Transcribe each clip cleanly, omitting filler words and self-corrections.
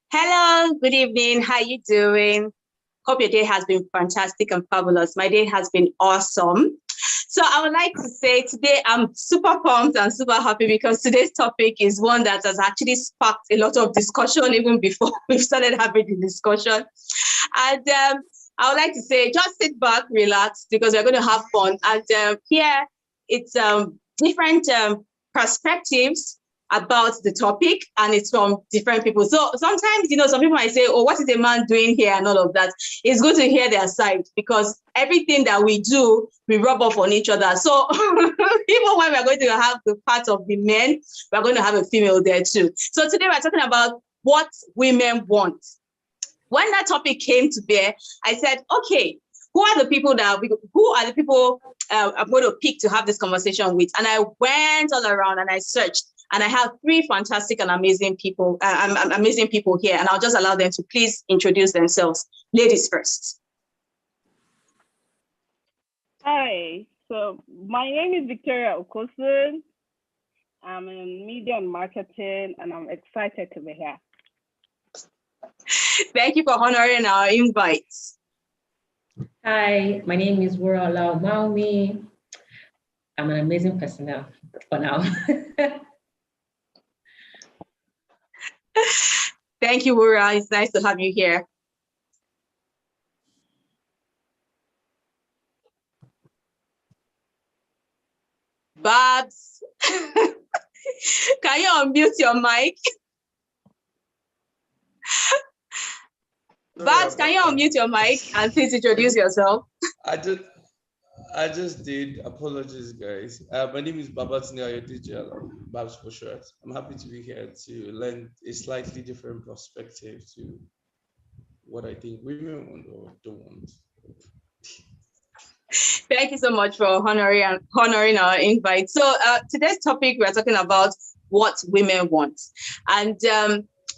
Hello, good evening. How you doing? Hope your day has been fantastic and fabulous. My day has been awesome. So I would like to say today I'm super pumped and super happy because today's topic is one that has actually sparked a lot of discussion even before we've started having the discussion. And I would like to say just sit back, relax, because we're going to have fun. And here it's different perspectives about the topic, and it's from different people. So sometimes, some people might say, oh, what is a man doing here and all of that. It's good to hear their side because everything that we do, we rub off on each other. So even when we're going to have the part of the men, we're going to have a female there too. So today we're talking about what women want. When that topic came to bear, I said, okay, who are the people I'm going to pick to have this conversation with? And I went all around and I searched. And I have three fantastic and amazing people here, and I'll just allow them to please introduce themselves. Ladies first. Hi, so my name is Victoria Okosun. I'm in media and marketing, and I'm excited to be here. Thank you for honoring our invites. Hi, my name is Wura Maumi. I'm an amazing person now, for now. Thank you, Wura. It's nice to have you here. Babs, can you unmute your mic? Babs, can you unmute your mic and please introduce yourself? I just did. Apologies, guys. My name is Babatunde Ayodije, Babs for short. I'm happy to be here to lend a slightly different perspective to what I think women want or don't want. Thank you so much for honoring our invite. So today's topic, we're talking about what women want. And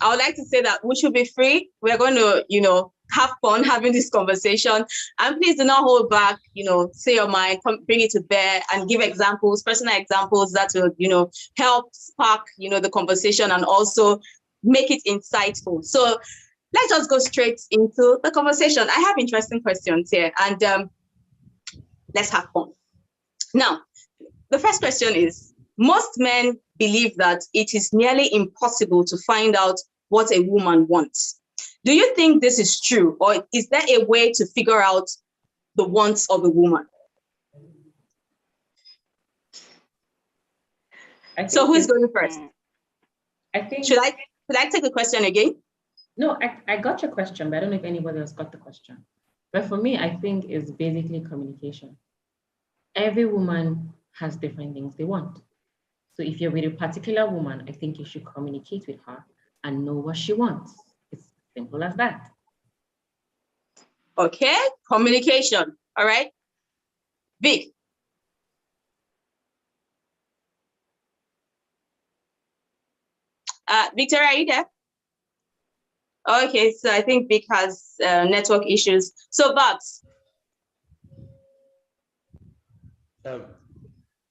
I would like to say that we should be free. We're going to, have fun having this conversation. And please do not hold back, say your mind, bring it to bear and give examples, personal examples that will, help spark, the conversation and also make it insightful. So let's just go straight into the conversation. I have interesting questions here and let's have fun. Now, the first question is, most men believe that it is nearly impossible to find out what a woman wants. Do you think this is true, or is there a way to figure out the wants of a woman? So who's going first? I think. Should I take the question again? No, I got your question, but I don't know if anybody else got the question. But for me, I think it's basically communication. Every woman has different things they want. So if you're with a particular woman, I think you should communicate with her and know what she wants. It's simple as that. Okay, communication. All right. Vic. Victoria, are you there? Okay, so I think Vic has network issues. So Babs.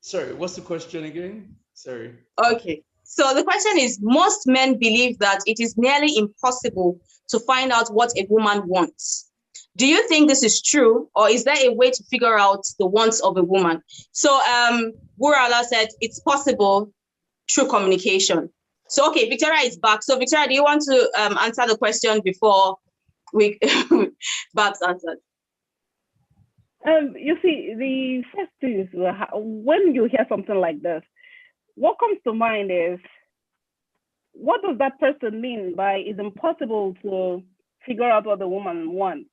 Sorry, what's the question again? Sorry. Okay. So the question is, most men believe that it is nearly impossible to find out what a woman wants. Do you think this is true, or is there a way to figure out the wants of a woman? So Wurala said it's possible through communication. So, okay, Victoria is back. So Victoria, do you want to answer the question before we Babs answered? You see, the first thing is when you hear something like this, what comes to mind is, what does that person mean by it's impossible to figure out what the woman wants?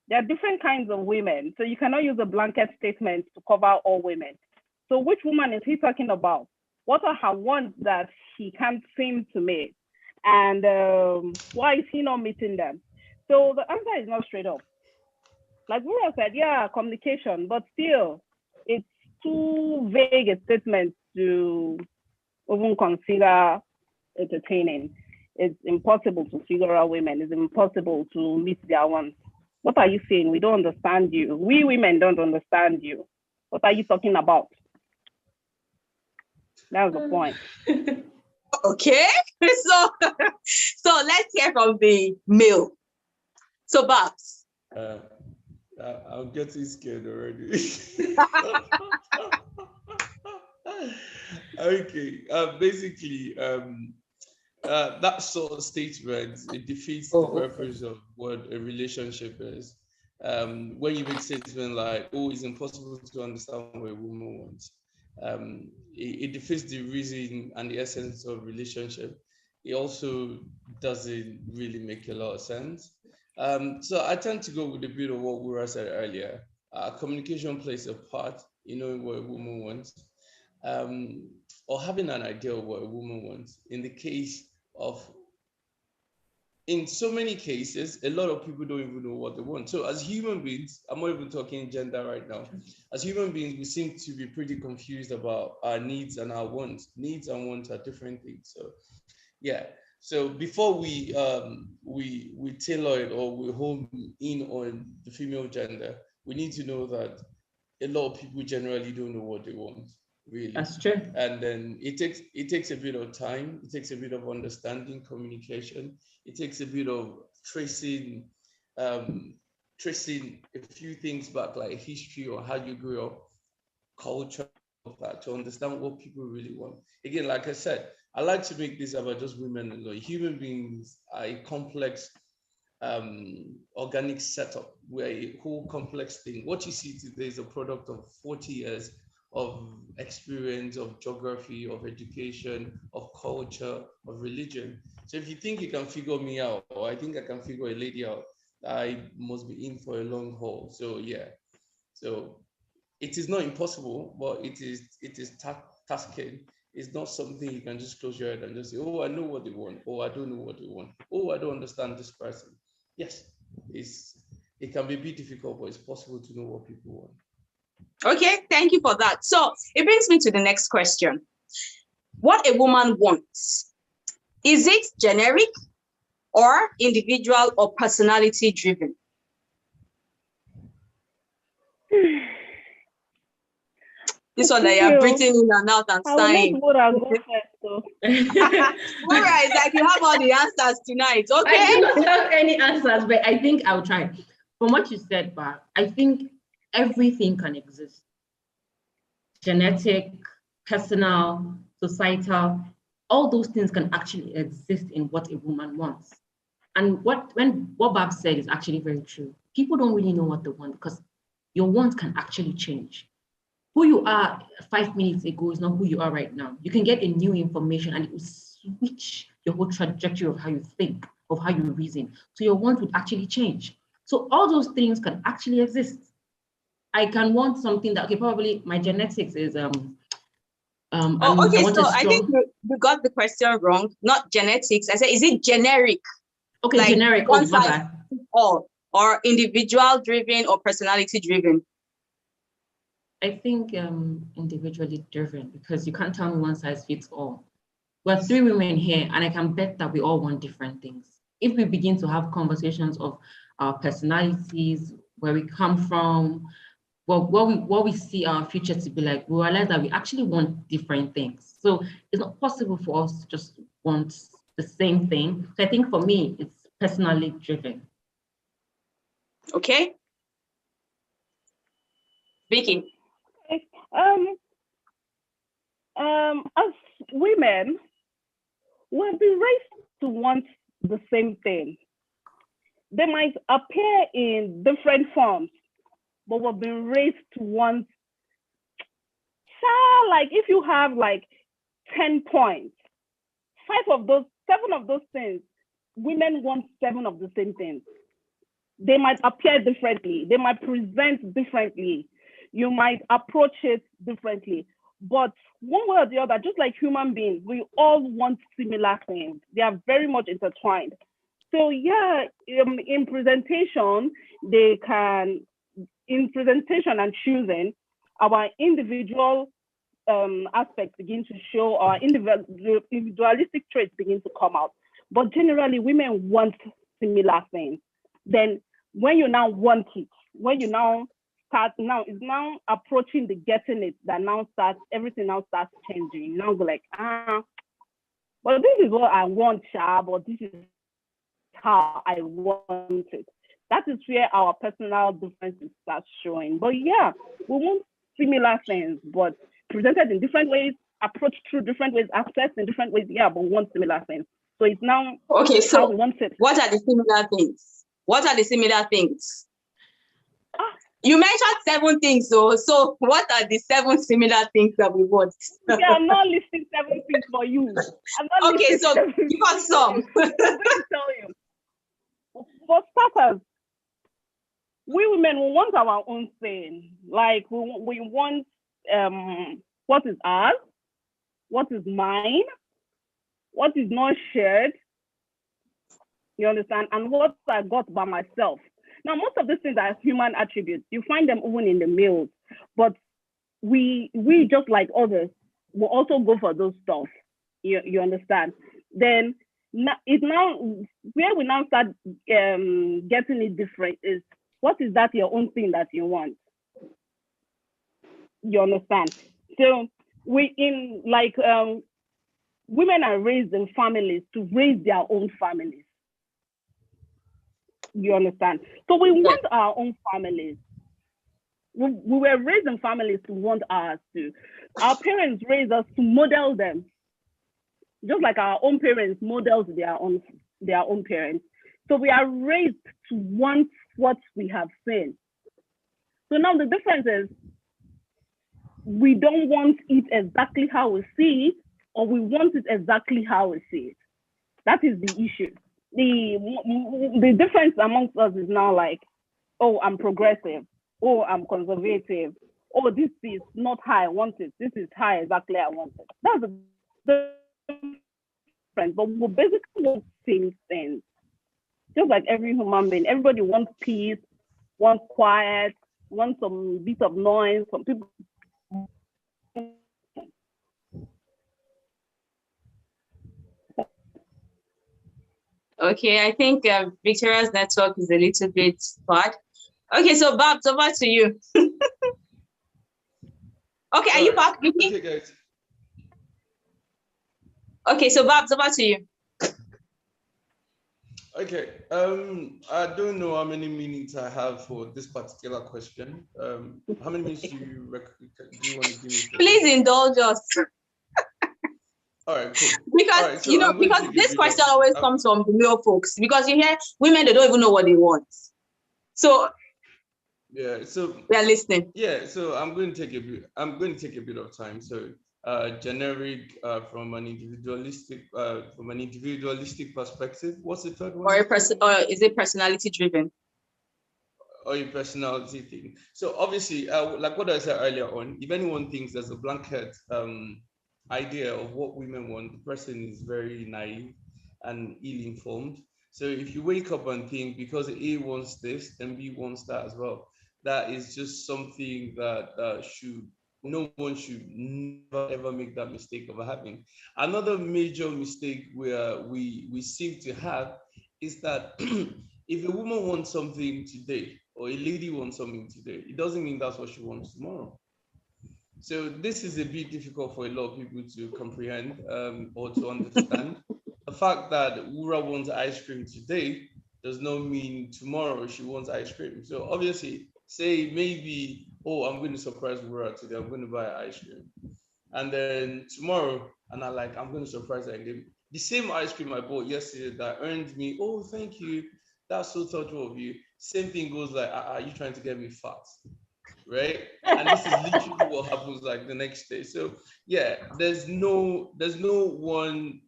There are different kinds of women, so you cannot use a blanket statement to cover all women. So which woman is he talking about? What are her wants that he can't seem to meet? And why is he not meeting them? So the answer is not straight up. Like Wura said, yeah, communication, but still, it's too vague a statement to even consider entertaining. It's impossible to figure out women. It's impossible to meet their wants. What are you saying? We don't understand you. We women don't understand you. What are you talking about? That's the point. Okay, so So let's hear from the male. So Babs. I'm getting scared already. Okay. Basically, that sort of statement, it defeats the purpose of what a relationship is. When you make statement like, "Oh, it's impossible to understand what a woman wants," it defeats the reason and the essence of relationship. It also doesn't really make a lot of sense. So I tend to go with a bit of what Wura said earlier. Communication plays a part in knowing what a woman wants, or having an idea of what a woman wants. In so many cases, a lot of people don't even know what they want. So as human beings, I'm not even talking gender right now. As human beings, we seem to be pretty confused about our needs and our wants. Needs and wants are different things. So yeah. So before we tailor it or we home in on the female gender, we need to know that a lot of people generally don't know what they want, really. That's true. And then it takes a bit of time. It takes a bit of understanding, communication. It takes a bit of tracing a few things back, like history or how you grew up, culture, of that, to understand what people really want. Again, like I said, I like to make this about just women alone. Human beings are a complex organic setup, where a whole complex thing. What you see today is a product of 40 years of experience, of geography, of education, of culture, of religion. So if you think you can figure me out, or I think I can figure a lady out, I must be in for a long haul. So yeah, so it is not impossible, but it is tasking. It's not something you can just close your head and just say, "Oh, I know what they want," or "I don't know what they want," "Oh, I don't understand this person." Yes, it can be a bit difficult, but it's possible to know what people want. Okay, thank you for that. So it brings me to the next question. What a woman wants, is it generic or individual or personality driven? This one that you're breathing in and out and sighing. I will let Wura go first, though. Wura is like, you have all the answers tonight, okay? I do not have any answers, but I think I'll try. From what you said, Bar, I think everything can exist. Genetic, personal, societal, all those things can actually exist in what a woman wants. And what Bob said is actually very true. People don't really know what they want because your wants can actually change. Who you are 5 minutes ago is not who you are right now. You can get a new information and it will switch your whole trajectory of how you think, of how you reason. So your want would actually change. So all those things can actually exist. I can want something that, okay, probably my genetics is okay, so I think you got the question wrong. Not genetics. I said, is it generic? Okay, like generic. One size fits all, or individual driven or personality driven? I think individually driven, because you can't tell me one size fits all. We're 3 women here, and I can bet that we all want different things. If we begin to have conversations of our personalities, where we come from, what we see our future to be like, we realize that we actually want different things. So it's not possible for us to just want the same thing. So I think for me, it's personally driven. Okay. Vicky. Okay. As women, we've been raised to want the same thing. They might appear in different forms, but we've been raised to want, like if you have like 10 points, 7 of those things, women want 7 of the same things. They might appear differently. They might present differently. You might approach it differently. But one way or the other, just like human beings, we all want similar things. They are very much intertwined. So yeah, in presentation and choosing, our individual aspects begin to show, our individualistic traits begin to come out. But generally, women want similar things. Then when you now want it, when you now start, now it's now approaching the getting it, that now starts, everything now starts changing. Now go like, but this is what I want, but this is how I want it. That is where our personal differences start showing. But yeah, we want similar things, but presented in different ways, approached through different ways, accessed in different ways. Yeah, but we want similar things. So it's now okay. So how we want it. what are the similar things? What are the similar things? You mentioned 7 things, so what are the 7 similar things that we want? Yeah, I'm not listing 7 things for you. I'm not Okay, listing so 7 things give us some. for you. I'm going to tell you. For starters, we women we want our own thing. Like we want what is ours, what is mine, what is not shared. You understand? And what I got by myself. Now, most of these things are human attributes. You find them even in the males, but we just like others will also go for those stuff. You understand? Then it now where we now start getting it different is what is that your own thing that you want? You understand? So we in like women are raised in families to raise their own families. You understand? So we want our own families. We were raised in families to want ours too. Our parents raised us to model them, just like our own parents models their own parents. So we are raised to want what we have seen. So now the difference is we don't want it exactly how we see it, or we want it exactly how we see it. That is the issue. The difference amongst us is now like, oh, I'm progressive. Oh, I'm conservative. Oh, this is not how I want it. This is how exactly I want it. That's the difference. But we basically want same things. Just like every human being, everybody wants peace, wants quiet, wants some bit of noise. Some people. Okay, I think Victoria's network is a little bit bad. Okay, so Babs, over to you. Okay, are you back, Vicky? Okay, guys. Okay, so Babs, over to you. Okay. I don't know how many minutes I have for this particular question. How many minutes do you want to give me? Please indulge us. All right, cool. Because right, so because this question always comes from the male folks. Because you hear women, they don't even know what they want. So yeah, so we are listening. Yeah, so I'm going to take a bit of time. So generic from an individualistic perspective. What's the third one? Or is it personality driven? Or your personality thing. So obviously, like what I said earlier on, if anyone thinks there's a blanket idea of what women want, the person is very naive and ill-informed. So if you wake up and think because A wants this, then B wants that as well, that is just something that no one should never ever make that mistake of having. Another major mistake where we seem to have is that if a woman wants something today or a lady wants something today, it doesn't mean that's what she wants tomorrow. So this is a bit difficult for a lot of people to comprehend or to understand. The fact that Wura wants ice cream today does not mean tomorrow she wants ice cream. So obviously, say maybe, oh, I'm going to surprise Wura today, I'm going to buy ice cream. And then tomorrow, and I'm going to surprise her and give the same ice cream I bought yesterday that earned me, oh, thank you, that's so thoughtful of you. Same thing goes like, are you trying to get me fat? Right? And this is literally what happens like the next day. So yeah, there's no one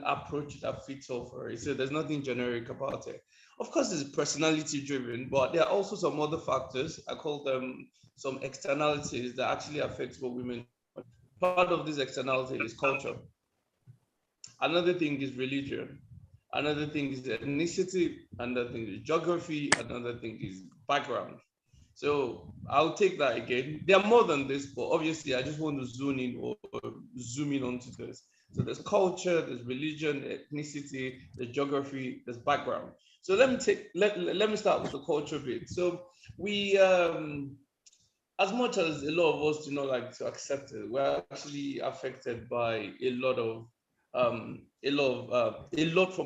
approach that fits all for it. So there's nothing generic about it. Of course, it's personality driven, but there are also some other factors. I call them some externalities that actually affect what women. Part of this externality is culture. Another thing is religion. Another thing is ethnicity. Another thing is geography. Another thing is background. So I'll take that again. There are more than this, but obviously I just want to zoom in onto this. So there's culture, there's religion, ethnicity, there's geography, there's background. So let me start with the culture bit. So we as much as a lot of us do not like to accept it, we're actually affected by a lot from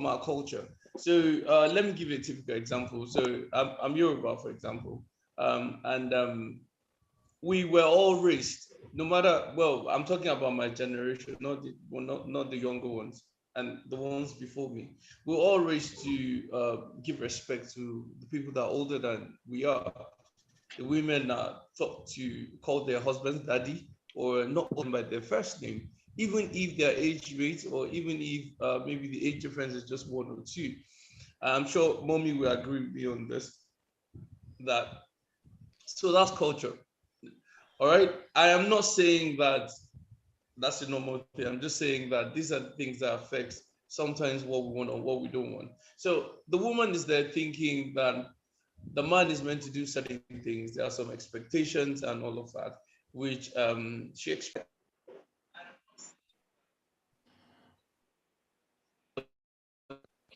our culture. So let me give you a typical example. So I'm Yoruba, for example, and we were all raised, no matter, well, I'm talking about my generation, not the younger ones and the ones before me. We're all raised to give respect to the people that are older than we are. The women are taught to call their husbands daddy or not call them by their first name, even if their age rate or even if maybe the age difference is just 1 or 2. I'm sure mommy will agree with me on this. That so that's culture. All right. I am not saying that that's a normal thing. I'm just saying that these are the things that affect sometimes what we want or what we don't want. So the woman is there thinking that the man is meant to do certain things. There are some expectations and all of that, which she expects.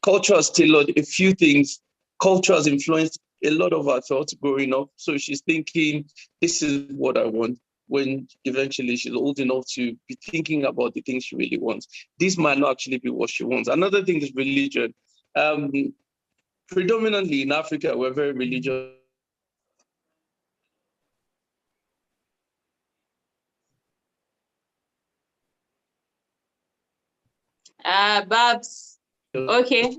Culture has tailored a few things. Culture has influenced a lot of her thoughts growing up. So she's thinking, this is what I want. When eventually she's old enough to be thinking about the things she really wants. This might not actually be what she wants. Another thing is religion. Um, Predominantly in Africa, we're very religious. Babs. Okay.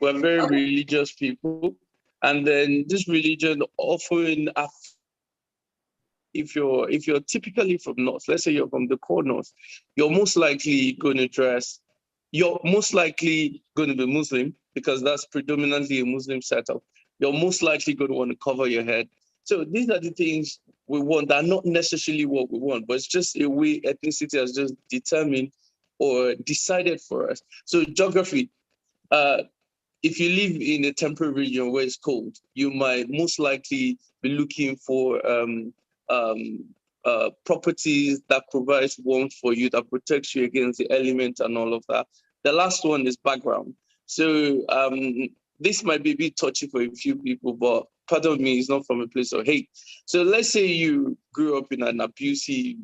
We're very religious people. And then this religion often, if you're typically from North, let's say you're from the core North, you're most likely going to dress, you're most likely going to be Muslim because that's predominantly a Muslim setup. You're most likely going to want to cover your head. So these are the things we want that are not necessarily what we want, but it's just a way ethnicity has just determined or decided for us. So geography, if you live in a temperate region where it's cold, you might most likely be looking for properties that provides warmth for you, that protects you against the elements and all of that. The last one is background. So this might be a bit touchy for a few people, but part of me is not from a place of hate. So let's say you grew up in an abusive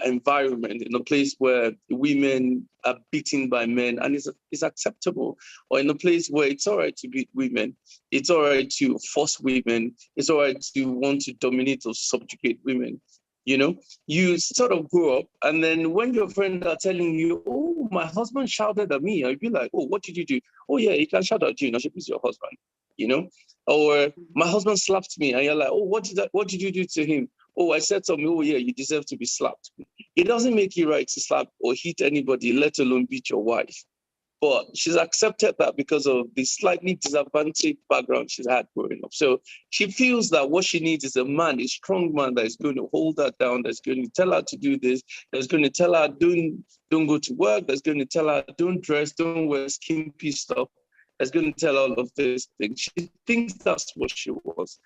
environment, in a place where women are beaten by men and it's acceptable, or in a place where it's all right to beat women, it's all right to force women, it's all right to want to dominate or subjugate women. You know, you sort of grow up, and then when your friends are telling you, oh, my husband shouted at me, I'd be like, oh, what did you do? Oh, yeah, he can shout at you, not he's your husband, you know? Or my husband slapped me, and you're like, oh, what did you do to him? Oh, I said something. Oh, yeah, you deserve to be slapped. It doesn't make you right to slap or hit anybody, let alone beat your wife. But she's accepted that because of the slightly disadvantaged background she's had growing up. So she feels that what she needs is a man, a strong man that is going to hold her down, that's going to tell her to do this, that's going to tell her don't go to work, that's going to tell her don't dress, don't wear skimpy stuff, that's going to tell her all of these things. She thinks that's what she wants.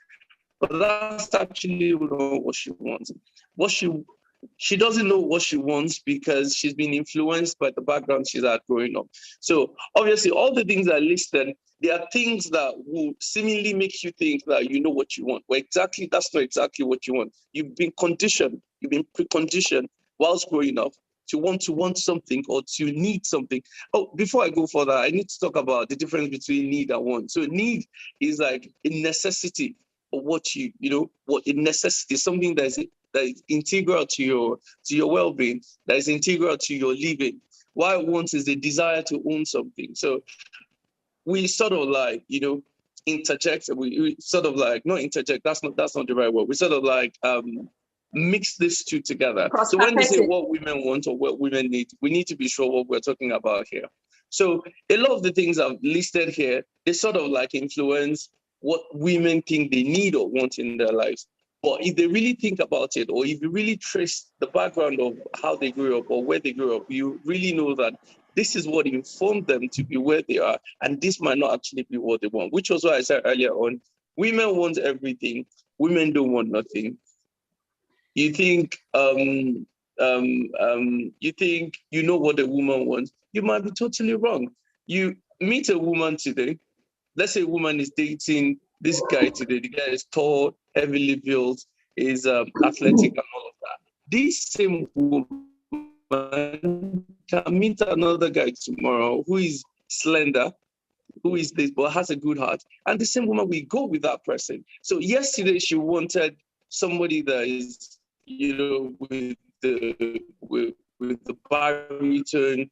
But that's actually not what she wants. What she doesn't know what she wants because she's been influenced by the background she's had growing up. So obviously, all the things that are listed, there are things that will seemingly make you think that you know what you want. Well, exactly, that's not exactly what you want. You've been conditioned, you've been preconditioned whilst growing up to want something or to need something. Oh, before I go further, I need to talk about the difference between need and want. So need is like a necessity of what you know, what a necessity, something that is integral to your well-being, that is integral to your living. What want is the desire to own something. So we sort of like, you know, interject, we sort of like, not interject, that's not the right word. We sort of like mix these two together. So when they say what women want or what women need, we need to be sure what we're talking about here. So a lot of the things I've listed here, they sort of like influence what women think they need or want in their lives. But if they really think about it, or if you really trace the background of how they grew up or where they grew up, you really know that this is what informed them to be where they are. And this might not actually be what they want, which was what I said earlier on. Women want everything. Women don't want nothing. You think you think you know what a woman wants. You might be totally wrong. You meet a woman today. Let's say a woman is dating this guy today. The guy is tall, heavily built, is athletic and all of that. This same woman can meet another guy tomorrow who is slender, who is this, but has a good heart. And the same woman will go with that person. So yesterday she wanted somebody that is, with the baritone,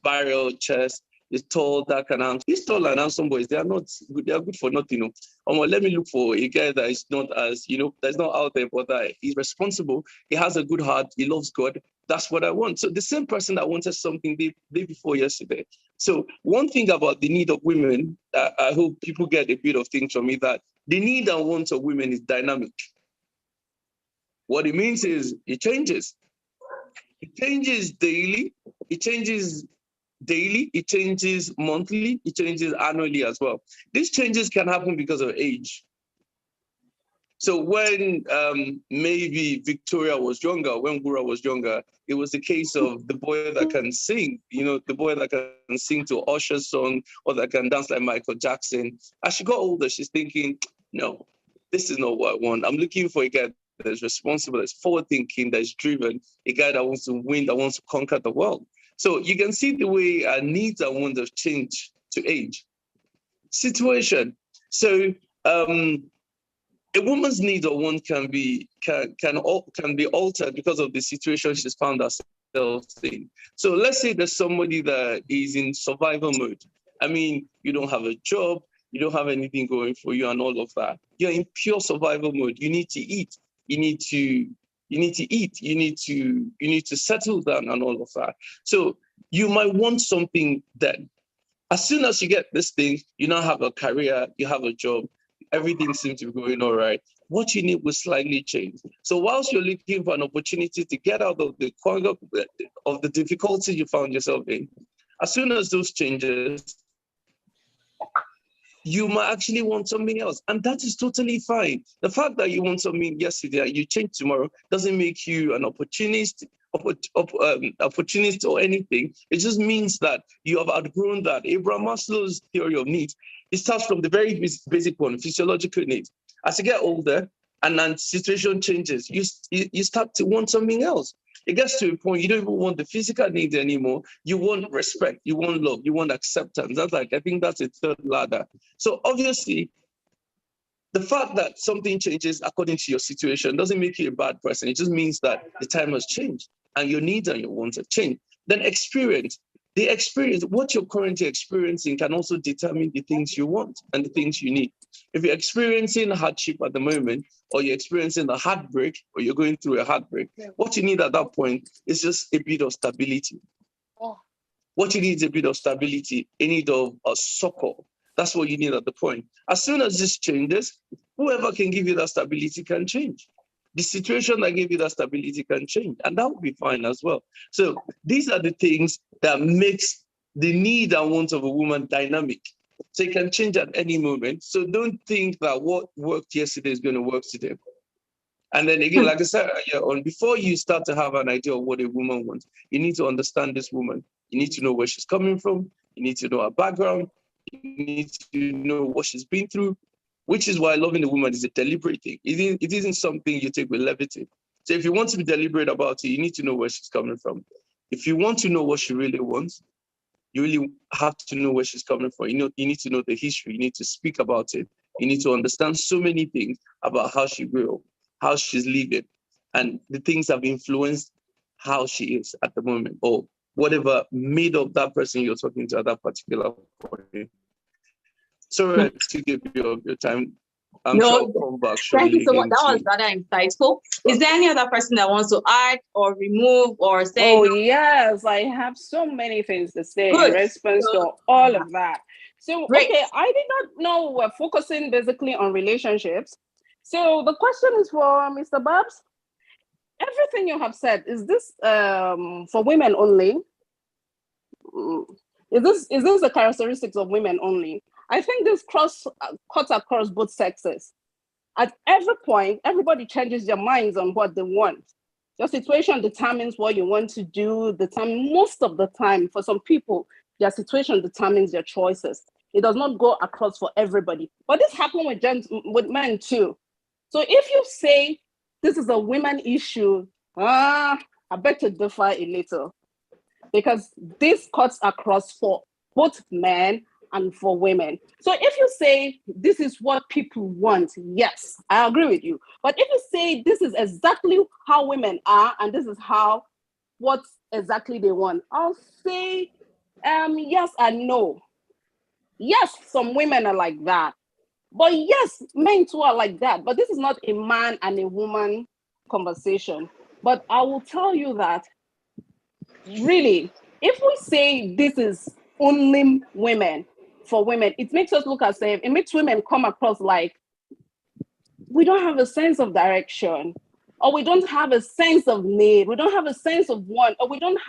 barrel chest, is tall, dark, and handsome. These tall and handsome boys, they are not good, they are good for nothing. Let me look for a guy that is not as, that's not out there, but that he's responsible, he has a good heart, he loves God. That's what I want. So the same person that wanted something day before yesterday. So one thing about the need of women, I hope people get a bit of things from me, that the need and want of women is dynamic. What it means is it changes. It changes daily. It changes monthly, it changes annually as well. These changes can happen because of age. So when maybe Victoria was younger, when Gura was younger, it was the case of the boy that can sing, the boy that can sing to Usher's song or that can dance like Michael Jackson. As she got older, she's thinking, no, this is not what I want. I'm looking for a guy that's responsible, that's forward-thinking, that's driven, a guy that wants to win, that wants to conquer the world. So you can see the way our needs and wants have changed to age. Situation. So a woman's need or want can be altered because of the situation she's found herself in. So let's say there's somebody that is in survival mode. I mean, you don't have a job, you don't have anything going for you and all of that. You're in pure survival mode. You need to eat. You need to eat. You need to settle down and all of that. So you might want something that as soon as you get this thing, you now have a career, you have a job, everything seems to be going all right. What you need will slightly change. So whilst you're looking for an opportunity to get out of the difficulty you found yourself in, as soon as those changes, you might actually want something else. And that is totally fine. The fact that you want something yesterday and you change tomorrow doesn't make you an opportunist or anything. It just means that you have outgrown that. Abraham Maslow's theory of needs, it starts from the very basic one, physiological needs. As you get older and then situation changes, you start to want something else. It gets to a point you don't even want the physical needs anymore. You want respect, you want love, you want acceptance. I think that's a third ladder. So obviously, the fact that something changes according to your situation doesn't make you a bad person. It just means that the time has changed and your needs and your wants have changed. Then experience. The experience, what you're currently experiencing can also determine the things you want and the things you need. If you're experiencing hardship at the moment, or you're experiencing a heartbreak, or you're going through a heartbreak, what you need at that point is just a bit of stability. What you need is a bit of stability, a need of a succor. That's what you need at the point. As soon as this changes, whoever can give you that stability can change. The situation that gave you that stability can change, and that will be fine as well. So these are the things that makes the need and wants of a woman dynamic. So it can change at any moment. So don't think that what worked yesterday is going to work today. And then again, like I said earlier, before you start to have an idea of what a woman wants, you need to understand this woman. You need to know where she's coming from. You need to know her background. You need to know what she's been through, which is why loving a woman is a deliberate thing. It isn't something you take with levity. So if you want to be deliberate about it, you need to know where she's coming from. If you want to know what she really wants, you really have to know where she's coming from. You need to know the history. You need to speak about it. You need to understand so many things about how she grew up, how she's living, and the things that have influenced how she is at the moment, or whatever made up that person you're talking to at that particular point. Sorry to give you your time. I'm sure I'll come back. Thank you so much. That was rather insightful. Is there any other person that wants to add or remove or say? Oh, yes, I have so many things to say in response to all of that. So, okay, I did not know we're focusing basically on relationships. So the question is for Mr. Babs. Everything you have said, is this for women only? Is this the characteristics of women only? I think this cuts across both sexes. At every point, everybody changes their minds on what they want. Your situation determines what you want to do. Most of the time, for some people, their situation determines their choices. It does not go across for everybody. But this happens with men too. So if you say this is a women issue, I beg to differ a little, because this cuts across for both men and for women. So if you say this is what people want, yes, I agree with you. But if you say this is exactly how women are and this is how what exactly they want, I'll say yes and no. Yes, some women are like that. But yes, men too are like that. But this is not a man and a woman conversation. But I will tell you that really, if we say this is only women for women, it makes us look as if it makes women come across like we don't have a sense of direction, or we don't have a sense of need, we don't have a sense of want, or we don't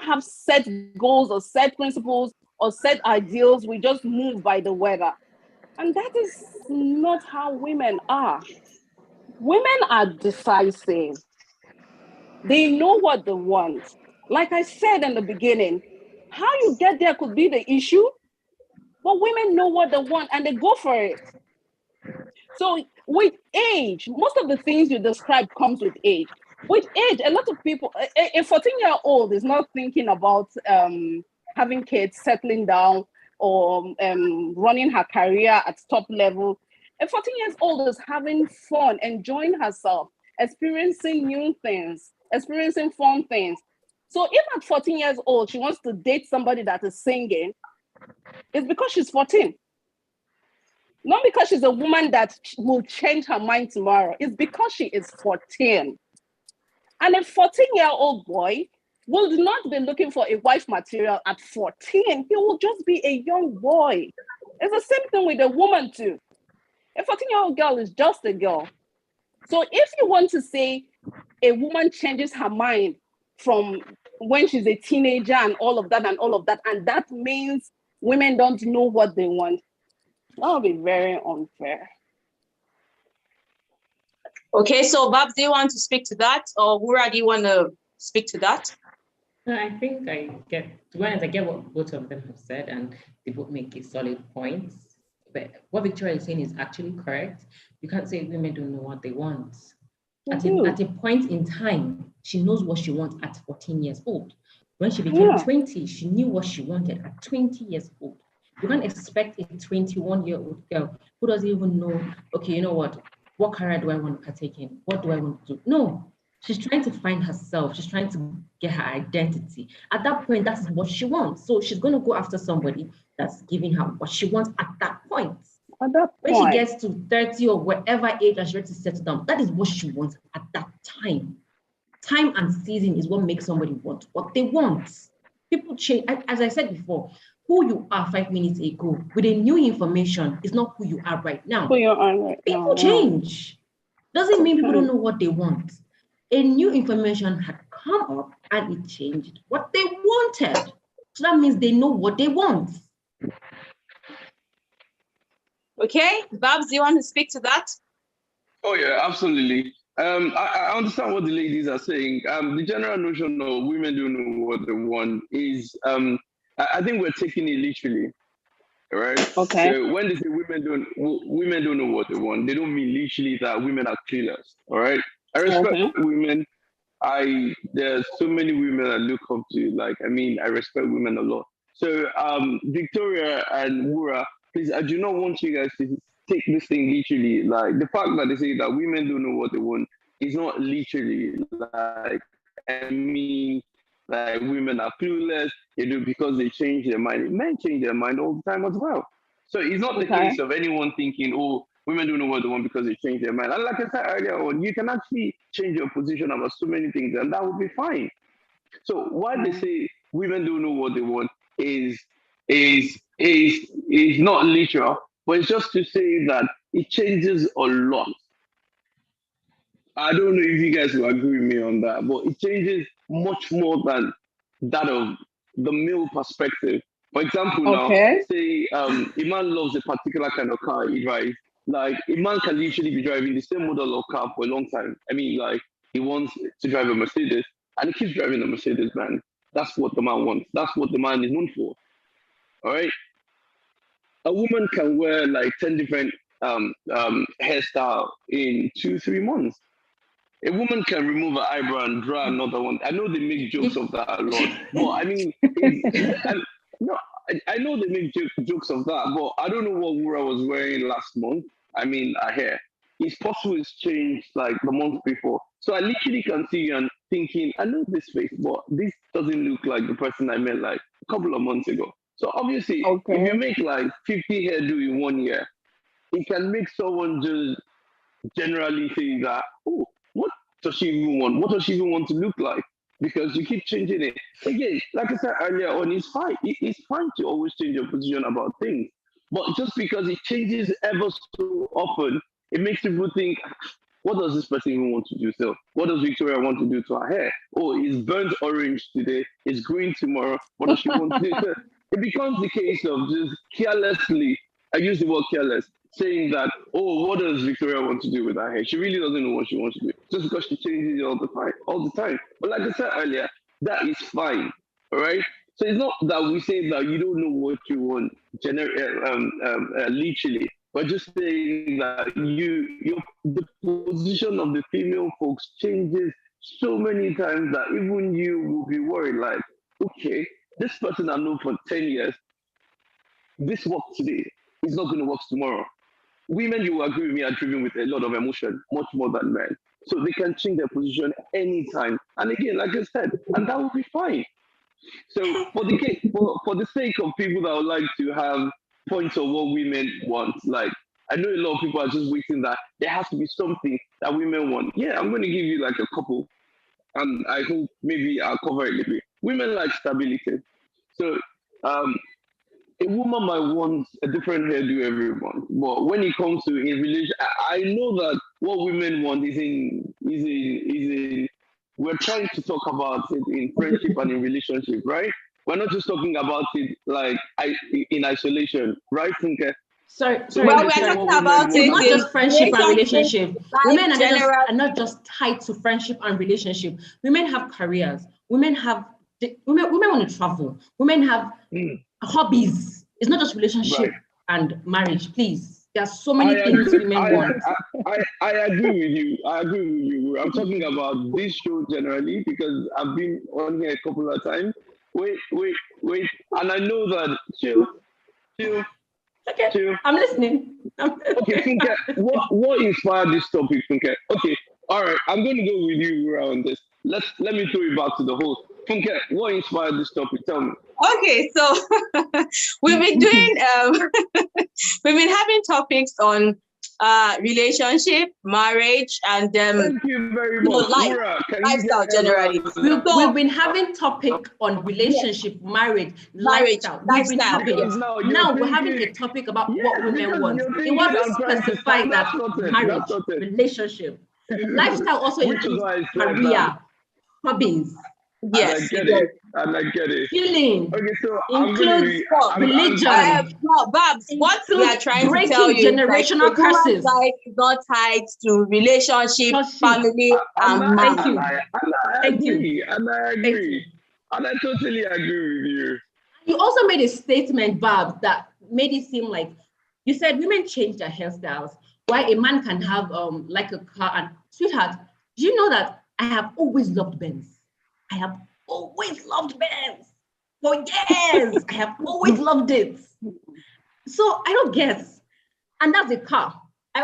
have set goals or set principles or set ideals. We just move by the weather. And that is not how women are. Women are decisive. They know what they want. Like I said in the beginning, how you get there could be the issue, but women know what they want and they go for it. So with age, most of the things you describe comes with age. With age, a lot of people, a 14-year-old is not thinking about having kids, settling down, or running her career at top level. A 14-year-old is having fun, enjoying herself, experiencing new things, experiencing fun things. So if at 14 years old, she wants to date somebody that is singing, it's because she's 14. Not because she's a woman that will change her mind tomorrow. It's because she is 14. And a 14-year-old boy will not be looking for a wife material at 14. He will just be a young boy. It's the same thing with a woman too. A 14-year-old girl is just a girl. So if you want to say a woman changes her mind from when she's a teenager and all of that, and that means women don't know what they want, that would be very unfair. Okay, so Babs, do you want to speak to that, or Wura, do you want to speak to that? No, I think I get, to be honest, I get what both of them have said, and they both make it solid points. But what Victoria is saying is actually correct. You can't say women don't know what they want. At a point in time, she knows what she wants at 14 years old. When she became 20, she knew what she wanted at 20 years old. You can't expect a 21-year-old girl who doesn't even know, okay, you know what career do I want to partake in? What do I want to do? No, she's trying to find herself. She's trying to get her identity. At that point, that is what she wants. So she's going to go after somebody that's giving her what she wants at that point. At that point. When she gets to 30 or whatever age and she's ready to settle down, that is what she wants at that time. Time and season is what makes somebody want what they want. People change. As I said before, who you are 5 minutes ago with a new information is not who you are right now. Who you are right now. People change. Doesn't mean people don't know what they want. A new information had come up and it changed what they wanted. So that means they know what they want. Okay, Babs, do you want to speak to that? Oh yeah, absolutely. I understand what the ladies are saying. The general notion of women don't know what they want is, I think we're taking it literally, right? Okay. So when they say women don't know what they want, they don't mean literally that women are clueless. All right. I respect women. There's so many women I look up to. Like, I mean, I respect women a lot. So Victoria and Wura, please, I do not want you guys to take this thing literally. Like, the fact that they say that women don't know what they want is not literally. Like, I mean, like, women are clueless, they do because they change their mind. Men change their mind all the time as well. So it's not the case of anyone thinking, oh, women don't know what they want because they change their mind. And like I said earlier on, you can actually change your position about so many things, and that would be fine. So why they say women don't know what they want is not literal, but it's just to say that it changes a lot. I don't know if you guys will agree with me on that, but it changes much more than that of the male perspective. For example, now, say a man loves a particular kind of car he drives. Like, a man can literally be driving the same model of car for a long time. I mean, like, he wants to drive a Mercedes, and he keeps driving a Mercedes, man. That's what the man wants. That's what the man is known for. All right? A woman can wear like 10 different hairstyles in 2-3 months. A woman can remove her eyebrow and draw another one. I know they make jokes of that a lot, but I mean, no, I know they make jokes of that, but I don't know what Wura was wearing last month. I mean, her hair. It's possible it's changed like the month before. So I literally can see you and thinking, I know this face, but this doesn't look like the person I met like a couple of months ago. So obviously, if you make like 50 hairdo in 1 year, it can make someone just generally say that, oh, what does she even want? What does she even want to look like? Because you keep changing it. Again, like I said earlier on, it's fine. It's fine to always change your position about things. But just because it changes ever so often, it makes people think, what does this person even want to do? So, what does Victoria want to do to her hair? Oh, it's burnt orange today. It's green tomorrow. What does she want to do? So it becomes the case of just carelessly, I use the word careless, saying that, oh, what does Victoria want to do with her hair? She really doesn't know what she wants to do, just because she changes it all the time. But like I said earlier, that is fine, all right? So it's not that we say that you don't know what you want, literally, but just saying that the position of the female folks changes so many times that even you will be worried, like, okay, this person I know for 10 years, this works today, it's not going to work tomorrow. Women, you will agree with me, are driven with a lot of emotion, much more than men. So they can change their position anytime. And again, like I said, and that will be fine. So for the sake of people that would like to have points of what women want, like, I know a lot of people are just waiting that there has to be something that women want. Yeah, I'm going to give you like a couple, and I hope maybe I'll cover it a little bit. Women like stability. So a woman might want a different hairdo every month, but when it comes to in relation, I know that what women want is we're trying to talk about it in friendship and in relationship, right? We're not just talking about it like in isolation, right, Funke? Sorry. Well, we're talking about it not just friendship and relationship. Women are not just tied to friendship and relationship. Women have careers. Women want to travel. Women have hobbies. It's not just relationship and marriage. Please, there are so many things women want. I agree with you. I'm talking about this show generally because I've been on here a couple of times. Wait, and I know that chill. Okay, chill. I'm listening. Okay, Funke, what inspired this topic, Funke? Okay, all right, I'm going to go with you around this. Let me throw it back to the host. Funke, what inspired this topic? Tell me. Okay, so we've been doing we've been having topics on relationship, marriage, and thank you very much. Lifestyle generally. We've been having topic on relationship, marriage, lifestyle. Now we're having a topic about what women want. It wasn't specified that marriage, relationship, lifestyle also includes career, hobbies. Yes, and I get it. Healing okay, so includes religion. Babs, what we are trying to tell you generational curses. Life is not tied to relationship, family, and marriage. Thank you. And I agree. And I totally agree with you. You also made a statement, Babs, that made it seem like you said women change their hairstyles, while a man can have like a car. And sweetheart, do you know that I have always loved Benz? I have always loved Benz for years. I have always loved it. So I don't guess. And that's a car. I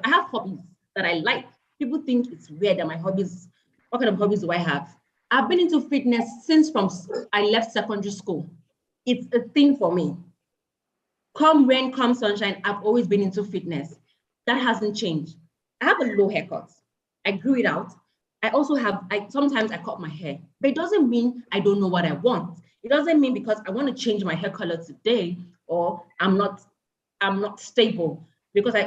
have hobbies that I like. People think it's weird that my hobbies, what kind of hobbies do I have? I've been into fitness since I left secondary school. It's a thing for me. Come rain, come sunshine, I've always been into fitness. That hasn't changed. I have a low haircut. I grew it out. I also sometimes I cut my hair, but it doesn't mean I don't know what I want. It doesn't mean because I want to change my hair color today or I'm not stable because I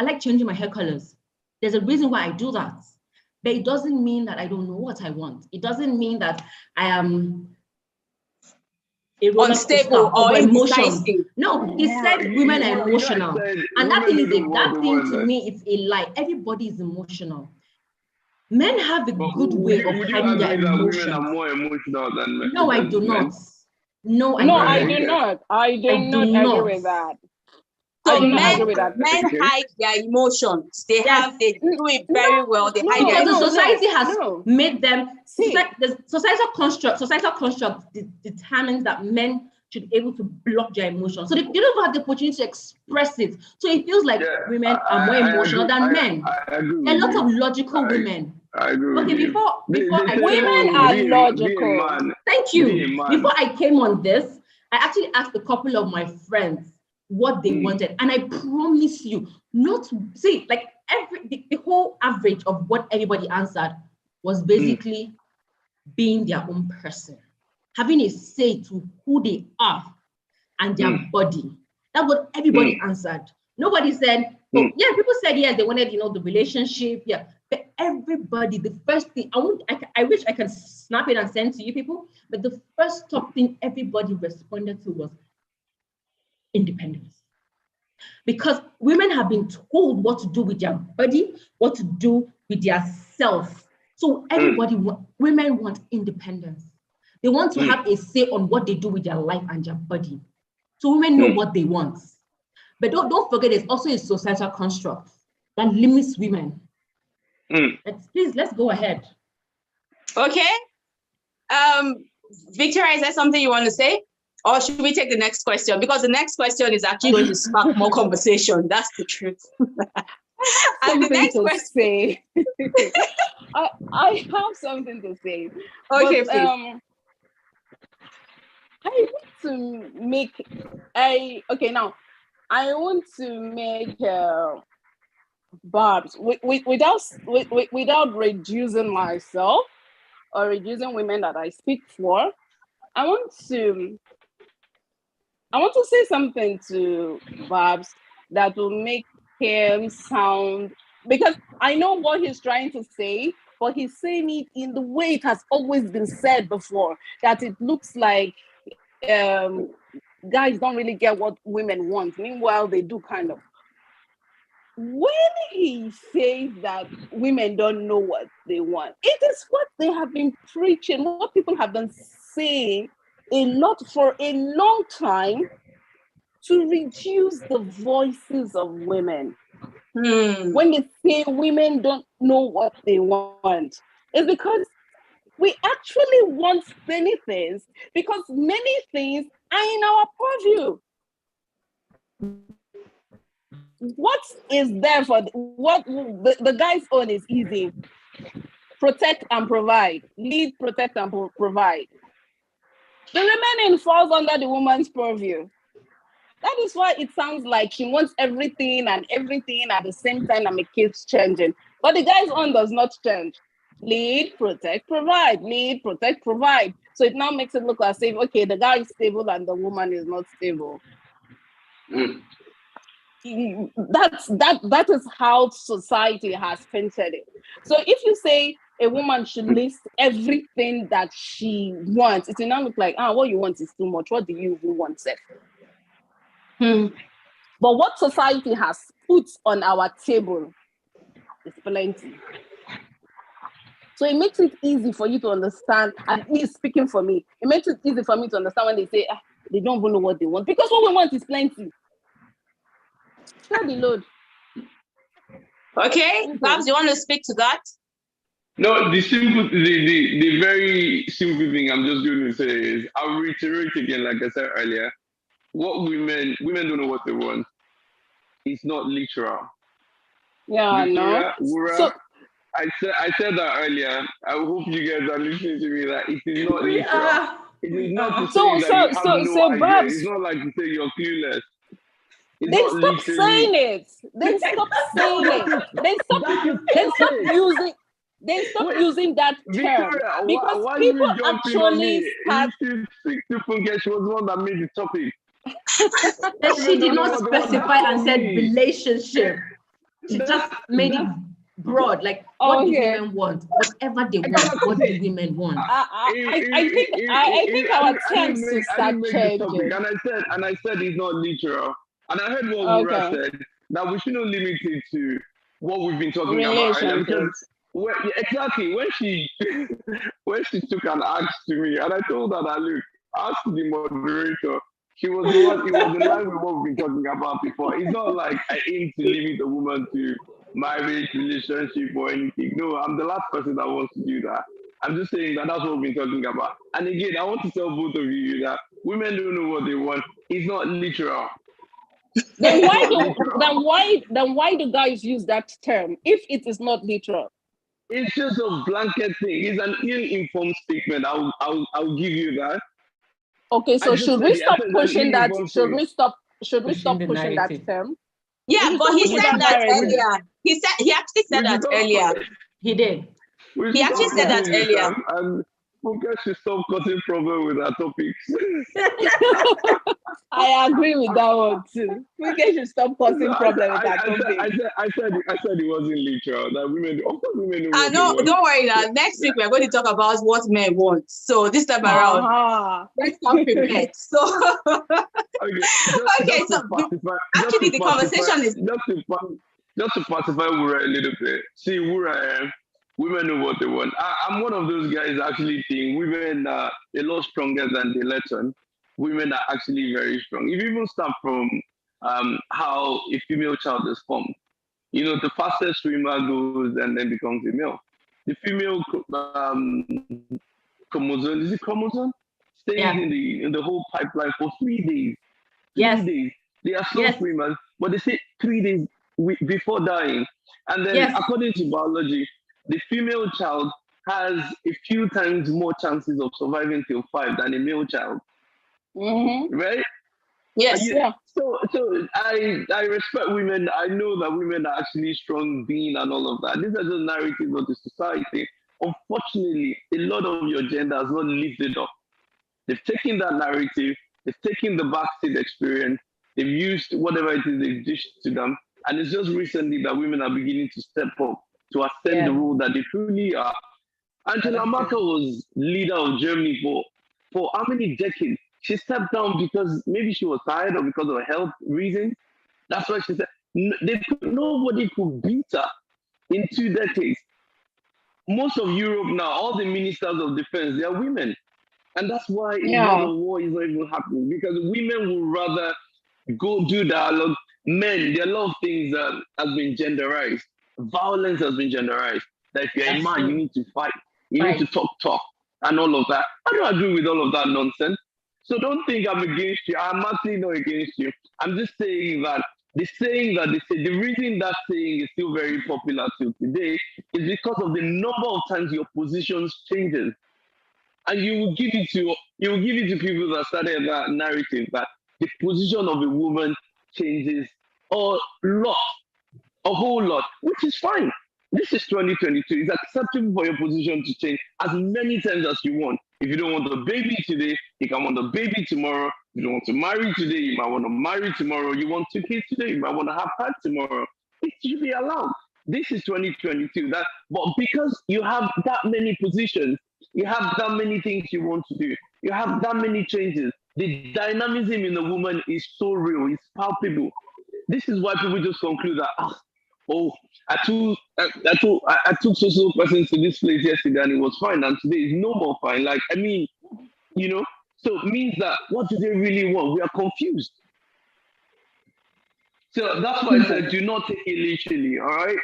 like changing my hair colors. There's a reason why I do that, but it doesn't mean that I don't know what I want. It doesn't mean that I am unstable or emotional. No, he said women are emotional. And that thing to me, it's a lie. Everybody is emotional. Men have a good way of hiding their emotions. Women are more emotional than men. No, I do not. No, I do not. I do not agree with that. So I men, agree with that. men hide their emotions. They do it very well. They hide their Because the emotions. society has no. made them. See. The societal construct determines that men should be able to block their emotions, so they don't have the opportunity to express it. So it feels like women are more emotional than men. I agree There are with lots you. of logical women. I agree with Okay, you. before I Women are logical. thank you. Before I came on this, I actually asked a couple of my friends what they wanted, and I promise you, not see like the whole average of what everybody answered was basically being their own person, having a say to who they are and their body. That's what everybody answered. Nobody said, oh, yeah, people said yes, they wanted, the relationship. Yeah. But everybody, the first thing, I wish I can snap it and send to you people, but the first top thing everybody responded to was independence. Because women have been told what to do with their body, what to do with their self. So women want independence. They want to have a say on what they do with their life and their body. So women know what they want. But don't forget, there's also a societal construct that limits women. Let's go ahead. Okay. Victoria, is there something you want to say? Or should we take the next question? Because the next question is actually going to spark more conversation. That's the truth. And the next question. I have something to say. Okay, but, please. I want to make Barbs without reducing myself or reducing women that I speak for. I want to say something to Barbs that will make him sound, because I know what he's trying to say, but he's saying it in the way it has always been said before, that it looks like guys don't really get what women want. Meanwhile, they do kind of. When he says that women don't know what they want, it is what they have been preaching, what people have been saying a lot for a long time, to reduce the voices of women. When they say women don't know what they want, it's because we actually want many things, because many things are in our purview. What is there for what the guy's own is easy. Protect and provide. Lead, protect, and provide. The remaining falls under the woman's purview. That is why it sounds like she wants everything and everything at the same time, and it keeps changing. But the guy's own does not change. Lead, protect, provide. Lead, protect, provide. So it now makes it look as if, okay, the guy is stable and the woman is not stable. That is how society has painted it. So if you say a woman should list everything that she wants, it will now look like, what you want is too much. What do you even want, Seth? But what society has put on our table is plenty. So it makes it easy for you to understand, and me speaking for me, it makes it easy for me to understand when they say they don't even know what they want, because what we want is plenty. Share the load. Okay, Babs, you want to speak to that? No, the very simple thing I'm just going to say is, I'll reiterate again, like I said earlier, what women don't know what they want. It's not literal. Yeah, Victoria, no. So, I said that earlier. I hope you guys are listening to me. That it is not literal. It is not to say that you have no idea. Babs, it's not like to say you're clueless. It's they not stop saying it. They stop saying it. They stop using that term. Victoria, because why people you jumping on me? start. You should forget she was the one that made the topic. But she did not specify and said relationship. She just made it broad, like what do women want? Whatever they want, what do women want? I think our terms to start changing. And I said it's not literal. And I heard what Wura said, that we shouldn't limit it to what we've been talking about earlier. Because exactly, when she took an axe to me, and I told her that, look, ask the moderator She was the one. It was in line with what we've been talking about before. It's not like I aim to limit a woman to marriage, relationship, or anything. No, I'm the last person that wants to do that. I'm just saying that that's what we've been talking about. And again, I want to tell both of you that women don't know what they want. It's not literal. Then why do guys use that term if it is not literal? It's just a blanket thing. It's an ill-informed statement. I'll give you that. Okay, so should we stop pushing that? Should we stop pushing that term? Yeah, but he said that earlier. He actually said that earlier. He did. He actually said that earlier. And Funke should stop causing problem with our topics. I agree with that one too. Funke should stop causing problem with that topic. I said it wasn't literal. That women, of course, women know. No, don't worry. Now next week we're going to talk about what men want. So this time around, let's come prepared. So okay. So actually, the conversation is just to pacify Wura a little bit. See, Wura. Women know what they want. I'm one of those guys actually think women are a lot stronger than they let on. Women are actually very strong. If you even start from how a female child is formed, the fastest swimmer goes and then becomes a male. The female chromosome, is it chromosome? Stays in the whole pipeline for 3 days. 3 days. They are slow swimmers, but they say 3 days before dying. And then according to biology, the female child has a few times more chances of surviving till 5 than a male child. Mm-hmm. Right? Yes. So I respect women. I know that women are actually strong beings and all of that. These are just narratives of the society. Unfortunately, a lot of your gender has not lived it up. They've taken that narrative, they've taken the backseat experience, they've used whatever it is they've dished to them. And it's just recently that women are beginning to step up to ascend the role that they truly are. Angela Merkel was leader of Germany for how many decades? She stepped down because maybe she was tired or because of health reasons. That's why she said nobody could beat her in 2 decades. Most of Europe now, all the ministers of defense, they are women. And that's why the war is not even happening, because women would rather go do dialogue. Men, there are a lot of things that have been genderized. Violence has been genderized. That if you're a man, you need to fight. You need to talk and all of that. I don't agree with all of that nonsense. So don't think I'm against you. I'm actually not against you. I'm just saying that the saying that they say, the reason that saying is still very popular till today is because of the number of times your positions changes. And you will give it to people that started that narrative that the position of a woman changes a whole lot, which is fine. This is 2022. It's acceptable for your position to change as many times as you want. If you don't want a baby today, you can want a baby tomorrow. You don't want to marry today, you might want to marry tomorrow. You want 2 kids today, you might want to have 5 tomorrow. It should be allowed. This is 2022. But because you have that many positions, you have that many things you want to do, you have that many changes, the dynamism in the woman is so real, it's palpable. This is why people just conclude that, I took social persons to this place yesterday and it was fine, and today is no more fine. So it means that what do they really want? We are confused. So that's why I said do not take it literally, all right?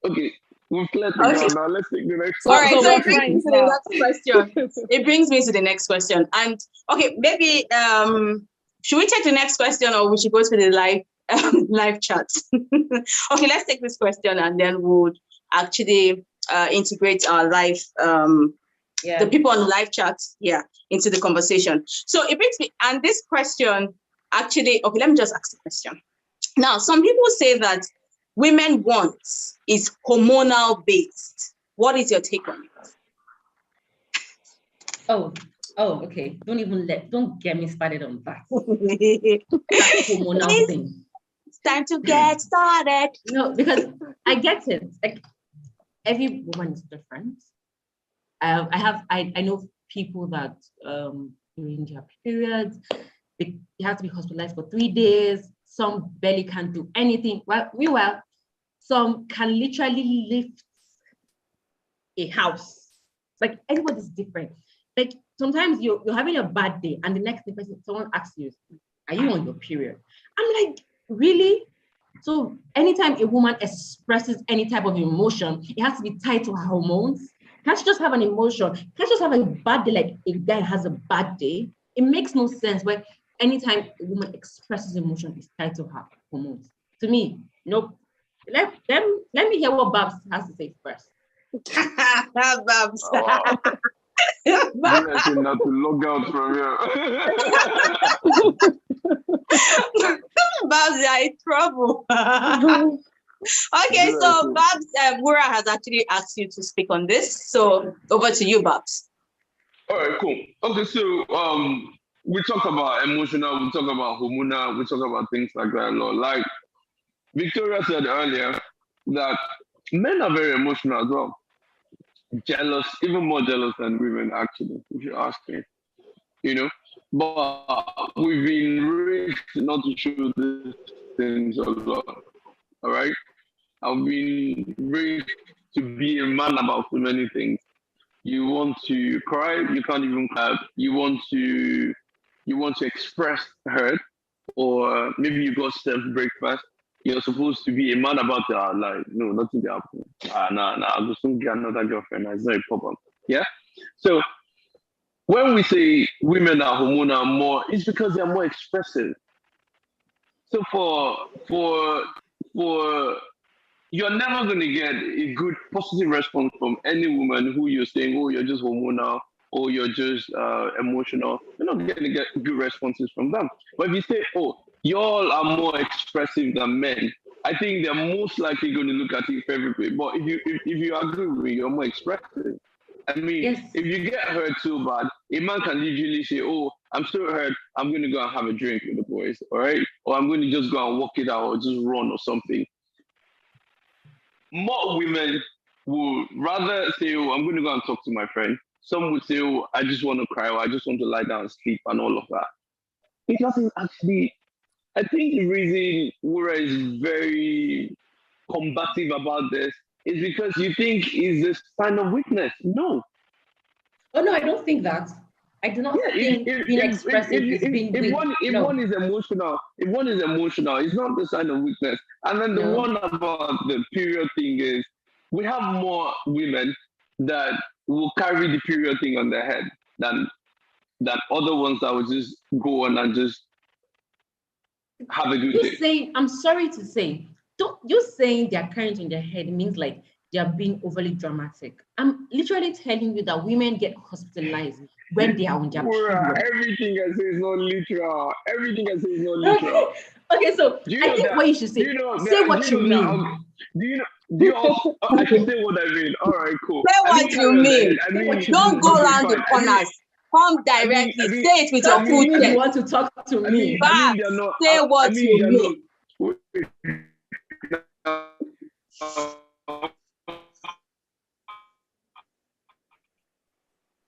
Okay, we've cleared the ground now. Let's take the next one. All right, so it brings me to the next question. It brings me to the next question. And okay, maybe should we take the next question or we should go to the live chat? Okay, let's take this question and then we'll actually integrate our live the people on the live chat into the conversation. So it brings me, and this question actually, okay, let me just ask the question. Now, some people say that women want is hormonal based. What is your take on it? Oh, okay. Don't get me started on that. That's hormonal thing. It's time to get started. No, because I get it. Like every woman is different. I know people that during their periods they have to be hospitalized for 3 days. Some barely can't do anything. Meanwhile, some can literally lift a house. Like everybody's different. Like sometimes you're having a bad day, and the next day someone asks you, Are you on your period? I'm like, really? So anytime a woman expresses any type of emotion, it has to be tied to her hormones. Can't she just have an emotion? Can't she just have a bad day like a guy has a bad day? It makes no sense. But anytime a woman expresses emotion, it's tied to her hormones. To me, nope. Let me hear what Babs has to say first. Babs. Babs. You not to log out from here. Babs, you are in trouble. Okay, so Babs, Wura has actually asked you to speak on this. So over to you, Babs. All right, cool. Okay, so we talk about emotional, we talk about hormonal, we talk about things like that a lot. Like Victoria said earlier, that men are very emotional as well. Jealous, even more jealous than women, actually, if you ask me. You know, but we've been raised not to show these things a lot. All right, I've been raised to be a man about so many things. You want to cry, you can't even cry. You want to express hurt, or maybe you got served breakfast. You're supposed to be a man about that. Like, no, nothing will happen. I just don't get another girlfriend. It's not a problem. Yeah. So when we say women are hormonal more, it's because they're more expressive. So for you're never going to get a good positive response from any woman who you're saying, oh, you're just hormonal or you're just emotional. You're not going to get good responses from them. But if you say, oh, y'all are more expressive than men, I think they're most likely going to look at it favorably. But if you agree with me, you're more expressive. I mean, yes. If you get hurt so bad, a man can usually say, oh, I'm so hurt, I'm going to go and have a drink with the boys, all right? Or I'm going to just go and walk it out or just run or something. More women would rather say, oh, I'm going to go and talk to my friend. Some would say, oh, I just want to cry or I just want to lie down and sleep and all of that. It doesn't actually, I think the reason Wura is very combative about this is because you think it's a sign of weakness. No. Oh, no, I don't think that. I do not think being expressive is being weak. If one is emotional, it's not the sign of weakness. And then the one about the period thing is, we have more women that will carry the period thing on their head than other ones that will just go on and just have a good day. I'm sorry to say, you saying they're carrying it on their head means like they're being overly dramatic. I'm literally telling you that women get hospitalized when they are on their period. Everything I say is not literal. Okay, so I think what you should say, say what you mean. Do you also, I can say what I mean. All right, cool. Say what you mean. Don't go around the corners. Come directly. Say it with your full chest. You want to talk to me. Say what you mean.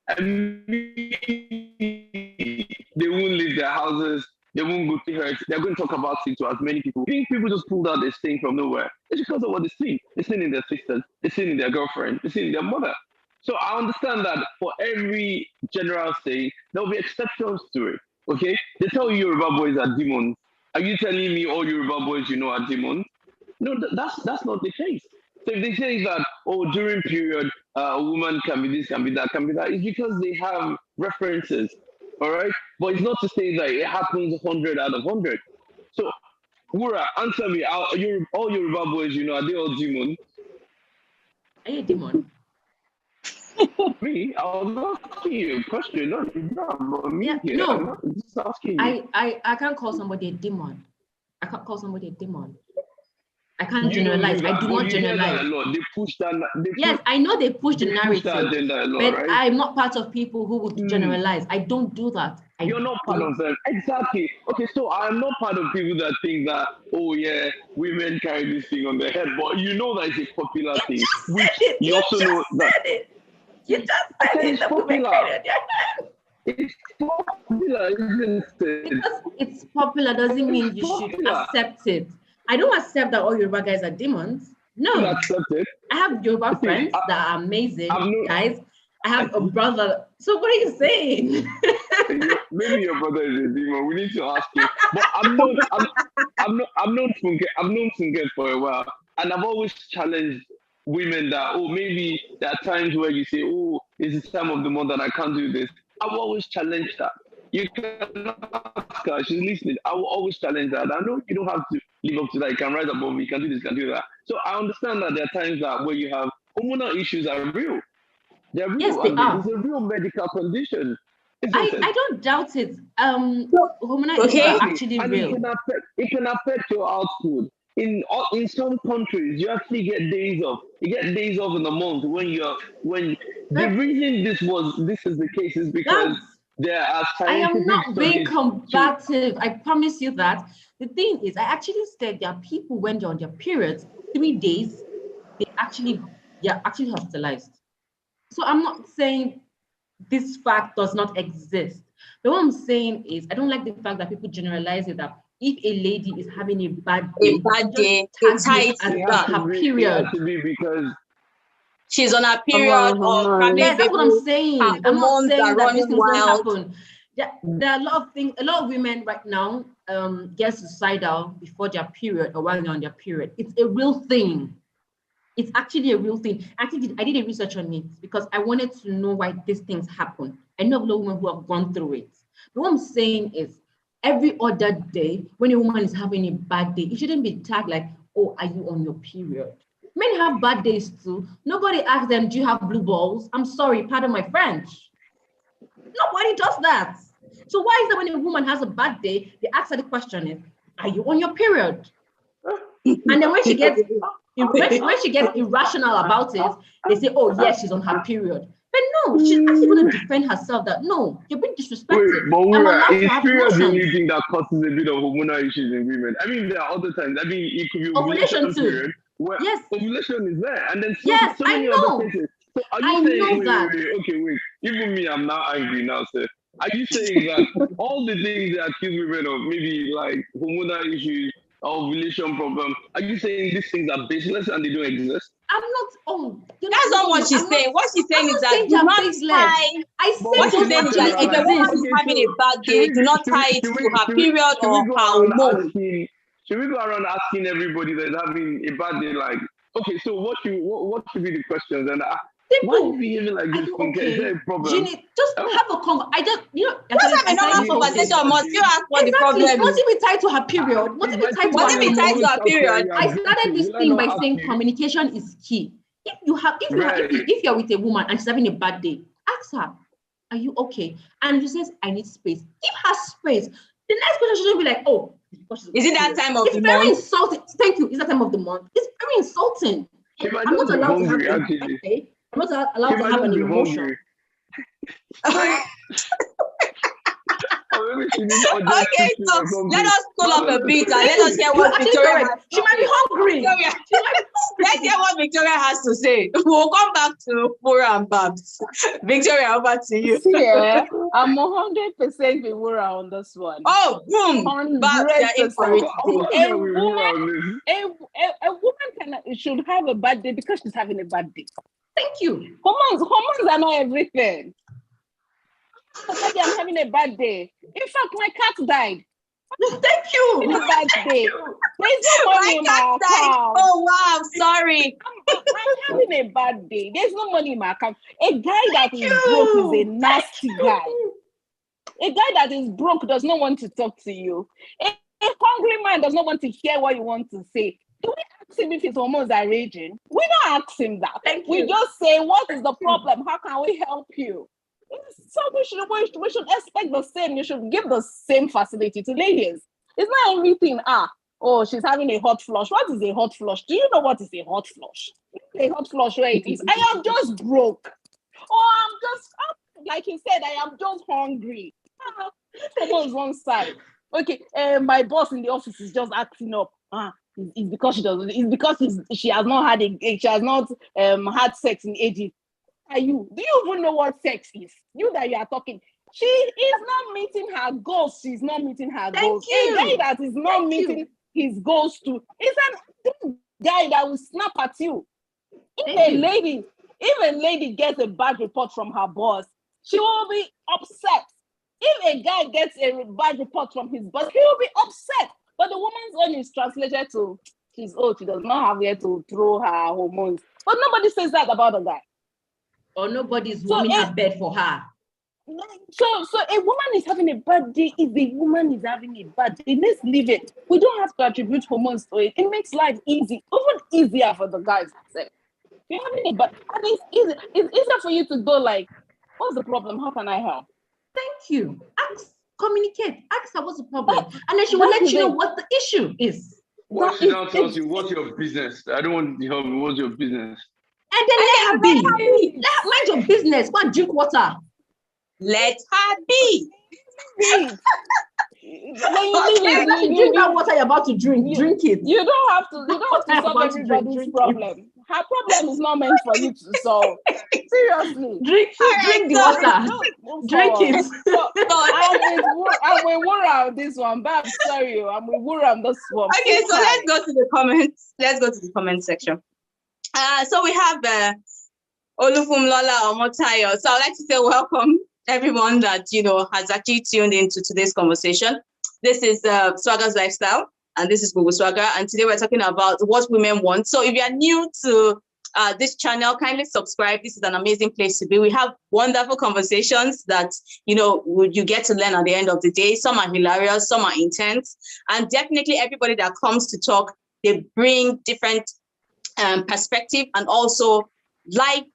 I mean, they won't leave their houses. They won't go to hurt. They're going to talk about it to as many people. I think people just pulled out this thing from nowhere. It's because of what they see. They're seeing in their sisters. They're seeing in their girlfriend. They're seeing in their mother. So I understand that for every general saying, there'll be exceptions to it. Okay? They tell you Yoruba boys are demons. Are you telling me all Yoruba boys you know are demons? No, that's not the case. So if they say that, oh, during period, a woman can be this, can be that, it's because they have references, all right? But it's not to say that it happens 100 out of 100. So, Wura, answer me, all Yoruba boys, you know, are they all demons? Are you a demon? Me? I was asking you a question, not me. Yeah, here. No, I'm just asking you. I can't call somebody a demon. I can't generalize. I do not generalize. They push that. Yes, I know they push the narrative, but right? I'm not part of people who would generalize. I don't do that. You're not part of them. Exactly. Okay, so I'm not part of people that think that, oh yeah, women carry this thing on their head, but you know that it's a popular thing. You also know that. You just said it. It's popular. It's popular, isn't it? Because it's popular doesn't mean you should accept it. I don't accept that all Yoruba guys are demons. No. You accept it. I have Yoruba friends that are amazing guys. I have a brother. So what are you saying? Maybe your brother is a demon. We need to ask him. But I've known Funke for a while, and I've always challenged women that, oh, maybe there are times where you say, oh, it's the time of the month and I can't do this. I've always challenged that. You can ask her, she's listening. I will always challenge that. I know you don't have to live up to that. You can rise above, you can do this, you can do that. So I understand that there are times that where you have hormonal issues are real. They're real. Yes, they are. It's a real medical condition. I don't doubt it. Hormonal issues are actually and real. It can affect your output. In some countries, you actually get days off. You get days off in a month the reason this is the case is because there are I am not being combative. I promise you that. The thing is, I actually said there are people when they're on their periods, 3 days, they're actually hospitalized. So I'm not saying this fact does not exist. But what I'm saying is, I don't like the fact that people generalize it that if a lady is having a bad day, it's her period. Because she's on her period, or probably that's what I'm saying. I'm not saying that these things don't happen. There are a lot of things. A lot of women right now get suicidal before their period or while they're on their period. It's a real thing. It's actually a real thing. Actually, I did a research on it because I wanted to know why these things happen. I know a lot of women who have gone through it. But what I'm saying is, every other day, when a woman is having a bad day, it shouldn't be tagged like, oh, are you on your period? Men have bad days too. Nobody asks them, do you have blue balls? I'm sorry, pardon my French. Nobody does that. So why is that when a woman has a bad day, they ask her the question is, are you on your period? And then when she gets irrational about it, they say, oh, yes, she's on her period. But no, she's actually going to defend herself that, no, you're being disrespected. Wait, is period the only thing that causes a bit of hormonal issues in women? I mean, there are other times. I mean, it could be ovulation period. Where ovulation is there. And then so many other cases. So are you saying, wait. Even me, I'm now angry now, sir. Are you saying that all the things that accuse women of, maybe like hormonal issues, ovulation problem, are you saying these things are baseless and they don't exist? I'm not. That's not what she's saying. What she's saying is that do not tie. What she's saying is that if a woman is having a bad day, do not tie it to her period or her hormone. Should we go around asking everybody that's having a bad day, like, okay, so what should be the questions? And why are you behaving like this? Okay. Is there a problem? Ginny, just have a conversation. Just have a normal conversation. Must you ask what the problem is? Must it be tied to her period? Must it be tied to her period? I started this thing by saying communication is key. If you're with a woman and she's having a bad day, ask her, are you okay? And she says, I need space. Give her space. The next question shouldn't be like, oh, is it that time of the month? It's very insulting. Thank you. Is that time of the month? It's very insulting. I'm not allowed to have a bad day. I'm not allowed to have an emotion. Okay, so let us pull up a bit and let us hear what Victoria has. She might be hungry. Let's hear what Victoria has to say. We'll come back to Wura and Babs. Victoria, over to you. Yeah, I'm 100% with Wura on this one. Oh, boom! Babs, you're in for it. A woman should have a bad day because she's having a bad day. Thank you. Hormones are not everything. I'm having a bad day. In fact, my cat died. Thank you. A bad day. There's no money in my account. Oh wow, sorry. I'm having a bad day. There's no money in my account. A guy that is broke is a nasty guy. A guy that is broke does not want to talk to you. A hungry man does not want to hear what you want to say. Do we ask him if his hormones are raging? We don't ask him that. We just say, what is the problem? How can we help you? So we should expect the same. You should give the same facility to ladies. It's not everything. Oh, she's having a hot flush. What is a hot flush? Do you know what is a hot flush? A hot flush where it is. I am just broke. Like you said, I am just hungry. That was one side. Okay, my boss in the office is just acting up. It's because she doesn't. It's because she has not had sex in ages. Are you? Do you even know what sex is? You that you are talking. She is not meeting her goals. She's not meeting her goals. A guy that is not meeting his goals too is an guy that will snap at you. If a lady gets a bad report from her boss, she will be upset. If a guy gets a bad report from his boss, he will be upset. But the woman's own is translated to, she's old, she does not have where to throw her hormones. But nobody says that about a guy. Or nobody's warming her bed for her. So a woman is having a bad day. If a woman is having a bad day, let's leave it. We don't have to attribute hormones to it. It makes life easy, even easier for the guys. You're having a bad, and it's easier for you to go like, what's the problem? How can I help? Thank you. Ask, communicate. Ask her what's the problem, and then she will let you know what the issue is. What she now tells you, what's your business? I don't want to help you. What's your business? And then let her be. Let her mind your business. Go and drink water. Let her be. When you drink that water you're about to drink, drink it. You don't have to solve everybody's problem. Her problem is not meant for you to solve. Seriously. Drink the water. Drink it. I'm with Wura on this one. But I'm sorry, I'm with Wura on this one. Okay, so let's go to the comments. Let's go to the comment section. So we have Olufumlola Omotayo. So I'd like to say welcome everyone that has actually tuned into today's conversation. This is Swagger's Lifestyle, and this is Gbogbo Swagger, and today we're talking about what women want. So if you are new to this channel, kindly subscribe. This is an amazing place to be. We have wonderful conversations that you get to learn at the end of the day. Some are hilarious, some are intense, and definitely everybody that comes to talk, they bring different perspective and also life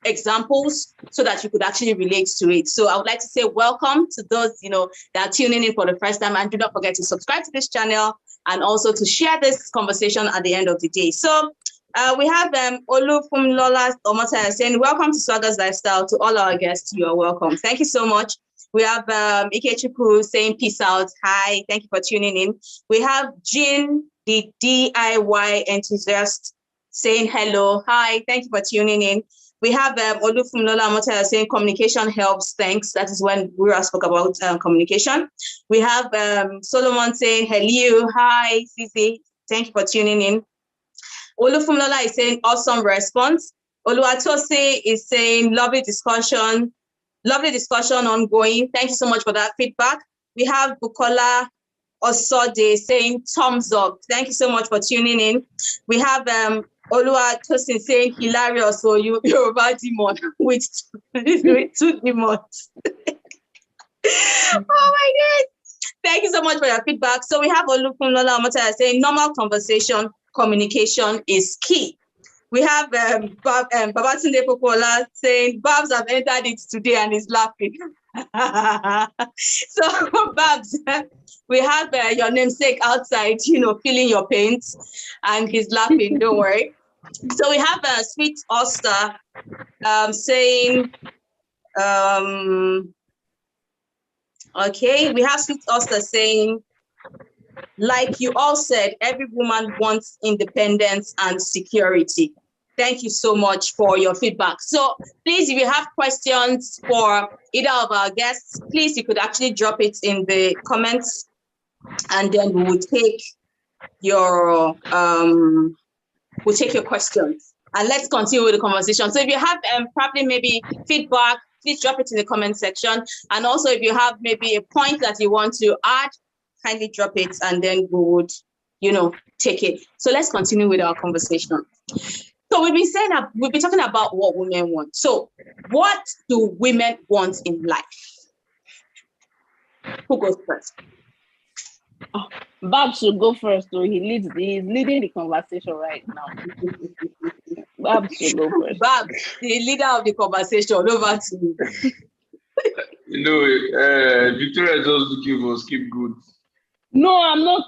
examples so that you could actually relate to it. So I would like to say welcome to those, that are tuning in for the first time, and do not forget to subscribe to this channel and also to share this conversation at the end of the day. So we have Olufumlola Omotaya saying, welcome to Swagger's Lifestyle. To all our guests, you are welcome. Thank you so much. We have Ikechukwu saying peace out. Hi, thank you for tuning in. We have Jean, the DIY enthusiast, saying hello. Hi, thank you for tuning in. We have Olufumlola Omotaya saying communication helps. Thanks. That is when we spoke about communication. We have Solomon saying hello. Hi, Sisi. Thank you for tuning in. Olufumlola is saying awesome response. Oluwatose is saying lovely discussion ongoing. Thank you so much for that feedback. We have Bukola Osode saying thumbs up. Thank you so much for tuning in. We have Oluwatosin saying hilarious. So you're about demon with two demons. Oh my God. Thank you so much for your feedback. So we have Olufumlola Omotaya saying normal conversation, communication is key. We have Babatunde Popola saying Babs have entered it today and is laughing. So Babs, we have your namesake outside, feeling your pains, and he's laughing. Don't worry. So we have Sweet Oster saying, okay, we have Sweet Oster saying, like you all said, every woman wants independence and security. Thank you so much for your feedback. So please, if you have questions for either of our guests, please, you could actually drop it in the comments, and then we will take your questions. And let's continue with the conversation. So if you have probably maybe feedback, please drop it in the comment section. And also if you have maybe a point that you want to add, kindly drop it, and then we would, take it. So let's continue with our conversation. So we've been talking about what women want. So what do women want in life? Who goes first? Oh, Bob should go first. So he's leading the conversation right now. Bob should go first. Bob, the leader of the conversation, over to you. Victoria is just looking for scapegoat. No, I'm not.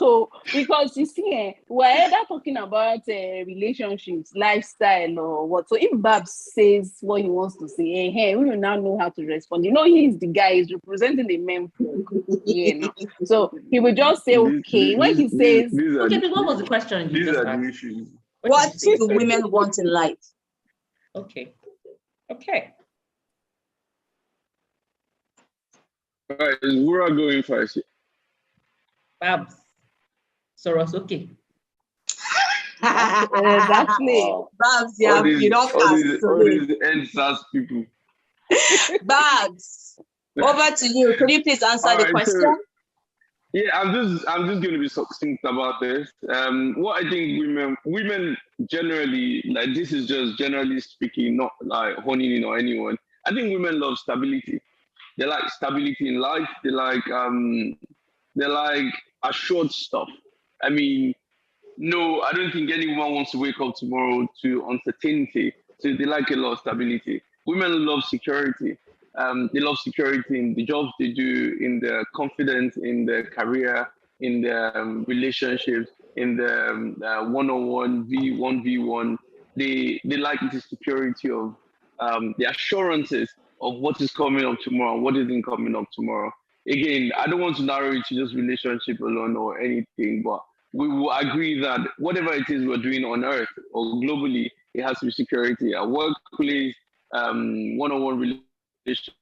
Because you see, we're either talking about relationships, lifestyle, or what. So if Babs says what he wants to say, hey, we will now know how to respond. He's the guy, he's representing the men folk. So he will just say, okay. When he says, okay, but what was the question? These are the issues. What do women want in life? Okay. All right, is Wura going first? Babs. Soros, okay. Exactly. Babs, yeah, you don't cast. All these NSAS people. Babs, Over to you. Could you please answer All the right, question? so, yeah, I'm just going to be succinct about this. What I think women generally, like, this is just generally speaking, not like honing in or anyone. I think women love stability. They like stability in life. They like assured stuff. I mean, no, I don't think anyone wants to wake up tomorrow to uncertainty. So they like a lot of stability. Women love security. They love security in the jobs they do, in their confidence, in their career, in their relationships, in the one-on-one, V1v1. They like the security of the assurances of what is coming up tomorrow, what isn't coming up tomorrow. Again, I don't want to narrow it to just relationship alone or anything, but we will agree that whatever it is we're doing on Earth or globally, it has to be security. At workplace, one-on-one relationship,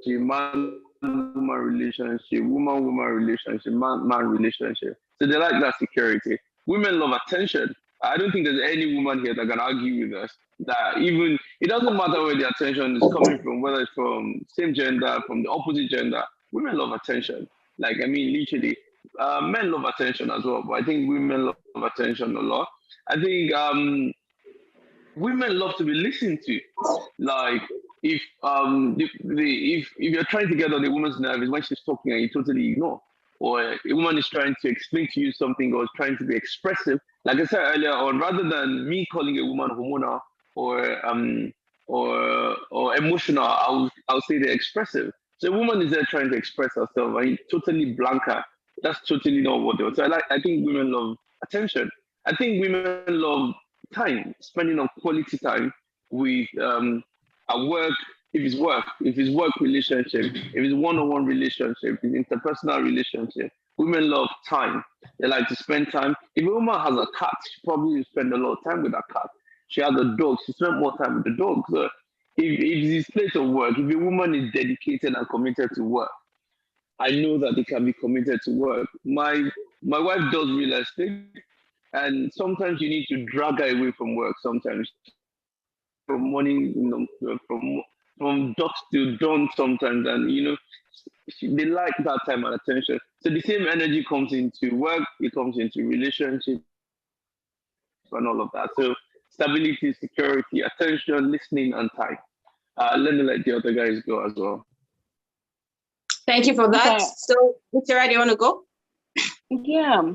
man-woman relationship, woman-woman relationship, man-man relationship. So they like that security. Women love attention. I don't think there's any woman here that can argue with us that even, it doesn't matter where the attention is coming from, whether it's from same gender, from the opposite gender, women love attention. Like, I mean, literally, men love attention as well, but I think women love attention a lot. I think women love to be listened to. Like, if if you're trying to get on a woman's nerve is when she's talking and you totally ignore, or a woman is trying to explain to you something or is trying to be expressive. Like I said earlier on, rather than me calling a woman hormonal or emotional, I'll say they're expressive. So a woman is there trying to express herself and you totally blank her. That's totally not what they want. So I think women love attention. I think women love time, spending on quality time with at work, if it's work relationship, if it's one-on-one relationship, if it's interpersonal relationship, women love time. They like to spend time. If a woman has a cat, she probably will spend a lot of time with her cat. She has a dog, she spends more time with the dog. So if it's place of work, if a woman is dedicated and committed to work, I know that they can be committed to work. My wife does real estate, and sometimes you need to drag her away from work. Sometimes from morning, from dusk till dawn. Sometimes, and they like that time and attention. So the same energy comes into work. It comes into relationship and all of that. So stability, security, attention, listening, and time. Let me let the other guys go as well. Thank you for that. Okay. So, Victoria, do you want to go? Yeah,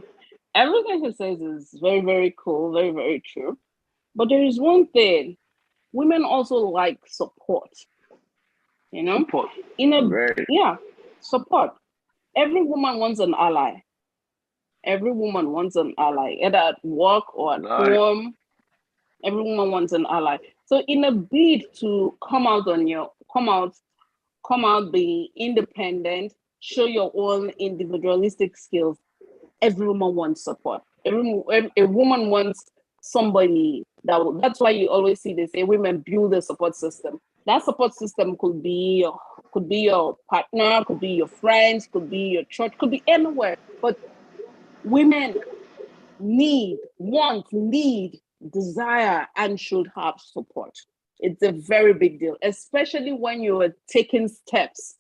everything he says is very, very cool, very, very true. But there is one thing: women also like support. Support. Support. Every woman wants an ally. Every woman wants an ally, either at work or at home. Every woman wants an ally. So, in a bid to come out, be independent, show your own individualistic skills. Every woman wants support. A woman wants somebody that's why you always see they say women build a support system. That support system could be your partner, could be your friends, could be your church, could be anywhere. But women need, desire, and should have support. It's a very big deal, especially when you are taking steps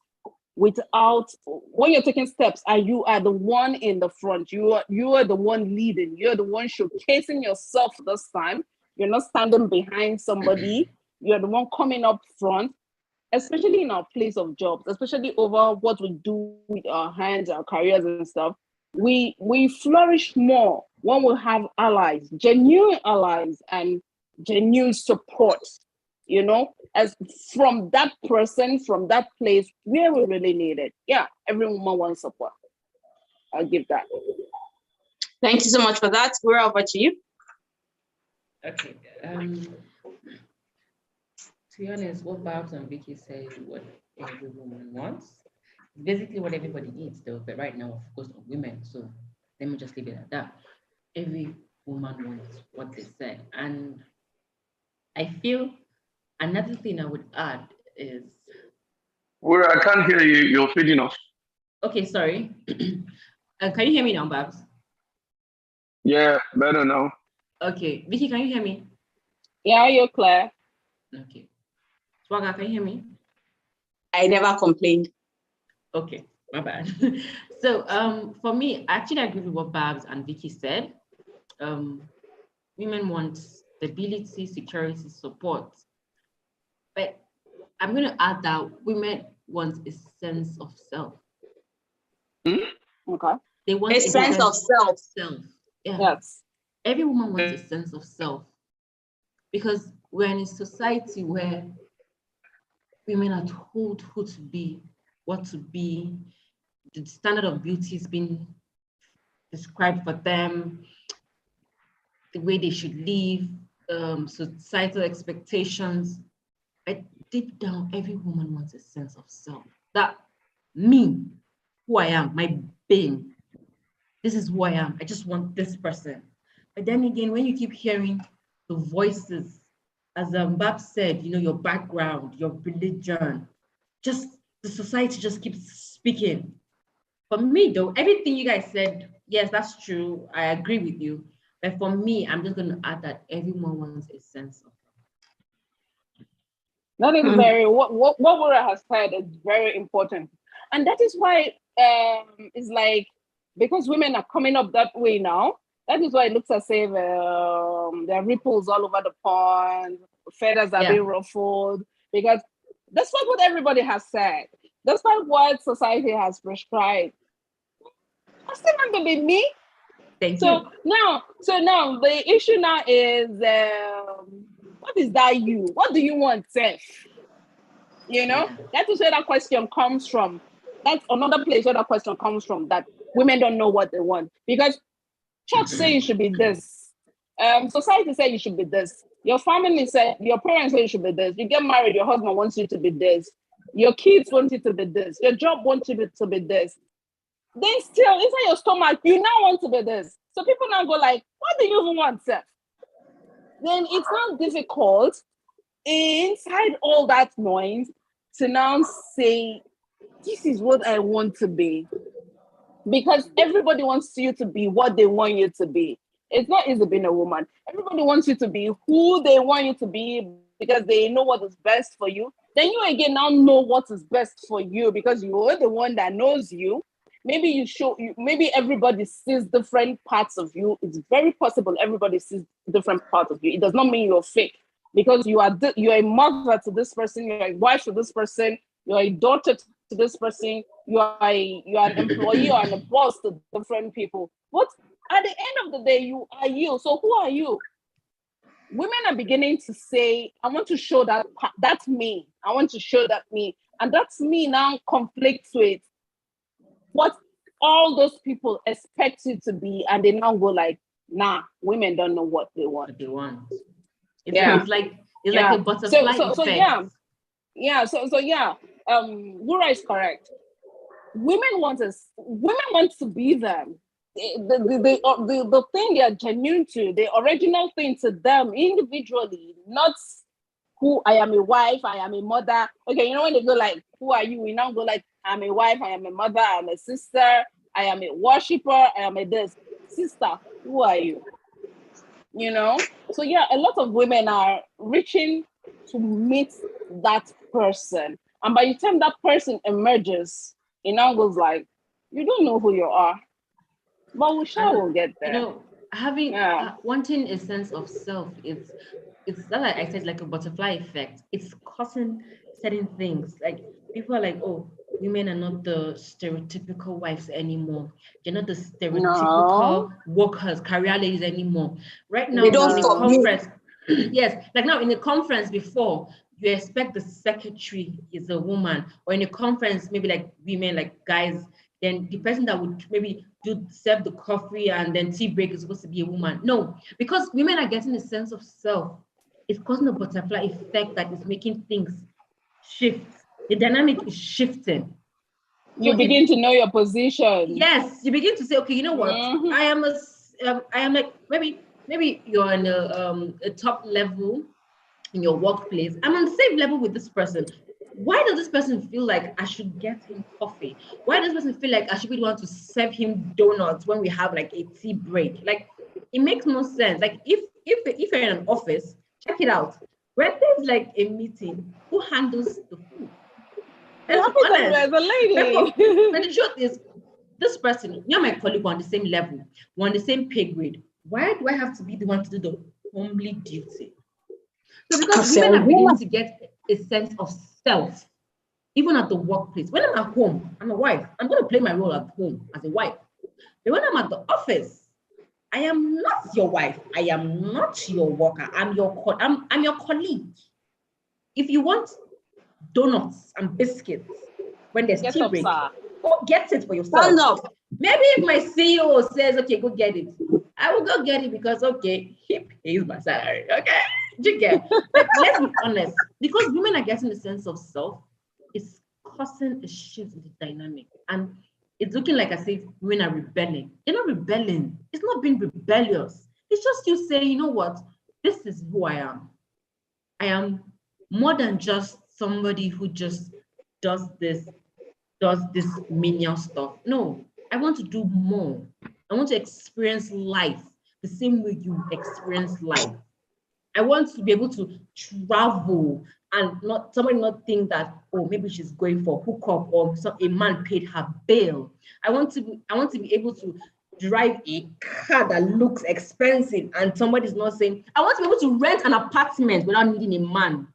when you're taking steps and you are the one in the front, you are the one leading, you're the one showcasing yourself this time. You're not standing behind somebody, you're the one coming up front, especially in our place of jobs, especially over what we do with our hands, our careers and stuff. We flourish more when we have allies, genuine allies and genuine support, as from that person, from that place where we really need it. Yeah, every woman wants support. I'll give that. Thank you so much for that. We're over to you. Okay. To be honest, what Babs and Vicky say, what every woman wants, basically what everybody needs, though. But right now, of course, on women. So let me just leave it at that. Every woman wants what they say, and I feel another thing I would add is. Well, I can't hear you. You're fading off. Okay, sorry. Can you hear me now, Babs? Yeah, better now. Okay, Vicky, can you hear me? Yeah, you're clear. Okay. Swagger, can you hear me? I never complained. Okay, my bad. So for me, I actually agree with what Babs and Vicky said. Women want stability, security, support. But I'm going to add that women want a sense of self. Okay. They want A sense of self. Yeah. Yes. Every woman wants a sense of self, because we're in a society where women are told who to be, what to be. The standard of beauty has been described for them, the way they should live, societal expectations. But deep down, every woman wants a sense of self. That me, who I am, my being, this is who I am. I just want this person. But then again, when you keep hearing the voices, as Bab said, your background, your religion, just the society just keeps speaking. For me, though, everything you guys said, yes, that's true. I agree with you. But for me, I'm just going to add that everyone wants a sense of. That is very, what Wura has said is very important. And that is why it's like, because women are coming up that way now, that is why it looks as if there are ripples all over the pond, feathers are being ruffled, because despite what everybody has said, despite what society has prescribed, I still want to be me. Thank you. Now the issue now is, what is that you? What do you want, Seth? That is where that question comes from. That's another place where that question comes from, that women don't know what they want. Because church say you should be this. Society say you should be this. Your family say, your parents say you should be this. You get married, your husband wants you to be this. Your kids want you to be this. Your job wants you to be this. Then still, inside your stomach, you now want to be this. So people now go like, what do you even want, Seth? Then it's not difficult inside all that noise to now say, this is what I want to be. Because everybody wants you to be what they want you to be. It's not easy being a woman. Everybody wants you to be who they want you to be because they know what is best for you. Then you again now know what is best for you because you're the one that knows you. Maybe maybe everybody sees different parts of you. It's very possible everybody sees different parts of you. It does not mean you're fake, because you're a mother to this person, you're a wife to this person, you're a daughter to this person, you're an employee or a boss to different people. But at the end of the day, you are you. So who are you? Women are beginning to say, I want to show that's me. I want to show that me. And that's me now conflicts with what all those people expect you to be, and they now go like, nah, women don't know what they want. It's like a butterfly effect. Wura is correct. Women want to be them. The thing they are genuine to, the original thing to them individually, not who I am a wife, I am a mother. Okay, when they go like, who are you? We now go like, I'm a wife, I am a mother, I am a sister, I am a worshiper, I am a this. Sister, who are you? So a lot of women are reaching to meet that person. And by the time that person emerges, it now goes like, you don't know who you are. But we will get there. Wanting a sense of self, it's that, like I said, like a butterfly effect. It's causing certain things. Like people are like, oh, women are not the stereotypical wives anymore. They're not the stereotypical workers, career ladies anymore. Right now, in a conference, yes, like now in a conference before, you expect the secretary is a woman, or in a conference, maybe like women, like guys, then the person that would maybe serve the coffee and then tea break is supposed to be a woman. No, because women are getting a sense of self. It's causing a butterfly effect that is making things shift. The dynamic is shifting. You begin to know your position. Yes, you begin to say, okay, you know what? Mm-hmm. I am like, maybe you're on a top level in your workplace. I'm on the same level with this person. Why does this person feel like I should get him coffee? Why does this person feel like I should be the one to serve him donuts when we have like a tea break? Like, it makes no sense. Like, if you're in an office, check it out. When there's like a meeting, who handles the food? Let's be honest. As a lady. But the truth is, this person, you're my colleague, we're on the same level, we're on the same pay grade. Why do I have to be the one to do the homely duty? So because women are beginning to get a sense of self, even at the workplace. When I'm at home, I'm a wife. I'm going to play my role at home as a wife. But when I'm at the office, I am not your wife. I am not your worker. I'm your colleague. If you want donuts and biscuits when there's tea break, go get it for yourself. Maybe if my CEO says, okay, go get it, I will go get it because, okay, he pays my salary, okay? You get? But let's be honest, because women are getting a sense of self, it's causing a shift in the dynamic. And it's looking like as if women are rebelling. They're not rebelling. It's not being rebellious. It's just you saying, you know what? This is who I am. I am more than just somebody who just does this menial stuff. No, I want to do more. I want to experience life the same way you experience life. I want to be able to travel and somebody not think that, oh, maybe she's going for hookup or a man paid her bill. I want to be able to drive a car that looks expensive and somebody's not saying, I want to be able to rent an apartment without needing a man.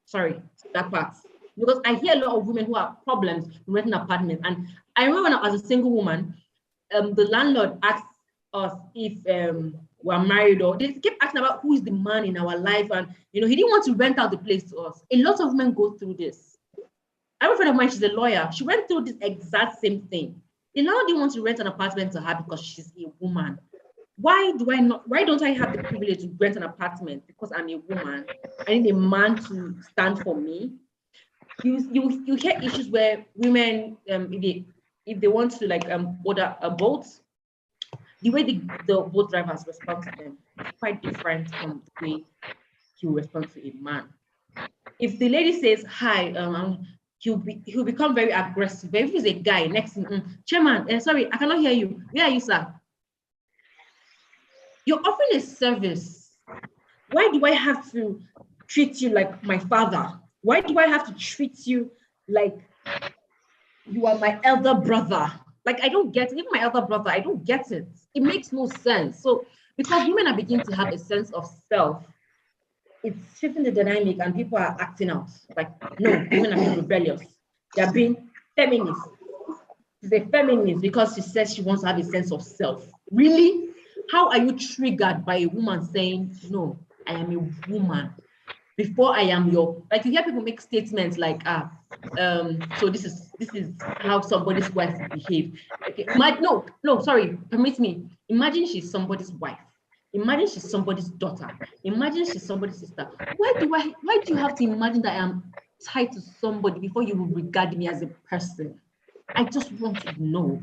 Sorry, that part. Because I hear a lot of women who have problems renting apartments. And I remember when I was a single woman, the landlord asked us if we're married, or they kept asking about who is the man in our life. And, he didn't want to rent out the place to us. A lot of women go through this. I have a friend of mine, she's a lawyer. She went through this exact same thing. The landlord didn't want to rent an apartment to her because she's a woman. Why don't I have the privilege to rent an apartment? Because I'm a woman. I need a man to stand for me. You hear issues where women, if they want to order a boat, the way the boat drivers respond to them is quite different from the way he will respond to a man. If the lady says hi, he'll become very aggressive. But if he's a guy next to chairman, sorry, I cannot hear you. Where are you, sir? You're offering a service. Why do I have to treat you like my father? Why do I have to treat you like you are my elder brother? Like, I don't get it. Even my elder brother, I don't get it. It makes no sense. So, because women are beginning to have a sense of self, it's shifting the dynamic and people are acting out. Like, no, women are being rebellious. They're being feminist. She's a feminist because she says she wants to have a sense of self. Really? How are you triggered by a woman saying, no, I am a woman before I am your, like you hear people make statements like, so this is how somebody's wife behave. Okay, sorry, permit me. Imagine she's somebody's wife. Imagine she's somebody's daughter. Imagine she's somebody's sister. Why do you have to imagine that I am tied to somebody before you will regard me as a person? I just want to know.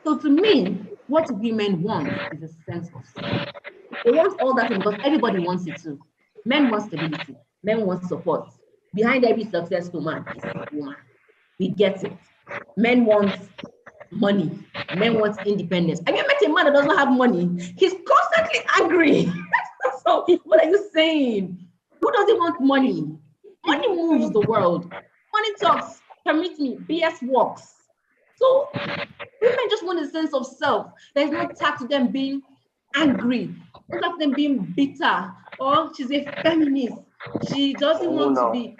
So to me, what women want is a sense of self. They want all that because everybody wants it too. Men want stability. Men want support. Behind every successful man is a woman. We get it. Men want money. Men want independence. Have you met a man that doesn't have money? He's constantly angry. So what are you saying? Who doesn't want money? Money moves the world. Money talks. Permit me. BS works. So women just want a sense of self. There's no tag to them being angry. No tag to them being bitter. Or she's a feminist. She doesn't want to be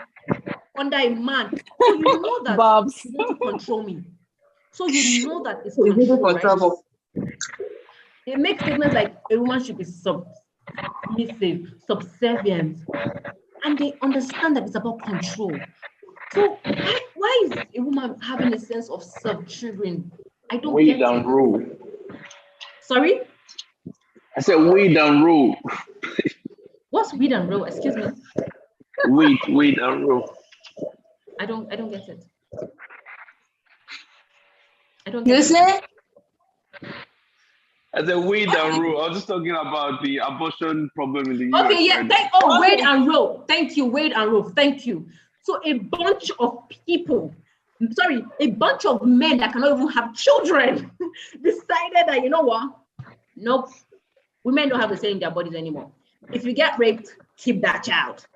under a man. So you know that Bobs. you want to control me. So you know that it's control, right? They make statements like a woman should be submissive, subservient, and they understand that it's about control. So why is a woman having a sense of self-triggering? I don't Way get down it. rule. Sorry? I said way down rule. What's weed and roll? Excuse me. Way down rule. I don't get it. I don't You get say? it. I said way down rule. I was just talking about the abortion problem in the US. Okay, yeah. Wade and roll. Thank you, Wade and roll. Thank you. So a bunch of men that cannot even have children decided that, you know what? Nope. Women don't have a say in their bodies anymore. If you get raped, keep that child.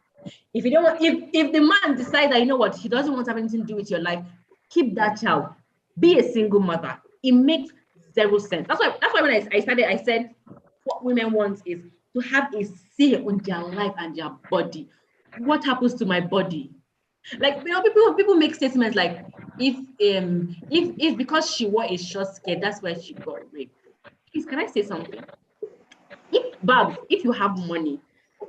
If you don't want, if the man decides that, you know what, he doesn't want to have anything to do with your life, keep that child. Be a single mother. It makes zero sense. That's why when I started, I said what women want is to have a say on their life and their body. What happens to my body? Like, you know, people make statements like, if because she wore a short skirt, that's why she got raped. Please, can I say something? If you have money,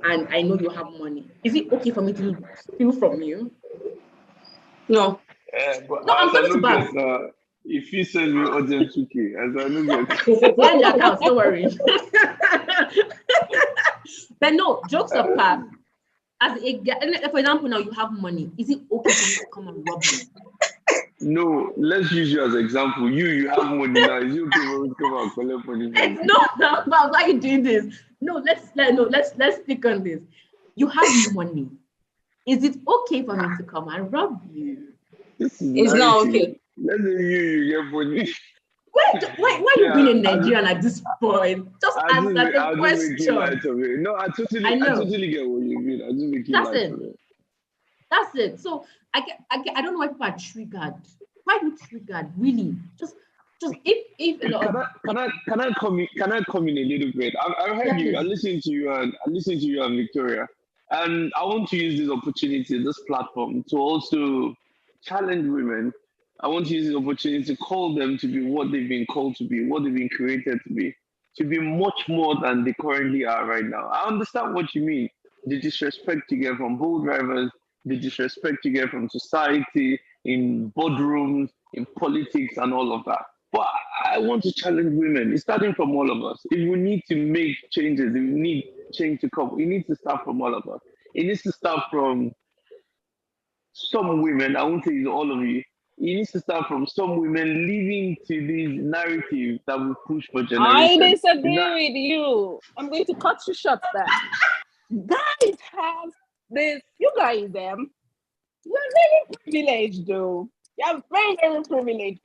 and I know you have money, is it okay for me to steal from you? No. But No, I'm talking to Babs. Babs. If you send me urgent 2K, as I know get. Send your account, don't worry. But no, jokes apart, as for example, now you have money, is it okay for me to come and rob you? No, let's use you as an example. You have money now. Is it okay for me to come and collect money from you? No, Babs, why are you doing this? No, let's stick on this. You have money. Is it okay for me to come and rob you? It's not okay. Let's say you get money. Why you being in Nigerian at this point? Just answer the I'll question. just make light of it. No, I totally get what you mean. I just make light of it. That's it. So I don't know why people are triggered. Why are you triggered? Really? Just if Can I come in a little bit? I heard you. I listened to you and Victoria, and I want to use this opportunity, this platform, to also challenge women. I want to use this opportunity to call them to be what they've been called to be, what they've been created to be much more than they currently are right now. I understand what you mean. The disrespect you get from bull drivers, the disrespect you get from society, in boardrooms, in politics, and all of that. But I want to challenge women. It's starting from all of us. If we need to make changes, if we need change to come, it needs to start from all of us. It needs to start from some women. I won't say it's all of you. It needs to start from some women living to these narratives that we push for generations. I disagree with you. I'm going to cut you short there. Guys have this, you guys, you're very privileged though. You're very, very privileged.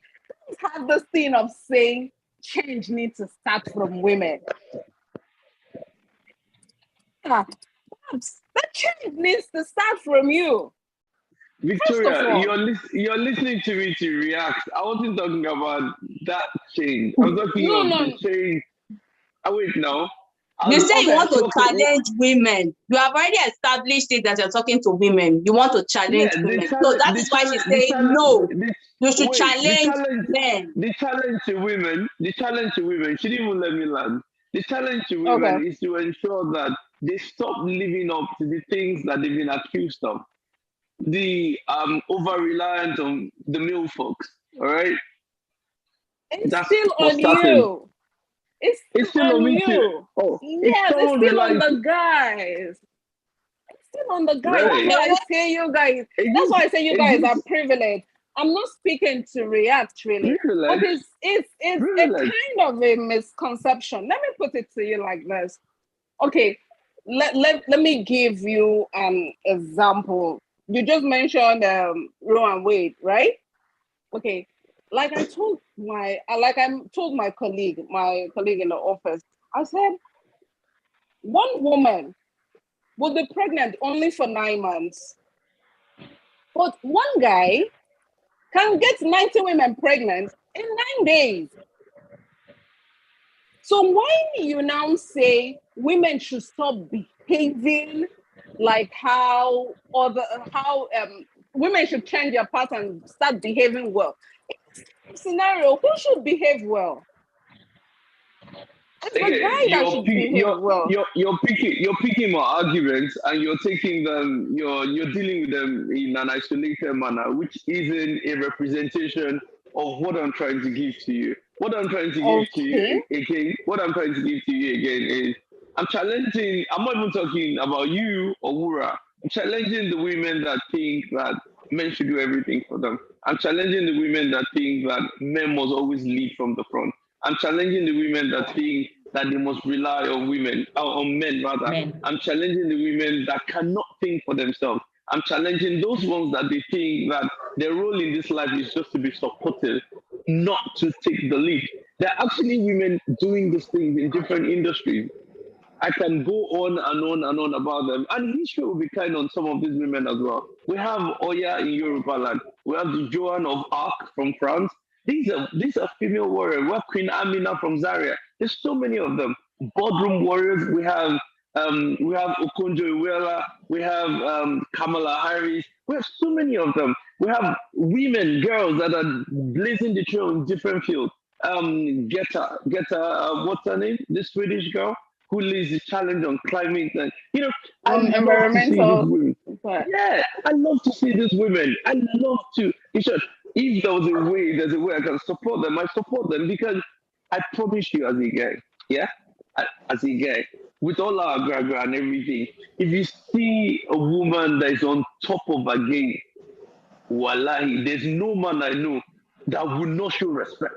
Guys have this thing of saying change needs to start from women. Yeah, the change needs to start from you. Victoria, you're listening to me to react. I wasn't talking about that change. I'm talking about the change. Wait, no. You say you want to challenge women. You have already established it that you're talking to women. You want to challenge women. So that is why she's saying no. You should challenge men. The challenge to women, she didn't even let me land. The challenge to women is to ensure that they stop living up to the things that they've been accused of. The over-reliance on the male folks, all right? It's still on you. It's still on you. Too. Oh, yes, it's still on the guys. It's still on the guys. Right. That's why I say you guys. That's why I say you guys are privileged. I'm not speaking to react really, but it's a kind of a misconception. Let me put it to you like this. Okay, let me give you an example. You just mentioned Roe and Wade, right? Okay, like I told my colleague in the office, I said, one woman will be pregnant only for 9 months, but one guy can get 90 women pregnant in 9 days. So why you now say women should stop behaving like how women should change their pattern and start behaving well? In this scenario, who should behave well? It's the guy that should behave well. You're picking more arguments and you're taking them, you're dealing with them in an isolated manner, which isn't a representation of what I'm trying to give to you. What I'm trying to give to you again is I'm challenging, I'm not even talking about you or Wura. I'm challenging the women that think that men should do everything for them. I'm challenging the women that think that men must always lead from the front. I'm challenging the women that think that they must rely on men rather. Men. I'm challenging the women that cannot think for themselves. I'm challenging those ones that they think that their role in this life is just to be supported, not to take the lead. There are actually women doing these things in different industries. I can go on and on and on about them. And history will be kind on some of these women as well. We have Oya in Yoruba land. We have the Joan of Arc from France. These are female warriors. We have Queen Amina from Zaria. There's so many of them. Boardroom warriors. We have Okonjo-Iweala. We have Kamala Harris. We have so many of them. We have women, girls that are blazing the trail in different fields. What's her name? The Swedish girl who leads the challenge on climate and environmental. Yeah, I love to see these women. I love to. If there's a way I can support them, I support them because I promise you, as a guy, as a guy, with all our gra and everything, if you see a woman that is on top of her game, wallahi, there's no man I know that will not show respect.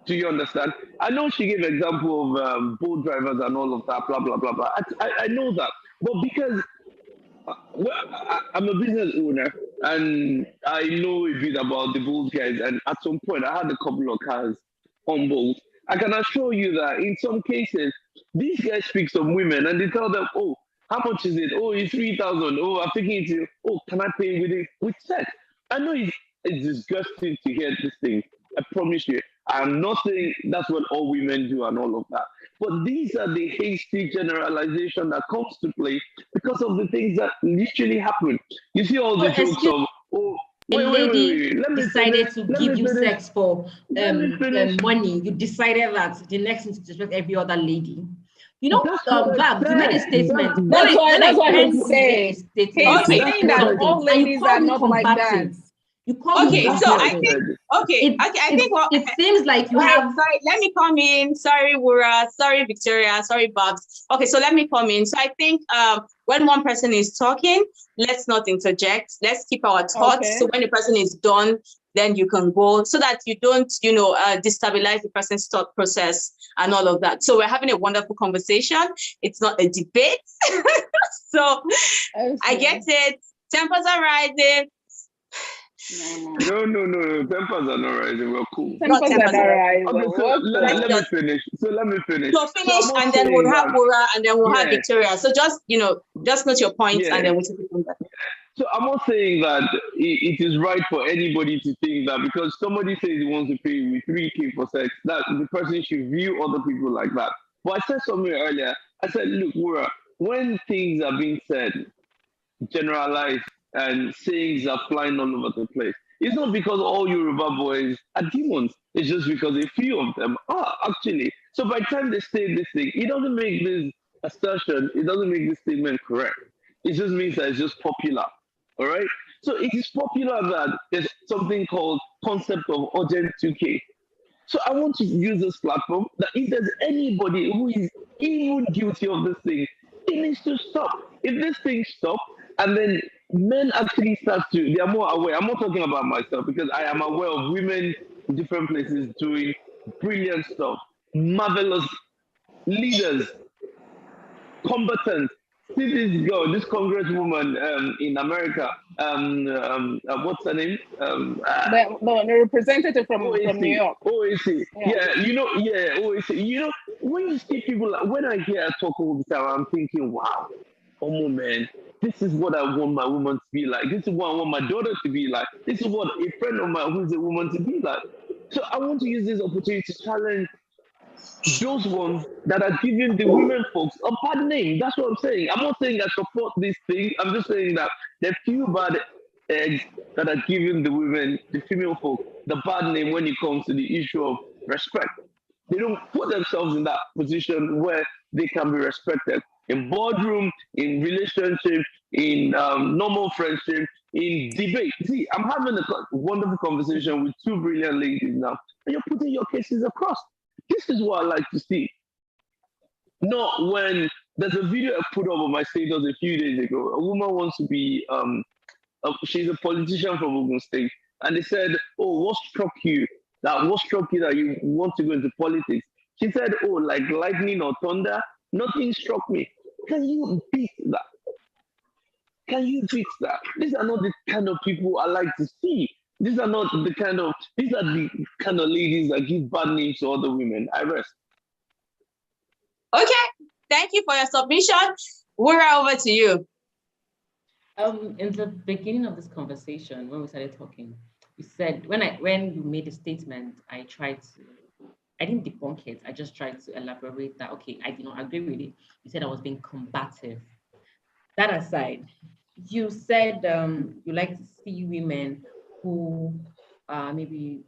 Do you understand? I know she gave example of boat drivers and all of that, blah, blah, blah, blah. I know that. But because I'm a business owner and I know a bit about the boat guys, and at some point I had a couple of cars on boat. I can assure you that in some cases, these guys speak to women and they tell them, oh, how much is it? Oh, it's 3,000. Oh, I'm thinking it. Oh, can I pay with sex? I know it's disgusting to hear this thing. I promise you. I'm not saying that's what all women do and all of that. But these are the hasty generalization that comes to play because of the things that literally happen. You see all the jokes of, oh, a lady decided to give you sex for money. You decided that the next thing to disrespect every other lady. You know, Vab, you made a statement. That's what I'm saying. He's saying that all ladies are not like that. You call okay, so I think it seems like you have. Sorry, let me come in. Sorry, Wura. Sorry, Victoria. Sorry, Babs. Okay, so let me come in. So I think when one person is talking, let's not interject. Let's keep our thoughts. Okay. So when the person is done, then you can go, so that you don't, destabilize the person's thought process and all of that. So we're having a wonderful conversation. It's not a debate. So I get it. Tempers are rising. No. Tempers are not rising. We're cool. Tempers are not rising. Okay, so let me finish. So finish, and then we'll have Wura, and then we'll have Victoria. So just note your points, and then we'll take it from there. So I'm not saying that it is right for anybody to think that because somebody says he wants to pay with 3K for sex, that the person should view other people like that. But I said something earlier. I said, look, Wura, when things are being said, generalized, and sayings are flying all over the place, it's not because all Yoruba boys are demons. It's just because a few of them are actually. So by the time they say this thing, it doesn't make this assertion, it doesn't make this statement correct. It just means that it's just popular. All right? So it is popular that there's something called concept of urgent 2K. So I want to use this platform that if there's anybody who is even guilty of this thing, it needs to stop. If this thing stops, and then men actually start to, they are more aware. I'm not talking about myself because I am aware of women in different places doing brilliant stuff, marvelous leaders, combatant. See this girl, this congresswoman in America. What's her name? The representative from New York. OAC. Yeah, OAC. When you see people, when I hear her talk all the time, I'm thinking, wow, oh man, this is what I want my woman to be like. This is what I want my daughter to be like. This is what a friend of mine who's a woman to be like. So I want to use this opportunity to challenge those ones that are giving the women folks a bad name. That's what I'm saying. I'm not saying I support this thing. I'm just saying that there are few bad eggs that are giving the women, the female folk, the bad name when it comes to the issue of respect. They don't put themselves in that position where they can be respected. In boardroom, in relationship, in normal friendship, in debate. See, I'm having a wonderful conversation with two brilliant ladies now, and you're putting your cases across. This is what I like to see. Not when there's a video I put up on my status a few days ago. A woman wants to be, she's a politician from Ogun State, and they said, "Oh, what struck you that you want to go into politics?" She said, "Oh, like lightning or thunder, nothing struck me." Can you beat that? Can you beat that? These are not the kind of people I like to see. These are the kind of ladies that give bad names to other women. I rest. Okay. Thank you for your submission. We're over to you. In the beginning of this conversation, when we started talking, you said when you made a statement, I didn't debunk it. I just tried to elaborate that, okay, I did not agree with it. You said I was being combative. That aside, you said you like to see women who are maybe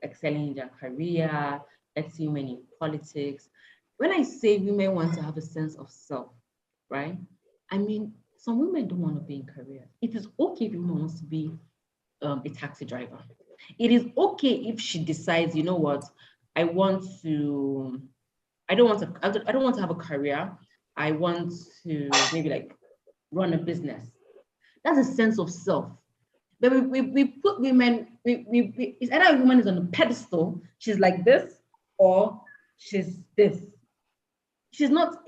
excelling in their career. Let's see women in politics. When I say women want to have a sense of self, right? I mean, some women don't want to be in career. It is okay if a woman wants to be a taxi driver. It is okay if she decides, you know what, I don't want to have a career. I want to maybe like run a business. That's a sense of self. But we put women, it's either a woman is on a pedestal, she's like this, or she's this. She's not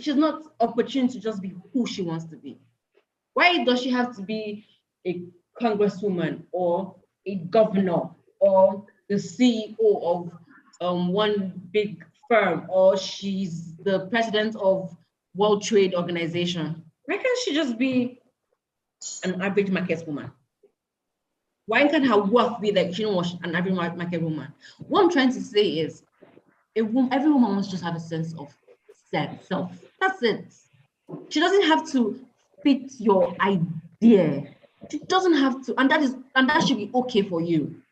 opportune to just be who she wants to be. Why does she have to be a congresswoman or a governor or the CEO of one big firm, or she's the president of World Trade Organization? Why can't she just be an average market woman? Why can't her worth be like, an average market woman? What I'm trying to say is, every woman wants to just have a sense of self. That's it. She doesn't have to fit your idea. She doesn't have to, and that should be okay for you.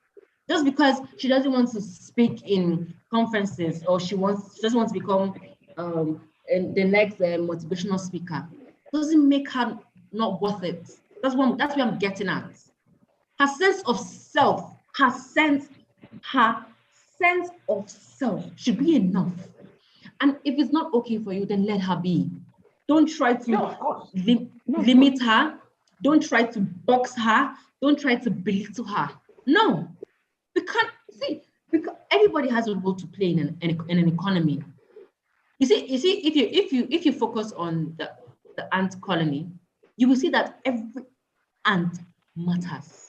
Just because she doesn't want to speak in conferences, or she doesn't want to become the next motivational speaker, doesn't make her not worth it. That's what I'm getting at. Her sense of self, her sense of self should be enough. And if it's not okay for you, then let her be. Don't try to limit her. Don't try to box her. Don't try to belittle her. No, because everybody has a role to play in an economy. You see, if you focus on the ant colony, you will see that every ant matters.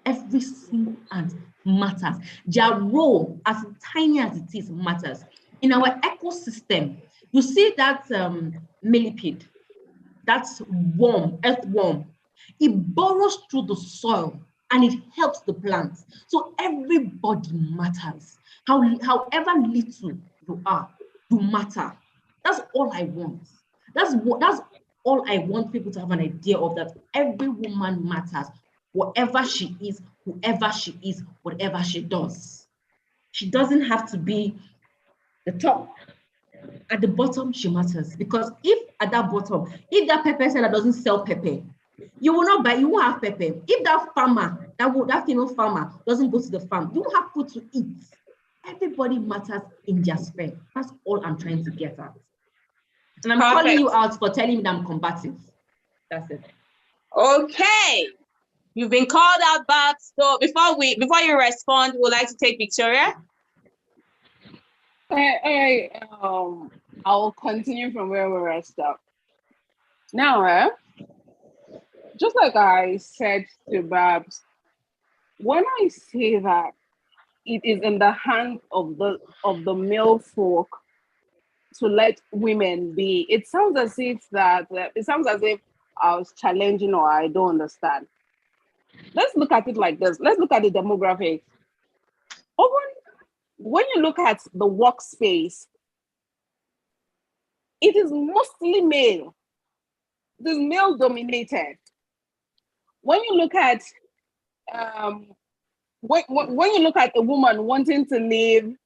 Every single ant matters. Their role, as tiny as it is, matters. In our ecosystem, you see that millipede, that's earthworm. It burrows through the soil and it helps the plants. So everybody matters. However little you are, you matter. That's all I want. That's all I want people to have an idea of, that every woman matters. Whatever she is, whoever she is, whatever she does. She doesn't have to be the top. At the bottom, she matters. Because if at that bottom, if that pepper seller doesn't sell pepper, you will not buy, you won't have pepper. If that farmer, that female farmer doesn't go to the farm, you won't have food to eat. Everybody matters in their sphere. That's all I'm trying to get at. And I'm calling you out for telling me that I'm combative. That's it. Okay. You've been called out, Babs. So before you respond, we'd like to take Victoria. I'll continue from where we were stuck. Now, just like I said to Babs, when I say that it is in the hands of the male folk to let women be, it sounds as if I was challenging or I don't understand. Let's look at it like this. Let's look at the demographics. When you look at the workspace, it is mostly male. It is male dominated. When you look at when you look at a woman wanting to leave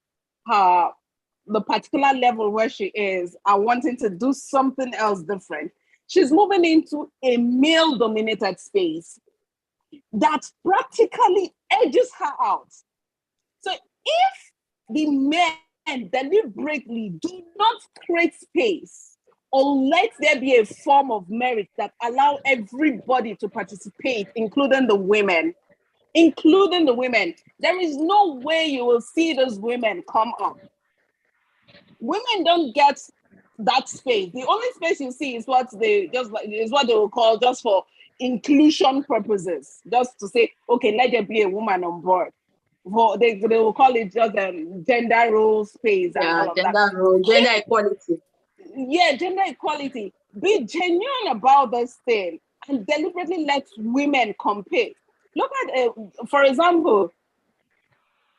the particular level where she is and wanting to do something else different, she's moving into a male dominated space that practically edges her out. So if the men deliberately do not create space or let there be a form of merit that allow everybody to participate, including the women, there is no way you will see those women come up. Women don't get that space. The only space you see is what they will call just for inclusion purposes, just to say, okay, let there be a woman on board. They will call it just gender role space. Gender equality. gender equality. Be genuine about this thing and deliberately let women compete. Look at, for example,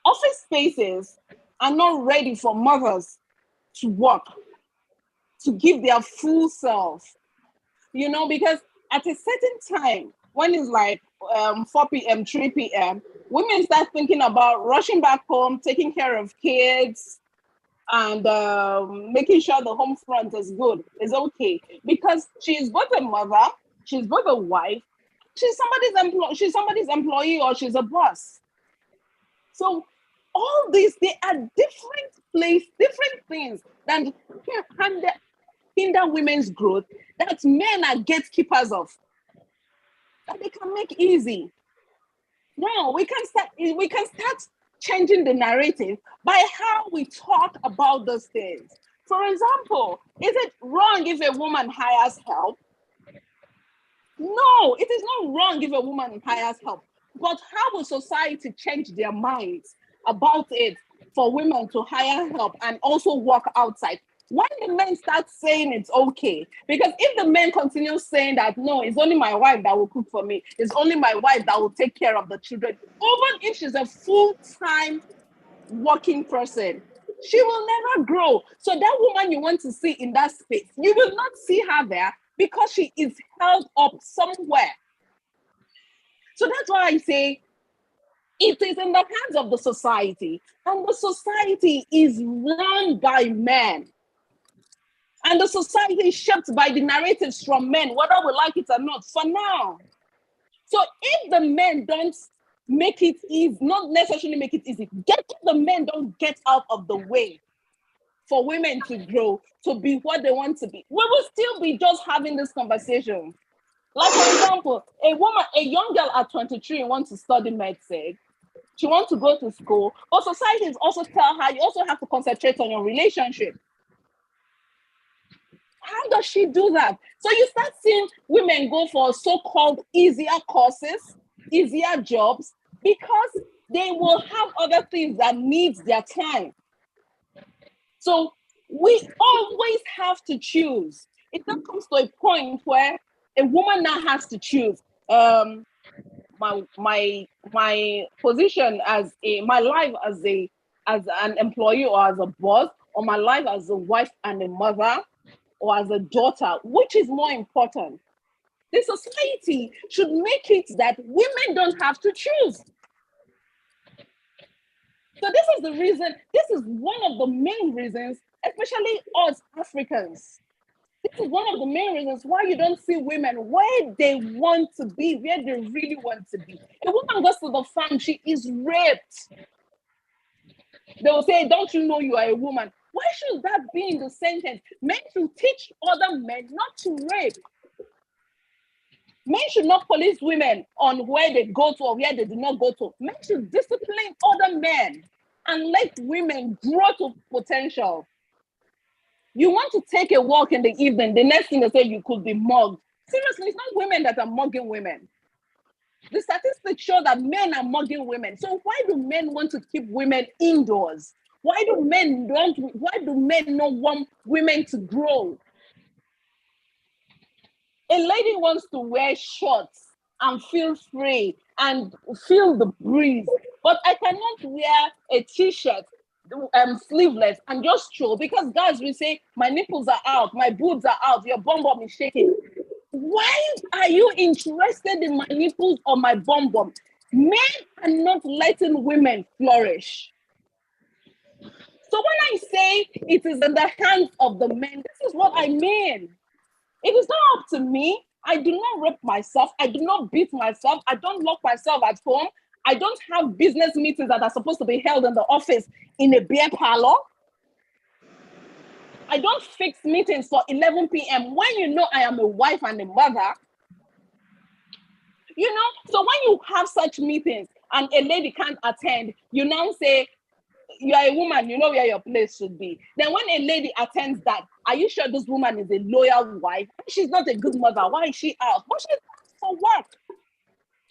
office spaces are not ready for mothers to work, to give their full self, because at a certain time, when it's like 4 p.m., 3 p.m., women start thinking about rushing back home, taking care of kids, and making sure the home front is good, is okay. Because she's both a mother, she's both a wife, she's somebody's employee, or she's a boss. So all these, they are different things that hinder women's growth, that men are gatekeepers of, that they can make easy. Now we can start changing the narrative by how we talk about those things. For example, is it wrong if a woman hires help? No, it is not wrong if a woman hires help. But how will society change their minds about it for women to hire help and also work outside? When the men start saying it's okay, because if the men continue saying that, no, it's only my wife that will cook for me, it's only my wife that will take care of the children, even if she's a full-time working person, she will never grow. So that woman you want to see in that space, you will not see her there because she is held up somewhere. So that's why I say it is in the hands of the society, and the society is run by men. And the society is shaped by the narratives from men, whether we like it or not, for now. So if the men don't make it easy, not necessarily make it easy, the men don't get out of the way for women to grow, to be what they want to be, we will still be just having this conversation. Like, for example, a young girl at 23 wants to study medicine. She wants to go to school, but society is also tell her, you also have to concentrate on your relationship. How does she do that? So you start seeing women go for so-called easier courses, easier jobs, because they will have other things that needs their time. So we always have to choose. It then comes to a point where a woman now has to choose. My position my life as an employee or as a boss, or my life as a wife and a mother, or as a daughter, which is more important? The society should make it that women don't have to choose. So this is the reason, this is one of the main reasons, especially us Africans. This is one of the main reasons why you don't see women where they want to be, where they really want to be. A woman goes to the farm, she is raped. They will say, don't you know you are a woman? Why should that be in the sentence? Men should teach other men not to rape. Men should not police women on where they go to or where they do not go to. Men should discipline other men and let women grow to potential. You want to take a walk in the evening, the next thing they say you could be mugged. Seriously, it's not women that are mugging women. The statistics show that men are mugging women. So why do men want to keep women indoors? Why do men not want women to grow? A lady wants to wear shorts and feel free and feel the breeze, but I cannot wear a t-shirt sleeveless and just chill, because guys will say my nipples are out, my boobs are out, your bum bum is shaking. Why are you interested in my nipples or my bum bum? Men are not letting women flourish. So when I say it is in the hands of the men, this is what I mean. It is not up to me. I do not rape myself. I do not beat myself. I don't lock myself at home. I don't have business meetings that are supposed to be held in the office in a beer parlor. I don't fix meetings for 11 p.m. when you know I am a wife and a mother. You know, so when you have such meetings and a lady can't attend, you now say, you are a woman, you know where your place should be. Then when a lady attends that, are you sure this woman is a loyal wife? She's not a good mother. Why is she out? But she's out for work.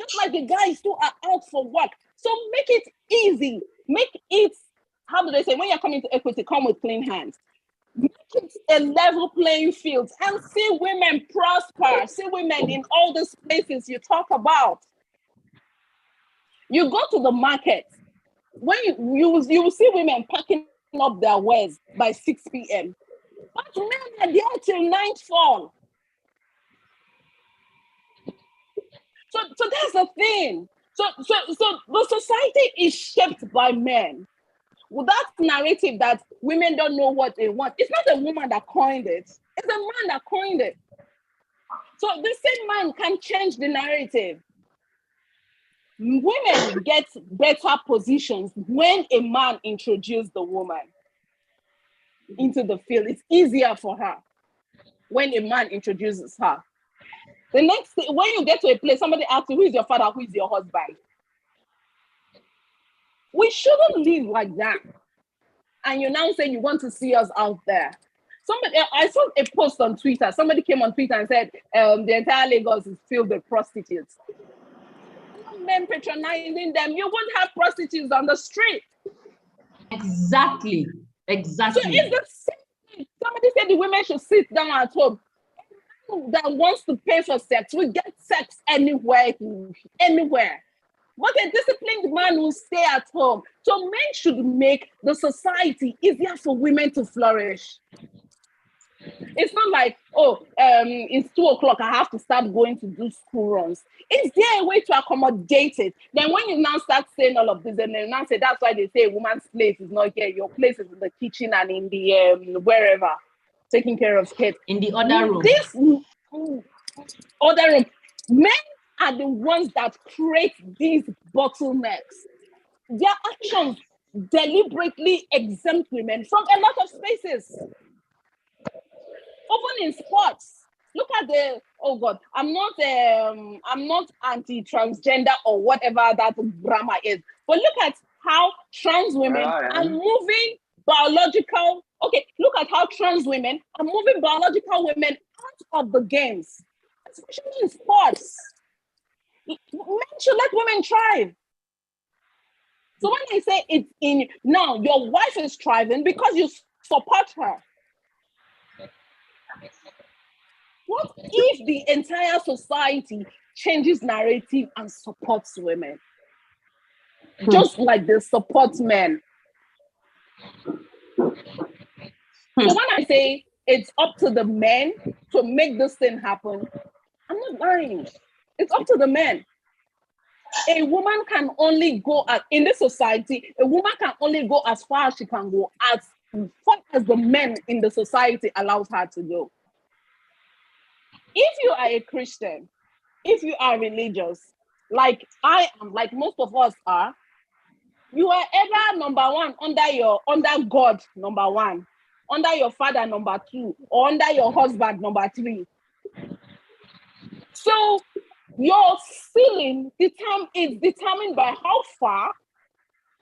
Just like the guys too are out for work. So make it easy. Make it, how do they say, when you're coming to equity, come with clean hands. Make it a level playing field and see women prosper, see women in all these places you talk about. You go to the market, when you will see women packing up their wares by 6 p.m. But men are there till nightfall. So that's the thing. So the society is shaped by men. With that narrative that women don't know what they want. It's not a woman that coined it. It's a man that coined it. So the same man can change the narrative. Women get better positions when a man introduces the woman into the field. It's easier for her when a man introduces her. The next thing, when you get to a place, somebody asks you, who is your father, who is your husband? We shouldn't live like that. And you now say you want to see us out there. I saw a post on Twitter. Somebody came on Twitter and said the entire Lagos is filled with prostitutes. Men patronizing them, you won't have prostitutes on the street. Exactly. So it's the same thing. Somebody said the women should sit down at home. That wants to pay for sex will get sex anywhere. But a disciplined man will stay at home. So men should make the society easier for women to flourish. It's not like, it's 2 o'clock, I have to start going to do school runs. Is there a way to accommodate it? Then when you now start saying all of this, and then now say that's why they say a woman's place is not here. Your place is in the kitchen and in the wherever, taking care of kids. In the other room. This other room. Men are the ones that create these bottlenecks. Their actions deliberately exempt women from a lot of spaces. Even in sports, look at I'm not anti-transgender or whatever that grammar is, but look at how trans women are moving biological. Okay, look at how trans women are moving biological women out of the games, especially in sports. Men should let women thrive. So when I say it's in now, your wife is thriving because you support her. What if the entire society changes narrative and supports women? Just like they support men. So when I say it's up to the men to make this thing happen, I'm not lying. It's up to the men. A woman can only go in this society, a woman can only go as far as she can go, as far as the men in the society allows her to go. If you are a Christian, if you are religious, like I am, like most of us are, you are either number one under God, number one, under your father, number two, or under your husband, number three. So your ceiling is determined by how far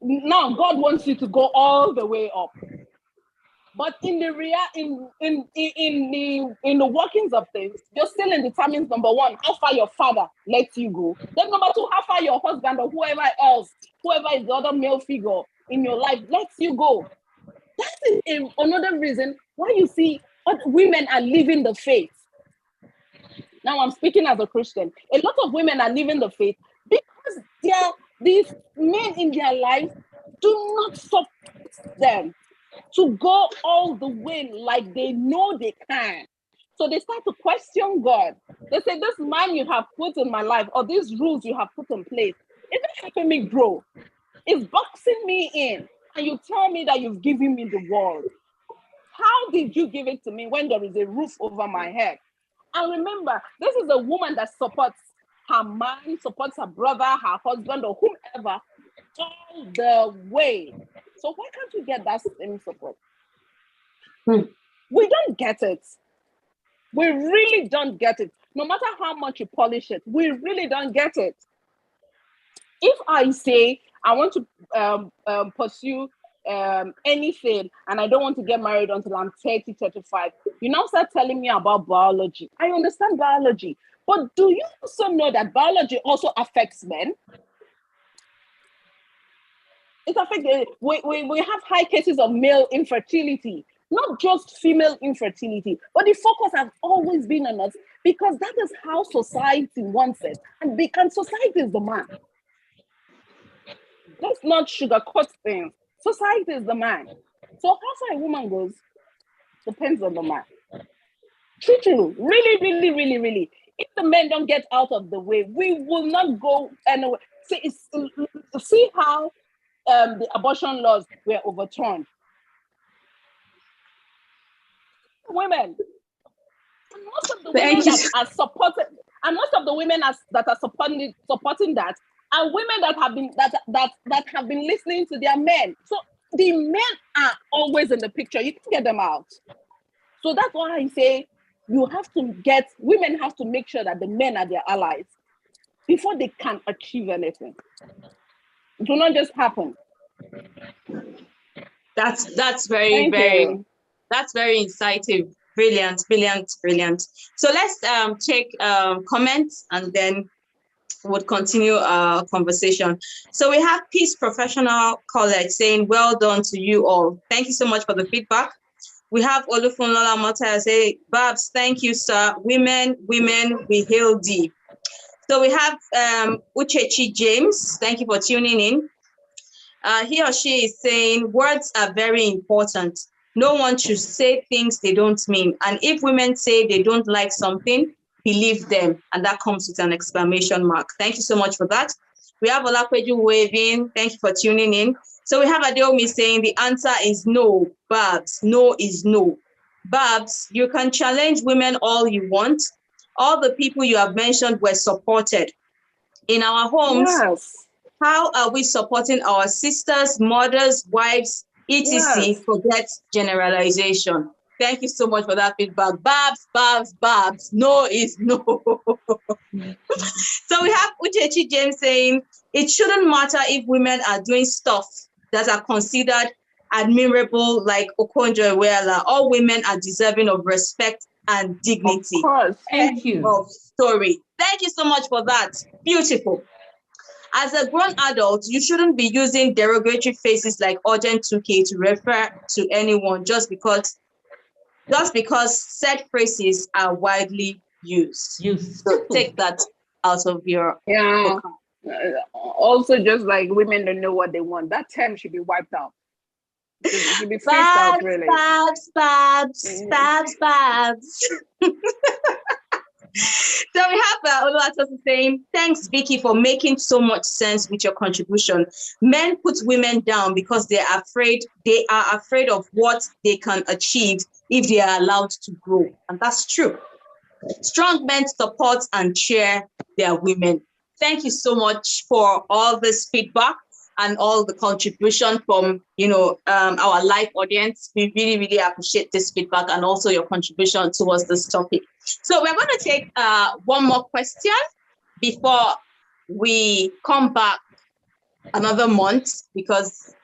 now God wants you to go all the way up. But in the in the workings of things, your ceiling determines number one, how far your father lets you go. Then number two, how far your husband or whoever is the other male figure in your life lets you go. That is another reason why you see women are leaving the faith. Now I'm speaking as a Christian. A lot of women are leaving the faith because these men in their lives do not support them to go all the way like they know they can. So they start to question God. They say, this man you have put in my life, or these rules you have put in place, is not helping me grow. It's boxing me in. And you tell me that you've given me the world. How did you give it to me when there is a roof over my head? And remember, this is a woman that supports her man, supports her brother, her husband, or whomever all the way. So why can't we get that same support? We don't get it. We really don't get it. No matter how much you polish it, we really don't get it. If I say I want to pursue anything and I don't want to get married until I'm 30, 35, you now start telling me about biology. I understand biology, but do you also know that biology also affects men? It affects, we have high cases of male infertility not just female infertility, but the focus has always been on us because that is how society wants it. And society is the man. Let's not sugarcoat things. Society is the man. So how far a woman goes depends on the man. True. Really, really, really, really. If the men don't get out of the way, we will not go anywhere. See how the abortion laws were overturned. Women, and most of the women that are supported, and most of the women that are supporting that are women that have been listening to their men. So the men are always in the picture. You can get them out. So that's why I say women have to make sure that the men are their allies before they can achieve anything. It will not just happen. That's very incisive. Brilliant. So let's take comments and then we'll continue our conversation. So we have Peace Professional College saying, well done to you all. Thank you so much for the feedback. We have Olufunlola Mota say, Babs, thank you, sir. Women, we hail thee. So we have Uchechi James. Thank you for tuning in. He or she is saying, words are very important. No one should say things they don't mean. And if women say they don't like something, believe them. And that comes with an exclamation mark. Thank you so much for that. We have Olakweju waving. Thank you for tuning in. So we have Adeomi saying the answer is no, Babs. No is no. Babs, you can challenge women all you want. All the people you have mentioned were supported. In our homes, yes. How are we supporting our sisters, mothers, wives, etc.? Yes. Forget generalization. Thank you so much for that feedback. Babs. No is no. So we have Uchechi James saying, it shouldn't matter if women are doing stuff that are considered admirable, like Okonjo-Iweala. All women are deserving of respect and dignity. Of course. Thank you. Story. Thank you so much for that. Beautiful. As a grown adult, you shouldn't be using derogatory phrases like urgent 2K to refer to anyone just because said phrases are widely used. So take that out of your book. Also, just like women don't know what they want, that term should be wiped out. It should be phased out, really. Babs. So we have Oluwatosin saying, thanks, Vicky, for making so much sense with your contribution. Men put women down because they are afraid of what they can achieve if they are allowed to grow. And that's true. Strong men support and cheer their women. Thank you so much for all this feedback and all the contribution from our live audience. We really, really appreciate this feedback and also your contribution towards this topic. So we're going to take one more question before we come back another month, because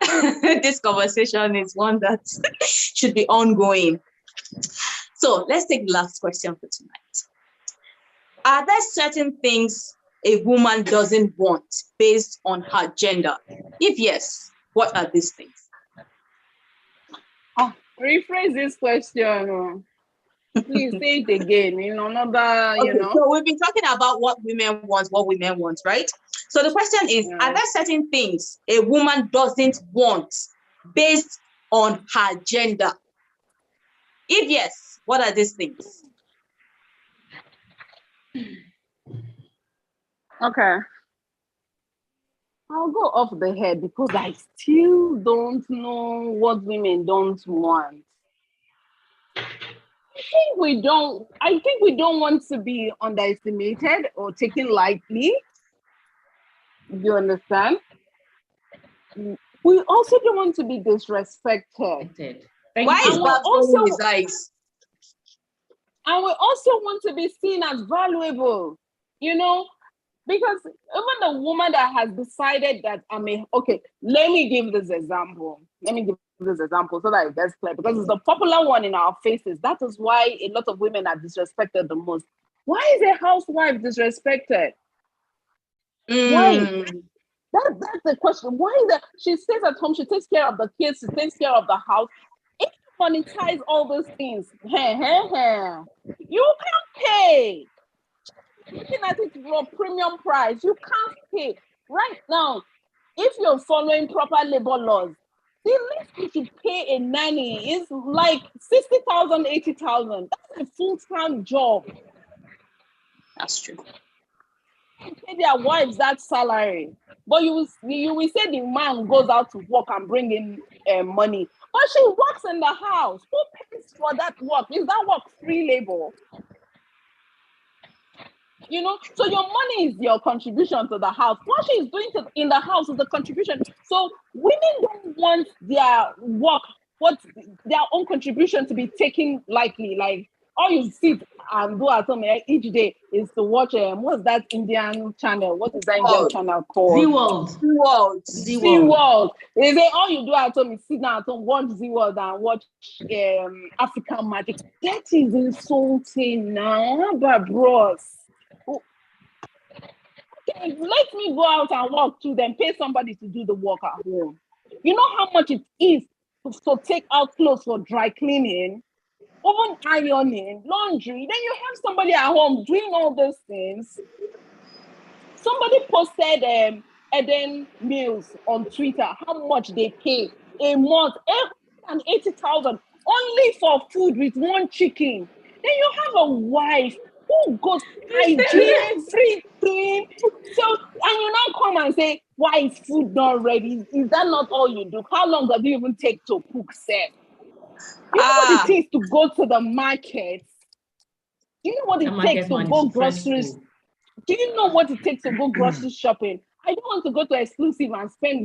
this conversation is one that should be ongoing. So let's take the last question for tonight. Are there certain things a woman doesn't want based on her gender? If yes, what are these things? Rephrase this question. Please say it again. So we've been talking about what women want, right? So the question is, are there certain things a woman doesn't want based on her gender? If yes, what are these things? Okay. I'll go off the head because I still don't know what women don't want. I think we don't want to be underestimated or taken lightly. You understand? We also don't want to be disrespected. Why is that also his eyes? And we also want to be seen as valuable, because even the woman that has decided that let me give this example so that it gets clear, because it's the popular one in our faces. That is why a lot of women are disrespected the most. Why is a housewife disrespected? Why? That's the question. Why is that? She stays at home, she takes care of the kids, she takes care of the house. If monetize all those things. You can't pay. Looking at it for premium price, you can't pay. Right now, if you're following proper labor laws, the least you should pay a nanny is like 60,000, 80,000. That's a full-time job. That's true. Pay their wives that salary, but you will say the man goes out to work and bring in money, but she works in the house. Who pays for that work? Is that work free labor? You know, so your money is your contribution to the house. What she's doing in the house is the contribution. So women don't want their work, their own contribution to be taken lightly. Like all you sit and do at home each day is to watch what's that Indian channel? What is that Indian channel called? Z-World. They say all you do at home is sit down at home, watch Z-World and watch African Magic. That is insulting now, but bros. Okay, let me go out and work too, then pay somebody to do the work at home. You know how much it is to take out clothes for dry cleaning, even ironing, laundry. Then you have somebody at home doing all those things. Somebody posted Eden Mills on Twitter, how much they pay a month, 80,000 only for food with one chicken. Then you have a wife who goes hygiene everything. So, and you now come and say, why is food not ready? Is that not all you do? How long does it even take to cook, Seth? You know what it takes to go to the market? Do you know what it takes to go groceries? Do you know what it takes to go grocery shopping? I don't want to go to Exclusive and spend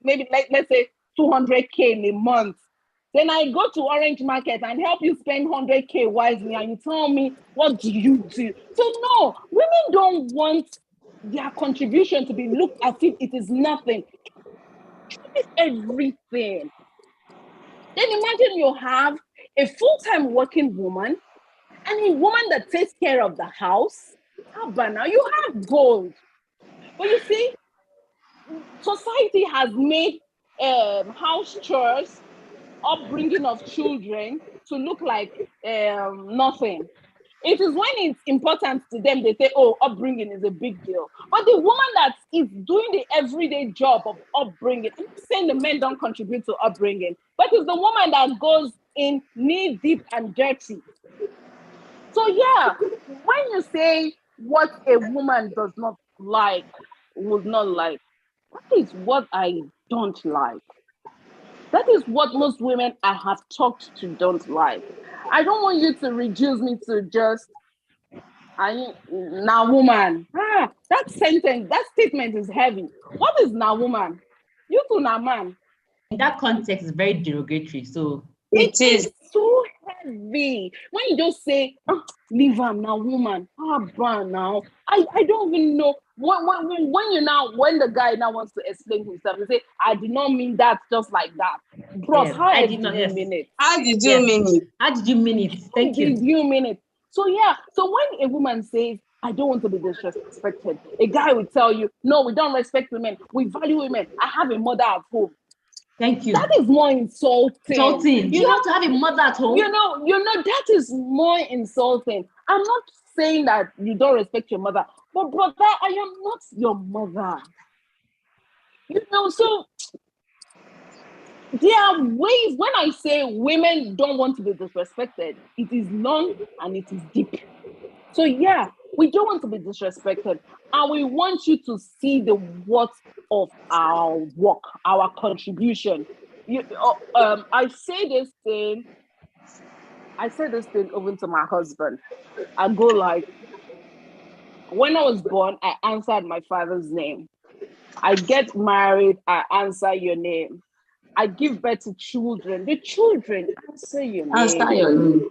maybe let's say 200K in a month. Then I go to Orange Market and help you spend 100K wisely, and you tell me, what do you do? So no, women don't want their contribution to be looked as if it is nothing. It is everything. Then imagine you have a full-time working woman and a woman that takes care of the house. How about now? You have gold. But you see, society has made house chores, upbringing of children to look like nothing. It is when it's important to them, they say, oh, upbringing is a big deal. But the woman that is doing the everyday job of upbringing, I'm not saying the men don't contribute to upbringing, but it's the woman that goes in knee deep and dirty. So yeah, when you say what a woman does not like, would not like, that is what I don't like. That is what most women I have talked to don't like. I don't want you to reduce me to just, now woman. That sentence, that statement is heavy. What is now woman? You two now man. In that context, it's very derogatory. So it is so heavy. When you just say, leave her now, woman. Now. I don't even know. When the guy now wants to explain himself, he say, I did not mean that just like that. Bros, yes, how did you mean it? How did you mean it? How did you mean it? Thank you. Did you mean it? So yeah, so when a woman says, I don't want to be disrespected, a guy will tell you, no, we don't respect women. We value women. I have a mother at home. Thank you. That is more insulting. You have to have a mother at home. You know, that is more insulting. I'm not saying that you don't respect your mother, but brother, I am not your mother. You know, so there are ways when I say women don't want to be disrespected, it is long and it is deep. So yeah, we don't want to be disrespected, and we want you to see the worth of our work, our contribution. I say this thing even to my husband. I go like, when I was born, I answered my father's name. I get married, I answer your name. I give birth to children. The children answer your name. Answer your name.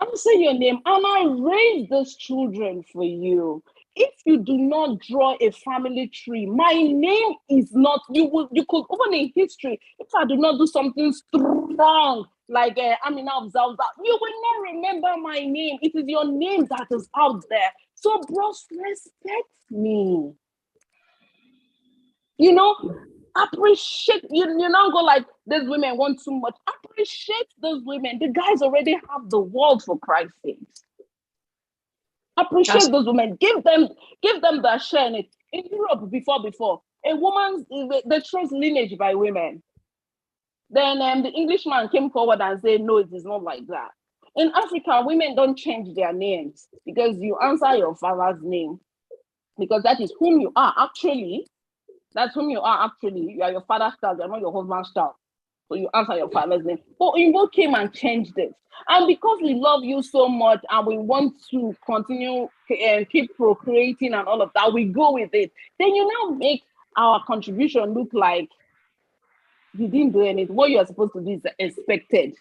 Answer your name, and I raise those children for you. If you do not draw a family tree, my name is not. You could open in history. If I do not do something strong, like Amina Observer, you will not remember my name. It is your name that is out there. So, bros, respect me. You know, appreciate. You now go like, these women want too much. Appreciate those women. The guys already have the world, for Christ's sake. Appreciate those women. Give them their share in it. In Europe, before, a woman's, they trace lineage by women. Then the Englishman came forward and said, no, it is not like that. In Africa, women don't change their names because you answer your father's name, because that is whom you are actually. That's whom you are actually. You are your father's child, you're not your husband's child. So you answer your father's name. But Igbo came and changed it. And because we love you so much and we want to continue and keep procreating and all of that, we go with it. Then you now make our contribution look like you didn't do anything. What you are supposed to do is expected.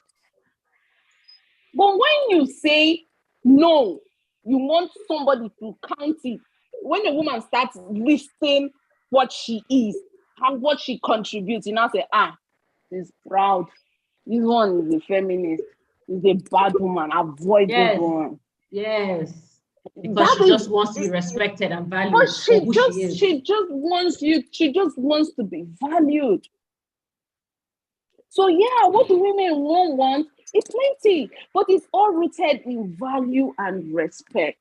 But when you say no, you want somebody to count it. When a woman starts listing what she is and what she contributes, you now say, she's proud. This one is a feminist. She's a bad woman. Avoid this one. Yes. Because she just wants to be respected and valued. But she just wants to be valued. So yeah, what do women want? It's plenty, but it's all rooted in value and respect.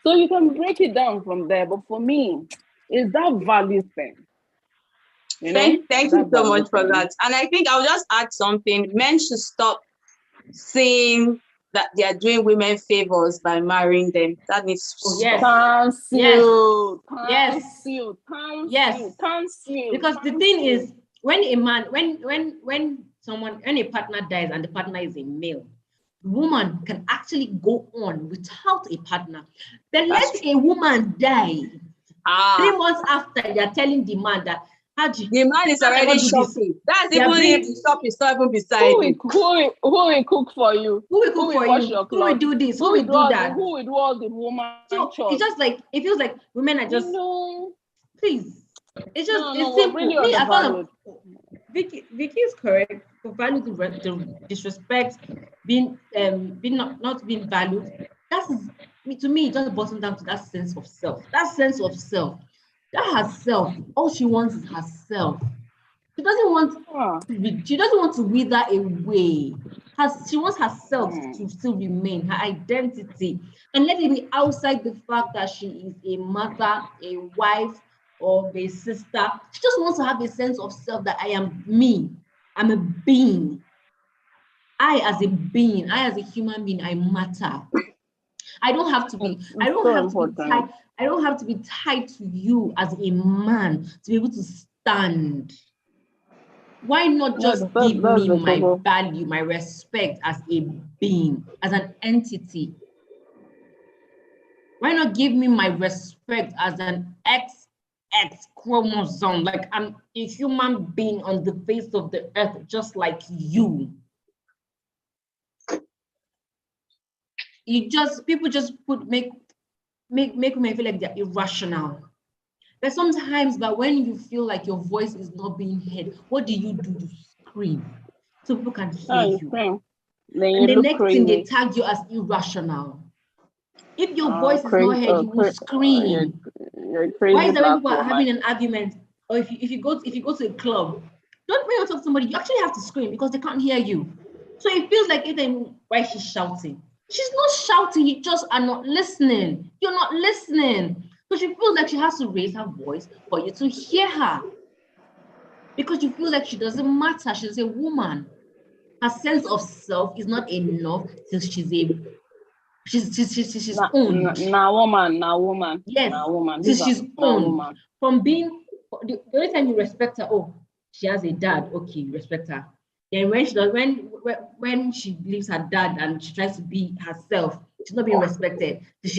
So you can break it down from there. But for me, it's that value thing. You know? Thank you so much for that. And I think I'll just add something. Men should stop saying that they are doing women favors by marrying them. That needs to stop. Yes. Because the thing is, when a man, when a partner dies and the partner is a male, the woman can actually go on without a partner. Then let a woman die. 3 months after, they are telling the man that the man is already shopping. That's even if the shop is not even beside who will cook for you? Who will cook for you? Who will do this? Who will do that? Who will do all the woman? So it's just like, it feels like women are just please. It's just it's simple. Really I found Vicky is correct. To value the disrespect, being not being valued. To me, it just boils down to that sense of self. That sense of self. That herself, all she wants is herself. She doesn't want to wither away. She wants herself to still remain, her identity, and let it be outside the fact that she is a mother, a wife, or a sister. She just wants to have a sense of self that I am me. I'm a being. I as a being, I as a human being, I matter. I don't have to be tied to you as a man to be able to stand. Why not just give me my value, my respect as a being, as an entity? Why not give me my respect as an XX chromosome? Like I'm a human being on the face of the earth, just like you. People just make women feel like they're irrational. But sometimes, when you feel like your voice is not being heard, what do? You scream so people can hear you. And the next thing, they tag you as irrational. If your voice is not heard, you will scream. You're crazy. Why is that when people are having an argument, or if you go to a club, don't when you talk to somebody, you actually have to scream because they can't hear you. So it feels like why she's shouting. She's not shouting, you just are not listening. You're not listening. So she feels like she has to raise her voice for you to hear her. Because you feel like she doesn't matter. She's a woman. Her sense of self is not enough till she's owned. Woman. Yes. Woman. Till she's owned. From being the only time you respect her, she has a dad. Okay, you respect her. Then when she leaves her dad and she tries to be herself, she's not being respected. Till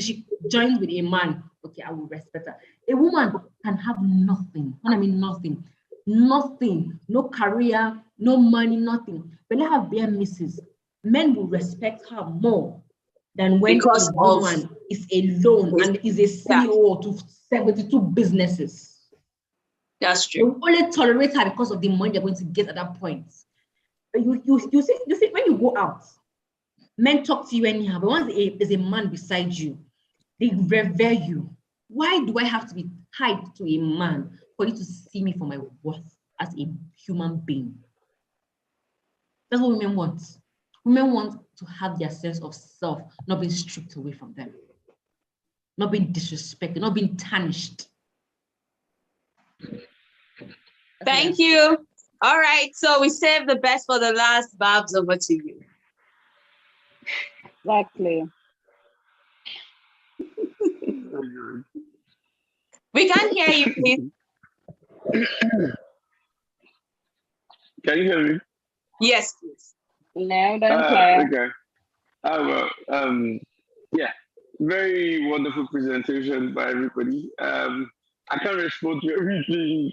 she joins with a man, okay, I will respect her. A woman can have nothing. When I mean nothing, no career, no money, nothing. But let her bear misses. Men will respect her more than when a woman is alone and is a CEO to 72 businesses. That's true. You only tolerate her because of the money they're going to get at that point. You see, when you go out, men talk to you anyhow, but once there's a man beside you, they revere you. Why do I have to be tied to a man for you to see me for my worth? as a human being. That's what women want. Women want to have their sense of self not being stripped away from them, not being disrespected, not being tarnished. Thank you. All right, so we saved the best for the last. Babs, over to you. Exactly. We can't hear you, please. Can you hear me? Yes, please. Loud and clear. Okay. Yeah, very wonderful presentation by everybody. I can't respond to everything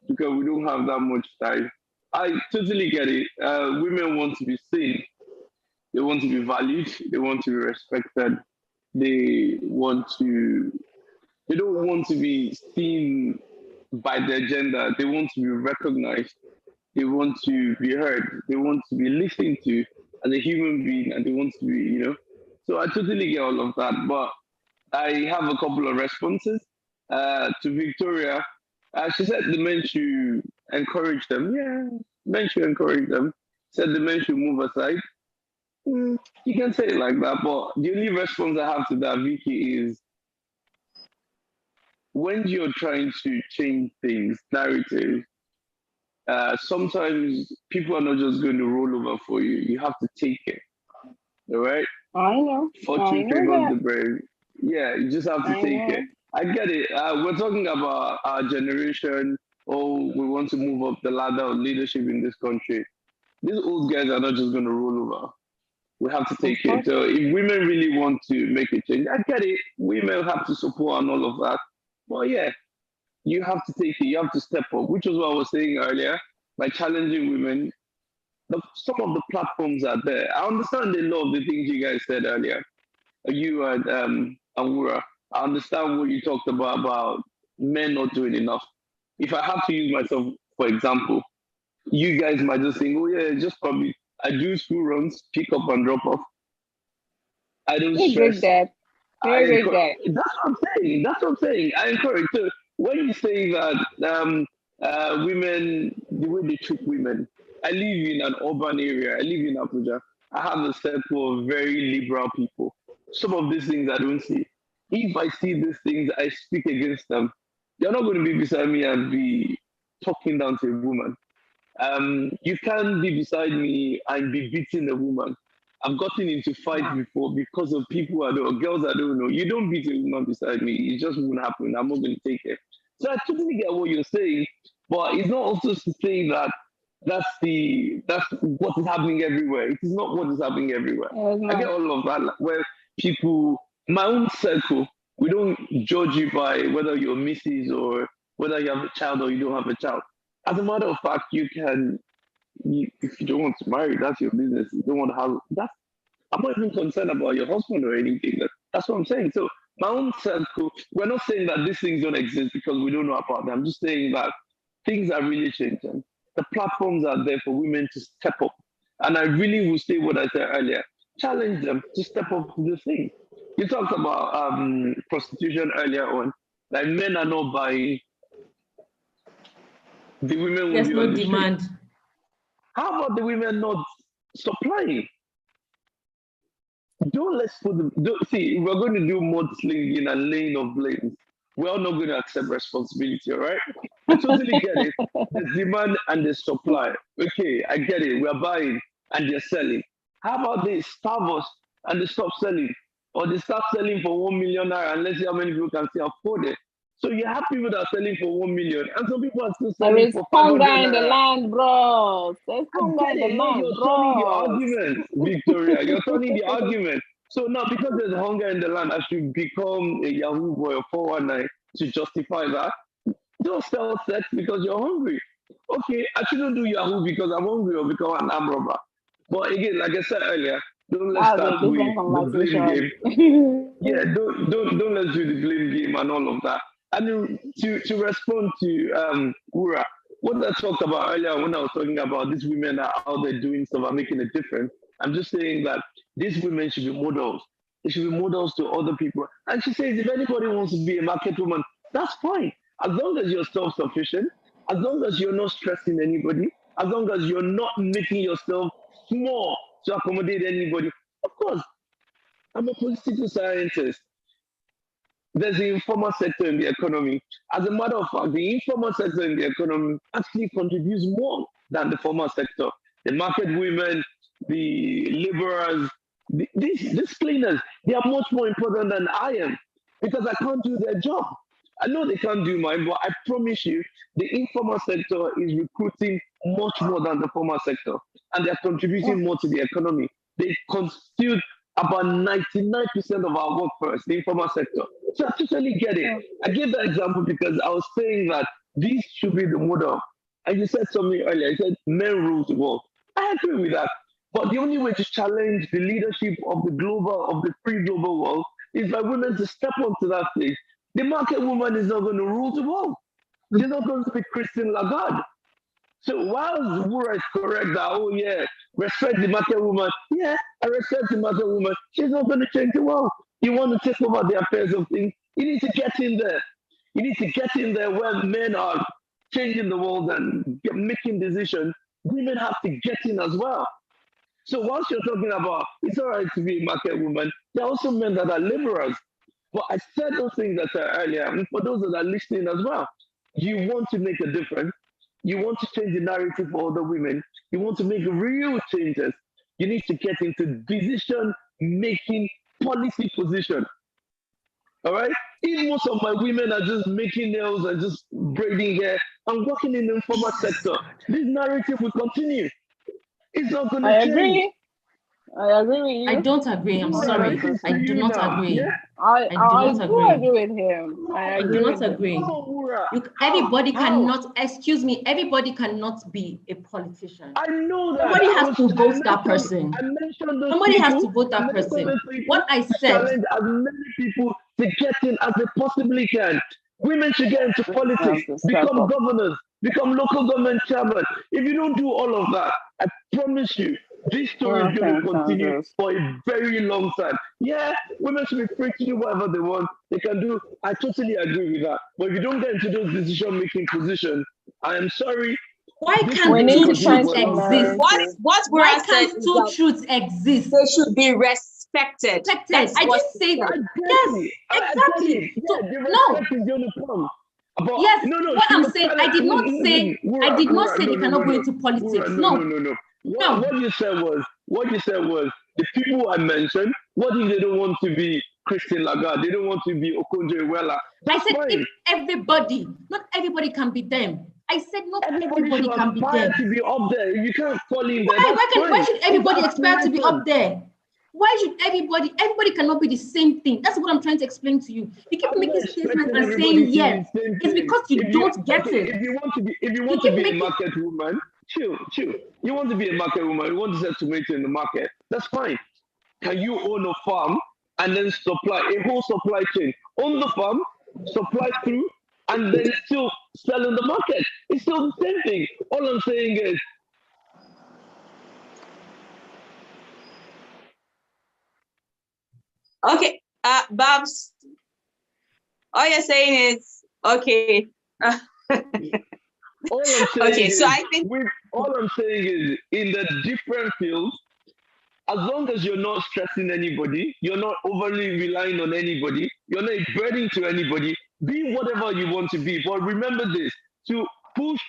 because we don't have that much time. I totally get it. Women want to be seen. They want to be valued. They want to be respected. They don't want to be seen by their gender. They want to be recognized. They want to be heard. They want to be listened to as a human being, and they want to be, So I totally get all of that. But I have a couple of responses to Victoria. She said the men should encourage them. Yeah, men should encourage them. Said the men should move aside. You can say it like that, but the only response I have to that, Vicky, is when you're trying to change things, narrative, sometimes people are not just going to roll over for you. You have to take it. All right? I know. Fortune favors the brave. Yeah, you just have to take it. I get it. We're talking about our generation. Oh, we want to move up the ladder of leadership in this country. These old guys are not just going to roll over. We have to take it. So if women really want to make a change, I get it. Women have to support and all of that. Well, yeah, you have to take it. You have to step up, which was what I was saying earlier. By challenging women, some of the platforms are there. I understand a lot of the things you guys said earlier. You and Awura, I understand what you talked about men not doing enough. If I have to use myself for example, you guys might just think, oh yeah, just probably I do school runs, pick up and drop off. I don't stress. That's what I'm saying. That's what I'm saying. I encourage. So when you say that women, the way they treat women, I live in an urban area. I live in Abuja. I have a circle of very liberal people. Some of these things I don't see. If I see these things, I speak against them. They're not going to be beside me and be talking down to a woman. You can't be beside me and be beating a woman. I've gotten into fights before because of people I don't, girls I don't know. You don't beat a woman beside me. It just won't happen. I'm not going to take it. So I totally get what you're saying, but it's not also to say that that's what is happening everywhere. It is not what is happening everywhere. I get all of that. Where people, my own circle, we don't judge you by whether you're Mrs. or whether you have a child or you don't have a child. As a matter of fact, if you don't want to marry, that's your business. You don't want to have that. I'm not even concerned about your husband or anything. That's what I'm saying. So my own circle, we're not saying that these things don't exist because we don't know about them. I'm just saying that things are really changing. The platforms are there for women to step up. And I really will say what I said earlier. Challenge them to step up to the thing. You talked about prostitution earlier on. Like men are not buying. The women will There's be no on the demand. street. How about the women not supplying? See, we're going to do mudslinging and laying of blames. We're not going to accept responsibility, all right? I totally get it. The demand and the supply. Okay, I get it. We're buying and they're selling. How about they starve us and they stop selling? Or they start selling for 1 million naira and let's see how many people can still afford it. So you have people that are selling for 1 million and some people are still selling for 500 naira. in the land, bro. There's hunger in the land, You're turning the argument, Victoria. You're turning the argument. So now, because there's hunger in the land, I should become a Yahoo boy or 419 to justify that. Don't sell sex because you're hungry. Okay, I shouldn't do Yahoo because I'm hungry or because I'm an armed robber. But again, like I said earlier, don't let's start with the blame game. Yeah, don't let's do the blame game and all of that. And to respond to Ura, what I talked about earlier when I was talking about these women are out there doing stuff and making a difference, I'm just saying that these women should be models. They should be models to other people. And she says, if anybody wants to be a market woman, that's fine. As long as you're self-sufficient, As long as you're not stressing anybody, as long as you're not making yourself small to accommodate anybody. Of course, I'm a political scientist. There's the informal sector in the economy. As a matter of fact, the informal sector in the economy actually contributes more than the formal sector. The market women, the laborers, these cleaners, they are much more important than I am because I can't do their job. I know they can't do mine, but I promise you, the informal sector is recruiting much more than the formal sector, and they're contributing more to the economy. They constitute about 99% of our workforce, the informal sector. So I totally get it. I gave that example because I was saying that this should be the model. And you said something earlier, you said men rule the world. I agree with that. But the only way to challenge the leadership of the pre-global world is by women to step onto that stage. The market woman is not going to rule the world. She's not going to be Christine Lagarde. So while Wura is correct that, oh yeah, respect the market woman, yeah, I respect the market woman, she's not going to change the world. You want to take over the affairs of things, you need to get in there. You need to get in there where men are changing the world and making decisions. Women have to get in as well. So whilst you're talking about it's all right to be a market woman, there are also men that are laborers. But I said those things that I said earlier, and for those that are listening as well, you want to make a difference. You want to change the narrative for other women. You want to make real changes. You need to get into decision-making policy position. All right? If most of my women are just making nails and just braiding hair and working in the informal sector, this narrative will continue. It's not going to change. Agree. I agree with you. I don't agree. I'm sorry. I do not agree. Yeah? I do agree with him. I do not agree. Everybody cannot, excuse me, everybody cannot be a politician. I know that. Somebody has to vote that person. Somebody has to vote that person. What I said. Challenge as many people to get in as they possibly can. Women should get into politics, become governors, become local government chairman. If you don't do all of that, I promise you, this story is going to continue for a very long time. Yeah, women should be free to do whatever they want. They can do. I totally agree with that. But if you don't get into those decision-making positions, I am sorry. Why can't two truths exist? Why can't two truths exist? They should be respected. I didn't say that. Yes, exactly. Yeah, no. Yes, what I'm saying, I did not say they cannot go into politics. No. What you said was the people I mentioned, what if they don't want to be Christine Lagarde? They don't want to be Okonjo-Iweala. I said if everybody, not everybody can be them. I said not everybody can be them. To be up there. You can't fall in there. Why should everybody expect to be up there? Why should everybody cannot be the same thing? That's what I'm trying to explain to you. You keep making statements and saying yes. It's because you don't get it. If you want to be a market woman, chill. You want to be a market woman, you want to sell tomato in the market, that's fine. Can you own a farm and then supply a whole supply chain? Own the farm, supply through, and then still sell in the market. It's still the same thing. All I'm saying is, okay, Babs, all you're saying is, okay. All I'm saying okay, is, so I think all I'm saying is in the different fields, as long as you're not stressing anybody, you're not overly relying on anybody, you're not a burden to anybody, be whatever you want to be. But remember this, to push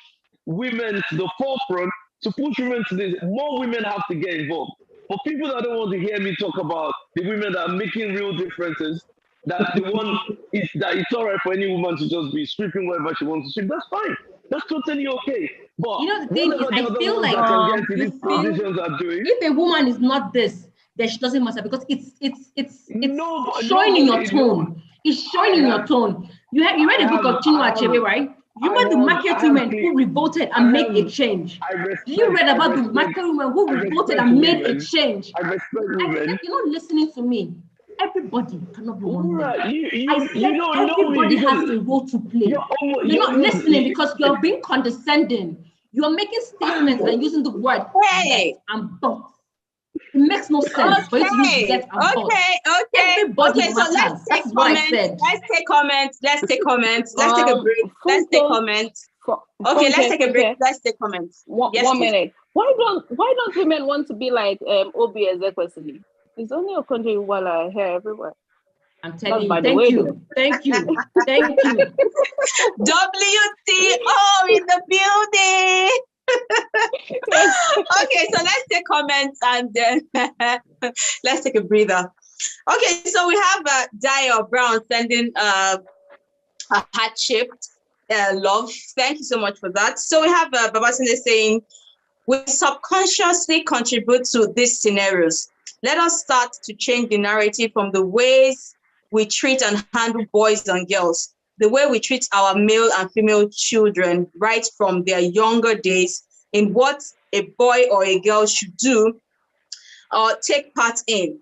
women to the forefront, to push women to this, more women have to get involved. For people that don't want to hear me talk about the women that are making real differences, that the one is that it's all right for any woman to just be sweeping wherever she wants to sweep, that's fine. That's totally okay. But you know, the thing is, I feel like if a woman is not this, then she doesn't matter because it's showing in your tone. It's showing in your tone. You read a book of Chinua Achebe, right? You read the market women who revolted and made a change. You read about the market women who revolted and made a change. I respect women. You're not listening to me. Everybody cannot be one man. I said you don't everybody know has a role to play. You're not listening because you're being condescending. You're making statements and using the word and but. It makes no sense for you to use get and but. Everybody matters. So let's take comments. Let's take comments. Let's take a break. Let's take comments. Okay, let's take a break. Let's take comments. One minute. Why don't women want to be like Obi Ezekwesili? It's only a country while I hear everywhere. I'm telling you, thank you. WTO in the building. Okay, so let's take comments and then let's take a breather. Okay, so we have Dio Brown sending a heart-shaped love. Thank you so much for that. So we have Babatunde saying, we subconsciously contribute to these scenarios. Let us start to change the narrative from the ways we treat and handle boys and girls, the way we treat our male and female children right from their younger days, in what a boy or a girl should do or take part in,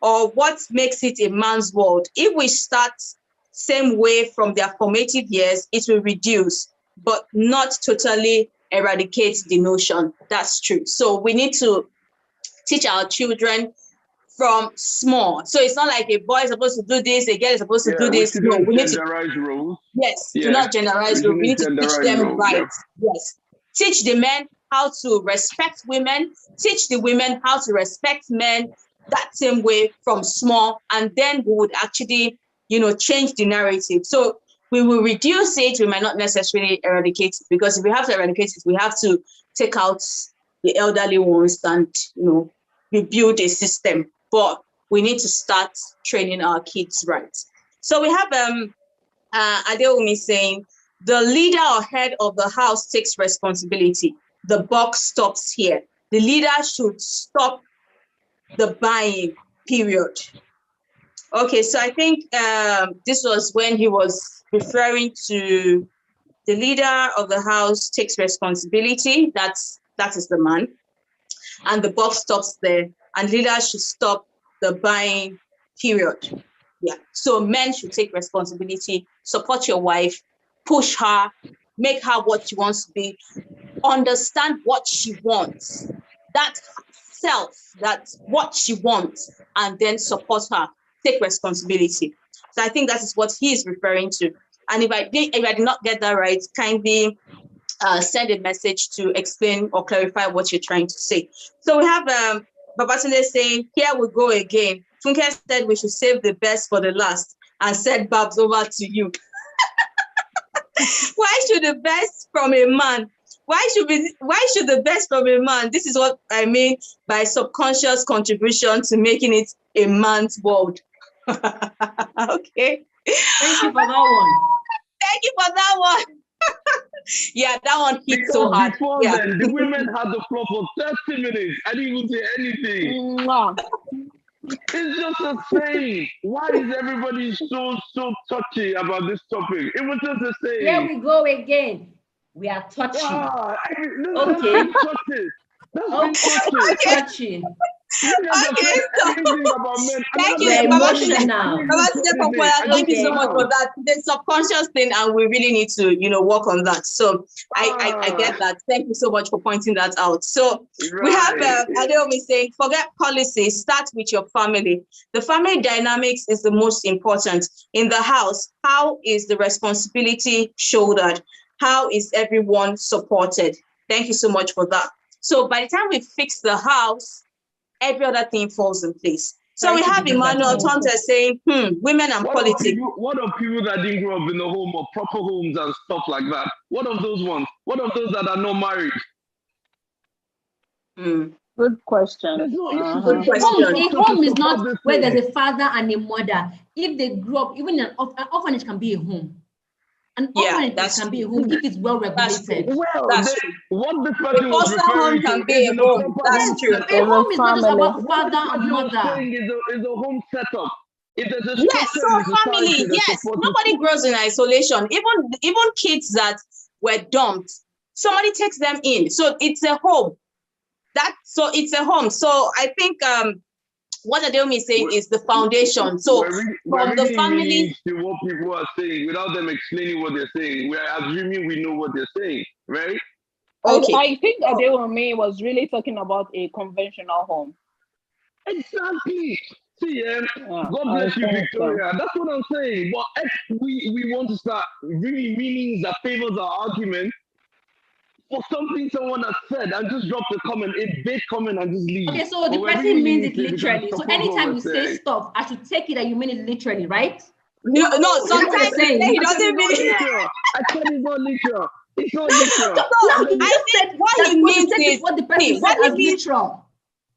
or what makes it a man's world. If we start same way from their formative years, it will reduce, but not totally eradicate the notion. That's true. So we need to teach our children from small. So it's not like a boy is supposed to do this, a girl is supposed to do this. No, we need to rules. Yes, do not generalize rules. We need to teach them right. Yes. Teach the men how to respect women, teach the women how to respect men that same way from small, and then we would actually, change the narrative. So we will reduce it. We might not necessarily eradicate it, because if we have to eradicate it, we have to take out the elderly ones and, rebuild a system. But we need to start training our kids right. So we have Adeomi saying, the leader or head of the house takes responsibility. The buck stops here. The leader should stop the buying, period. Okay, so I think this was when he was referring to the leader of the house takes responsibility. That is the man. And the buck stops there. And leaders should stop the buying, period. Yeah. So men should take responsibility, support your wife, push her, make her what she wants to be, understand what she wants, that self, that's what she wants, and then support her, take responsibility. So I think that is what he is referring to. And if I did not get that right, kindly send a message to explain or clarify what you're trying to say. So we have Babatunde saying, here we go again. Funke said we should save the best for the last, and said, Babs, over to you. Why should the best from a man? Why should the best from a man? This is what I mean by subconscious contribution to making it a man's world. Okay. Thank you for that one. Thank you for that one. Yeah, that one hit so hard. Before then, the women had the floor for 30 minutes. I didn't even say anything. It's just a saying. Why is everybody so touchy about this topic? It was just a saying. Here we go again. We are touching. Okay. That's touching. Okay, so thank you, emotional. Thank you so much for that. The subconscious thing, and we really need to, work on that. So I get that. Thank you so much for pointing that out. So we have Adeomi saying, forget policy, start with your family. The family dynamics is the most important. In the house, how is the responsibility shouldered? How is everyone supported? Thank you so much for that. So by the time we fix the house, every other thing falls in place. So we have Emmanuel Tonte saying, women and politics. What of people that didn't grow up in a home or proper homes and stuff like that? What of those ones? What of those that are not married? Good question. Good question. A home is not where there's a father and a mother. If they grew up, even an orphanage can be a home. An orphanage can be a home if it's well regulated. That's true. What this person was referring can be a home. That's true. A home is not just about father and mother. It's a home setup. Yes, so family. Yes, nobody grows in isolation. Even kids that were dumped, somebody takes them in. So it's a home. It's a home. So I think what Adeomi is saying is the foundation. So from the family to what people are saying without them explaining what they're saying, we're assuming we know what they're saying, right? Okay. I think Adeomi was really talking about a conventional home. Exactly. See, God bless you, Victoria. That's what I'm saying. But if we want to start really meanings that favors our argument for something someone has said and just drop the comment, a big comment and just leave. Okay, so the person means it literally. So anytime you say stuff, I should take it that you mean it literally, right? No, sometimes he doesn't mean it. I said it's not literal. It's not literal. No, I think what he means is what the person said as literal.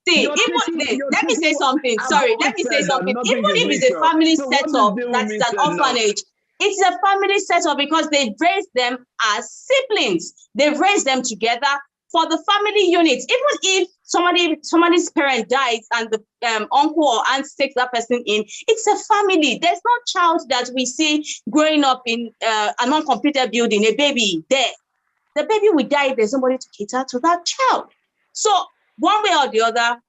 See, even let me say something. Sorry, let me say something. Even if it's a family setup that's an orphanage, it's a family setup because they raised them as siblings. They've raised them together for the family unit. Even if somebody's parent dies and the uncle or aunt takes that person in, it's a family. There's no child that we see growing up in an uncompleted building, a baby there. The baby will die if there's somebody to cater to that child. So one way or the other,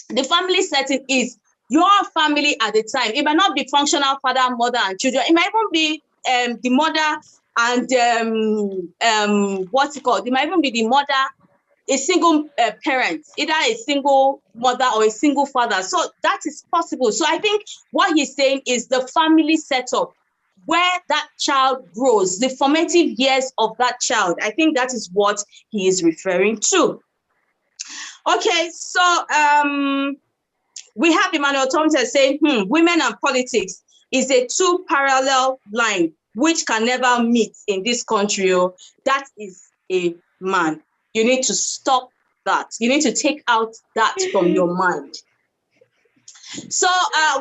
the family setting is your family at the time. It might not be functional father, mother, and children. It might even be the mother and what's it called? It might even be the mother, a single parent, either a single mother or a single father. So that is possible. So I think what he's saying is the family setup where that child grows, the formative years of that child. I think that is what he is referring to. Okay, so we have Emmanuel Thompson saying, women and politics is a two parallel line which can never meet in this country. That is a man. You need to stop that. You need to take out that from your mind. So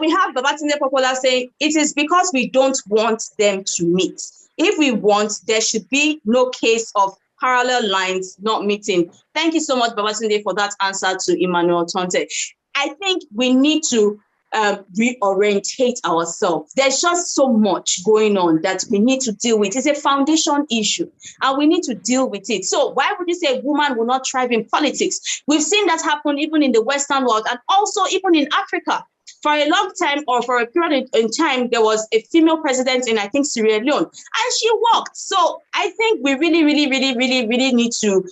we have Babatunde Popola saying, it is because we don't want them to meet. If we want, there should be no case of parallel lines not meeting. Thank you so much, Babatunde, for that answer to Emmanuel Tonte. I think we need to reorientate ourselves. There's just so much going on that we need to deal with. It's a foundation issue, and we need to deal with it. So why would you say a woman will not thrive in politics? We've seen that happen even in the Western world and also even in Africa. For a long time, or for a period in time, there was a female president in, I think, Sierra Leone, and she walked. So I think we really need to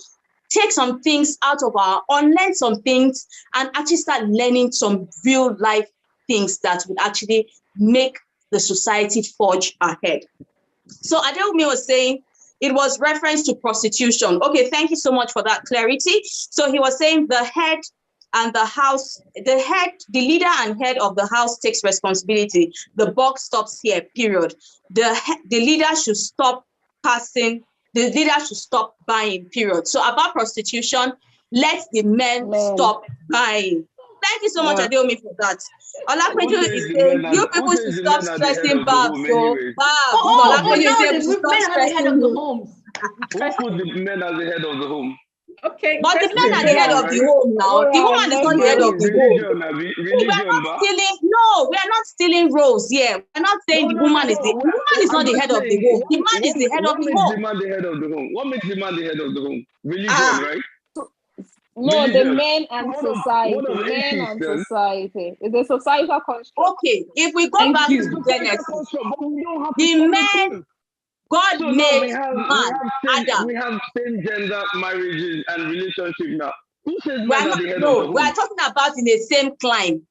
take some things out of unlearn some things and actually start learning some real life things that would actually make the society forge ahead. So Adelmi was saying it was reference to prostitution. Okay, thank you so much for that clarity. So he was saying the head and the house, the leader and head of the house takes responsibility. The buck stops here, period. The leader should stop passing, the leader should stop buying, period. So about prostitution, let the men stop buying. Thank you so much, Adeomi, for that. Olapeju is saying, you people should stop stressing Babs. So, Olapeju is saying, stop stressing the home. Who put the men as the head of the home? Okay. But the men are the head of the home now. The woman is not the head of the home. We are not stealing roles here. We're not saying the woman is the woman is not the head of the home. The man is the head of the home. What makes the man the head of the home? What makes the man the head of the home? Religion, right? No, the men and society. Men and society. It's a societal construct. Okay, if we go back to Genesis, the men, God made man, Adam. We have same gender marriages and relationships now. Who says men are the head of the home? We are talking about in the same climb.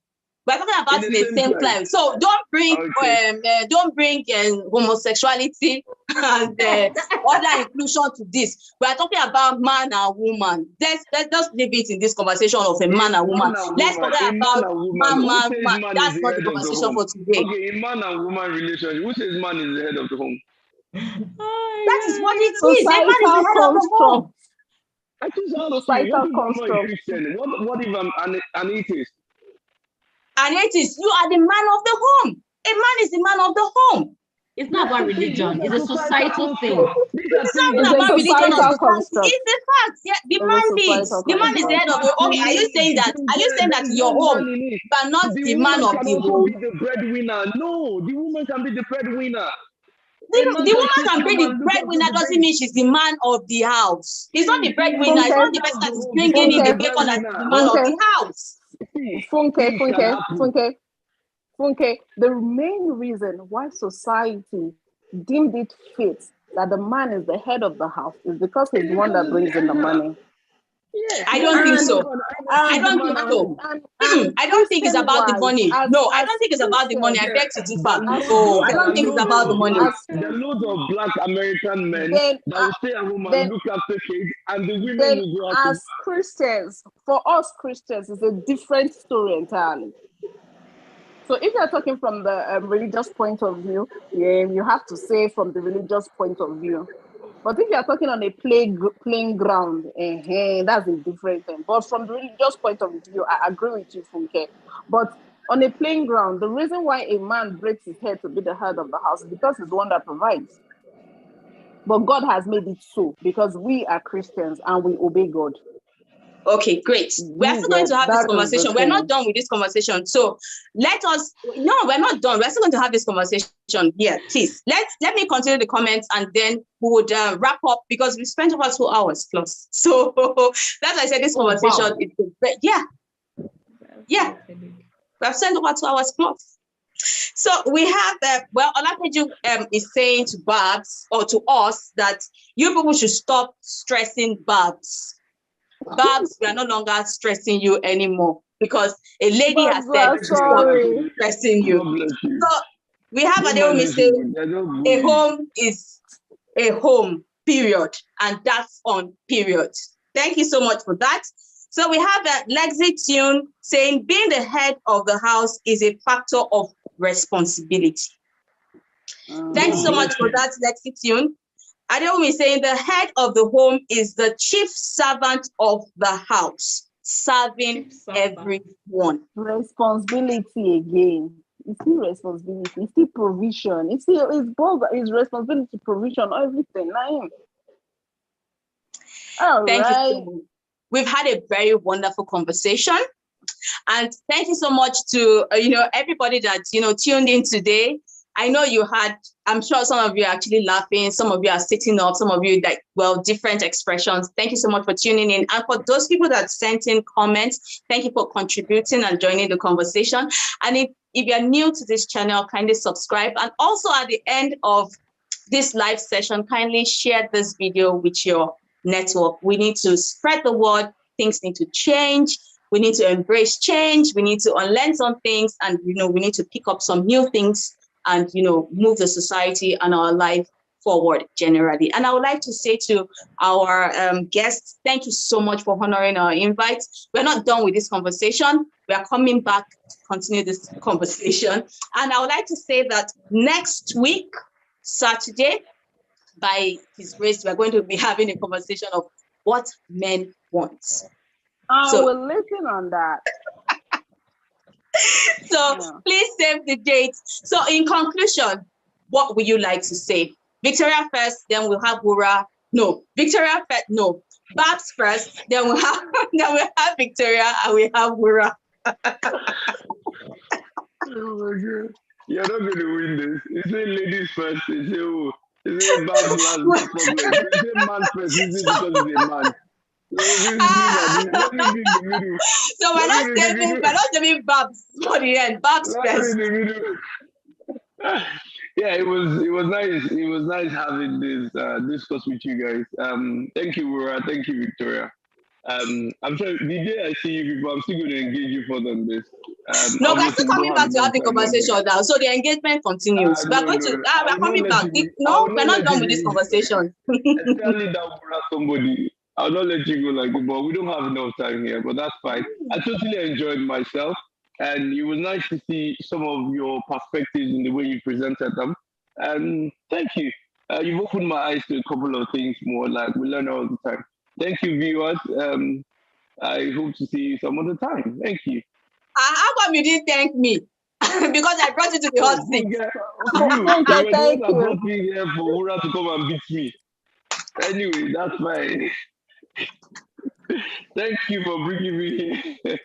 We're talking about in the same climb. So don't bring homosexuality and other inclusion to this. We are talking about man and woman. Let's just leave it in this conversation of a man and woman. Let's talk about man. That's not the conversation for today. Okay, a man and woman relationship. Who says man is the head of the home? That is what it is. A man is the head of the home. I just societal construct. What if I'm an atheist? An atheist, you are the man of the home. A man is the man of the home. It's not about religion. It's a societal thing. It's not about religion or society. It's the fact. Yeah, the man leads. The man is the head of the home. Okay, are you saying that your home, but not the man of the home? Be the breadwinner. No, the woman can be the breadwinner. The woman can be the breadwinner doesn't mean she's the man of the house. He's not the breadwinner. It's not the person that is bringing in the bacon as the man of the house. Funke, the main reason why society deemed it fit that the man is the head of the house is because he's the one that brings in the money. Yeah. I don't think so. I don't think so. I don't think it's about the money. No, I don't think it's about the money. I beg to differ. Oh, I don't think it's about the money. There are loads of Black American men that will stay at home and look after kids, and the women will go out. As Christians, for us Christians, it's a different story entirely. So if you're talking from the religious point of view, yeah, you have to say from the religious point of view. But if you're talking on a playing ground, that's a different thing. But from the religious point of view, I agree with you, Funke. But on a playing ground, the reason why a man breaks his head to be the head of the house is because he's the one that provides. But God has made it so because we are Christians and we obey God. Okay, great. We're still going to have this conversation. We're not done with this conversation. So we're not done. We're still going to have this conversation. Yeah, please. Let me continue the comments and then we would wrap up because we spent over 2 hours plus. So that's why I said this conversation. Wow. Yeah. We have spent over 2 hours plus. So we have Olapeju is saying to Babs or to us that you people should stop stressing Babs. Babs, we are no longer stressing you anymore because a lady has said stop stressing you. So we have Adeomi saying a home is a home, period. And that's on period. Thank you so much for that. So we have Lexi Tune saying being the head of the house is a factor of responsibility. Thanks so much for that, Lexi Tune. Adeomi is saying the head of the home is the chief servant of the house, serving everyone. Responsibility again. It's still responsibility. It's still provision. It's both. It's responsibility, provision, everything. Thank you. We've had a very wonderful conversation. And thank you so much to everybody that tuned in today. I know I'm sure some of you are actually laughing, some of you are sitting up, some of you different expressions. Thank you so much for tuning in. And for those people that sent in comments, thank you for contributing and joining the conversation. And if you're new to this channel, kindly subscribe. And also at the end of this live session, kindly share this video with your network. We need to spread the word. Things need to change. We need to embrace change. We need to unlearn some things. And, we need to pick up some new things and, move the society and our life forward generally. And I would like to say to our guests, thank you so much for honoring our invite. We're not done with this conversation. We are coming back to continue this conversation. And I would like to say that next week, Saturday, by His grace, we're going to be having a conversation of what men want. We'll listen on that. So please save the date. So in conclusion, what would you like to say? Victoria first, then we'll have Wura. No, Victoria first. No, Babs first, then we'll have Victoria and we have Wura. Oh my God. You're not going to win this. You say ladies first. You say Babs last. No problem. You say man first. You say because he's a man. So we're not saving Babs for the end. Babs first. Yeah, it was nice. It was nice having this discourse with you guys. Thank you, Wura. Thank you, Victoria. I'm sure the day I see you people, I'm still going to engage you further on this. No, we're still coming back to have the conversation now. So the engagement continues. We're coming back. We're not done with this conversation. Especially that somebody. I'll not let you go like that, but we don't have enough time here, but that's fine. I totally enjoyed myself, and it was nice to see some of your perspectives in the way you presented them. And thank you. You've opened my eyes to a couple of things more, like we learn all the time. Thank you, viewers. I hope to see you some other time. Thank you. How come you didn't thank me? Because I brought you to the hot seat. You brought me here for Wura to come and beat me. Anyway, that's fine. Thank you for bringing me here.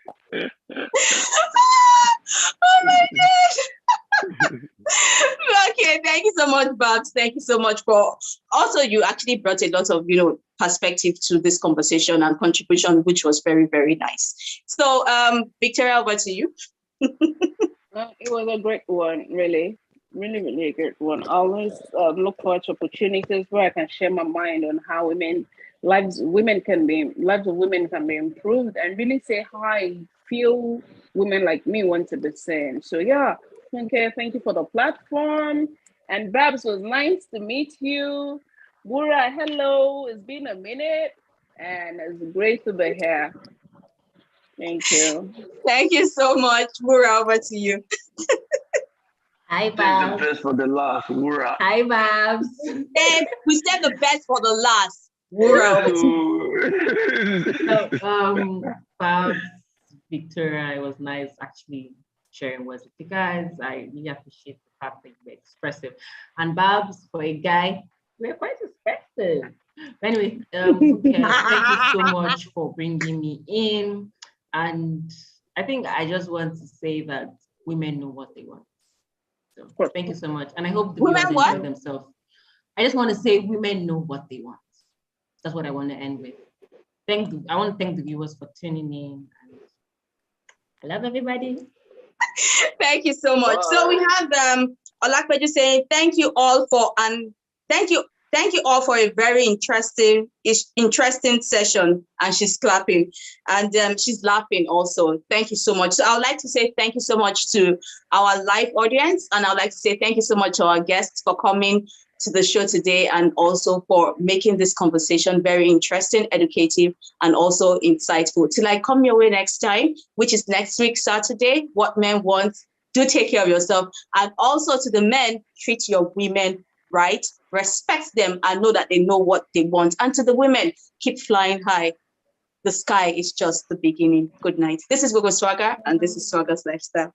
Oh my God. Okay, thank you so much, Babs. Thank you so much for also you actually brought a lot of perspective to this conversation and contribution, which was very, very nice. So Victoria, over to you. It was a great one, really. Really a great one. I always look forward to opportunities where I can share my mind on how women lives of women can be improved, and really say how I feel women like me want to be seen. So yeah, okay, thank you for the platform. And Babs, was nice to meet you. Wura, hello, it's been a minute, and it's great to be here. Thank you. Thank you so much. Wura, over to you. Hi, Save Babs. the best for the last. Wura. Hi, Babs. And we saved the best for the last. Wura, over to you. Babs, Victoria, it was nice actually sharing words with you guys. I really appreciate the fact that you were expressive. And Babs, for a guy, we're quite expressive. Anyway, thank you so much for bringing me in. And I think I just want to say that women know what they want. So thank you so much. And I hope the viewers enjoy themselves. I just want to say women know what they want. That's what I want to end with. I want to thank the viewers for tuning in. And I love everybody. Thank you so much. Bye. So we have Olakpeju saying thank you all for thank you all for a very interesting session. And she's clapping and she's laughing also. Thank you so much. So I would like to say thank you so much to our live audience, and I would like to say thank you so much to our guests for coming to the show today, and also for making this conversation very interesting, educative, and also insightful. Till I come your way next time, which is next week, Saturday, What Men Want. Do take care of yourself. And also to the men, treat your women right, respect them, and know that they know what they want. And to the women, keep flying high. The sky is just the beginning. Good night. This is Gbogbo Swagger, and this is Swagger's Lifestyle.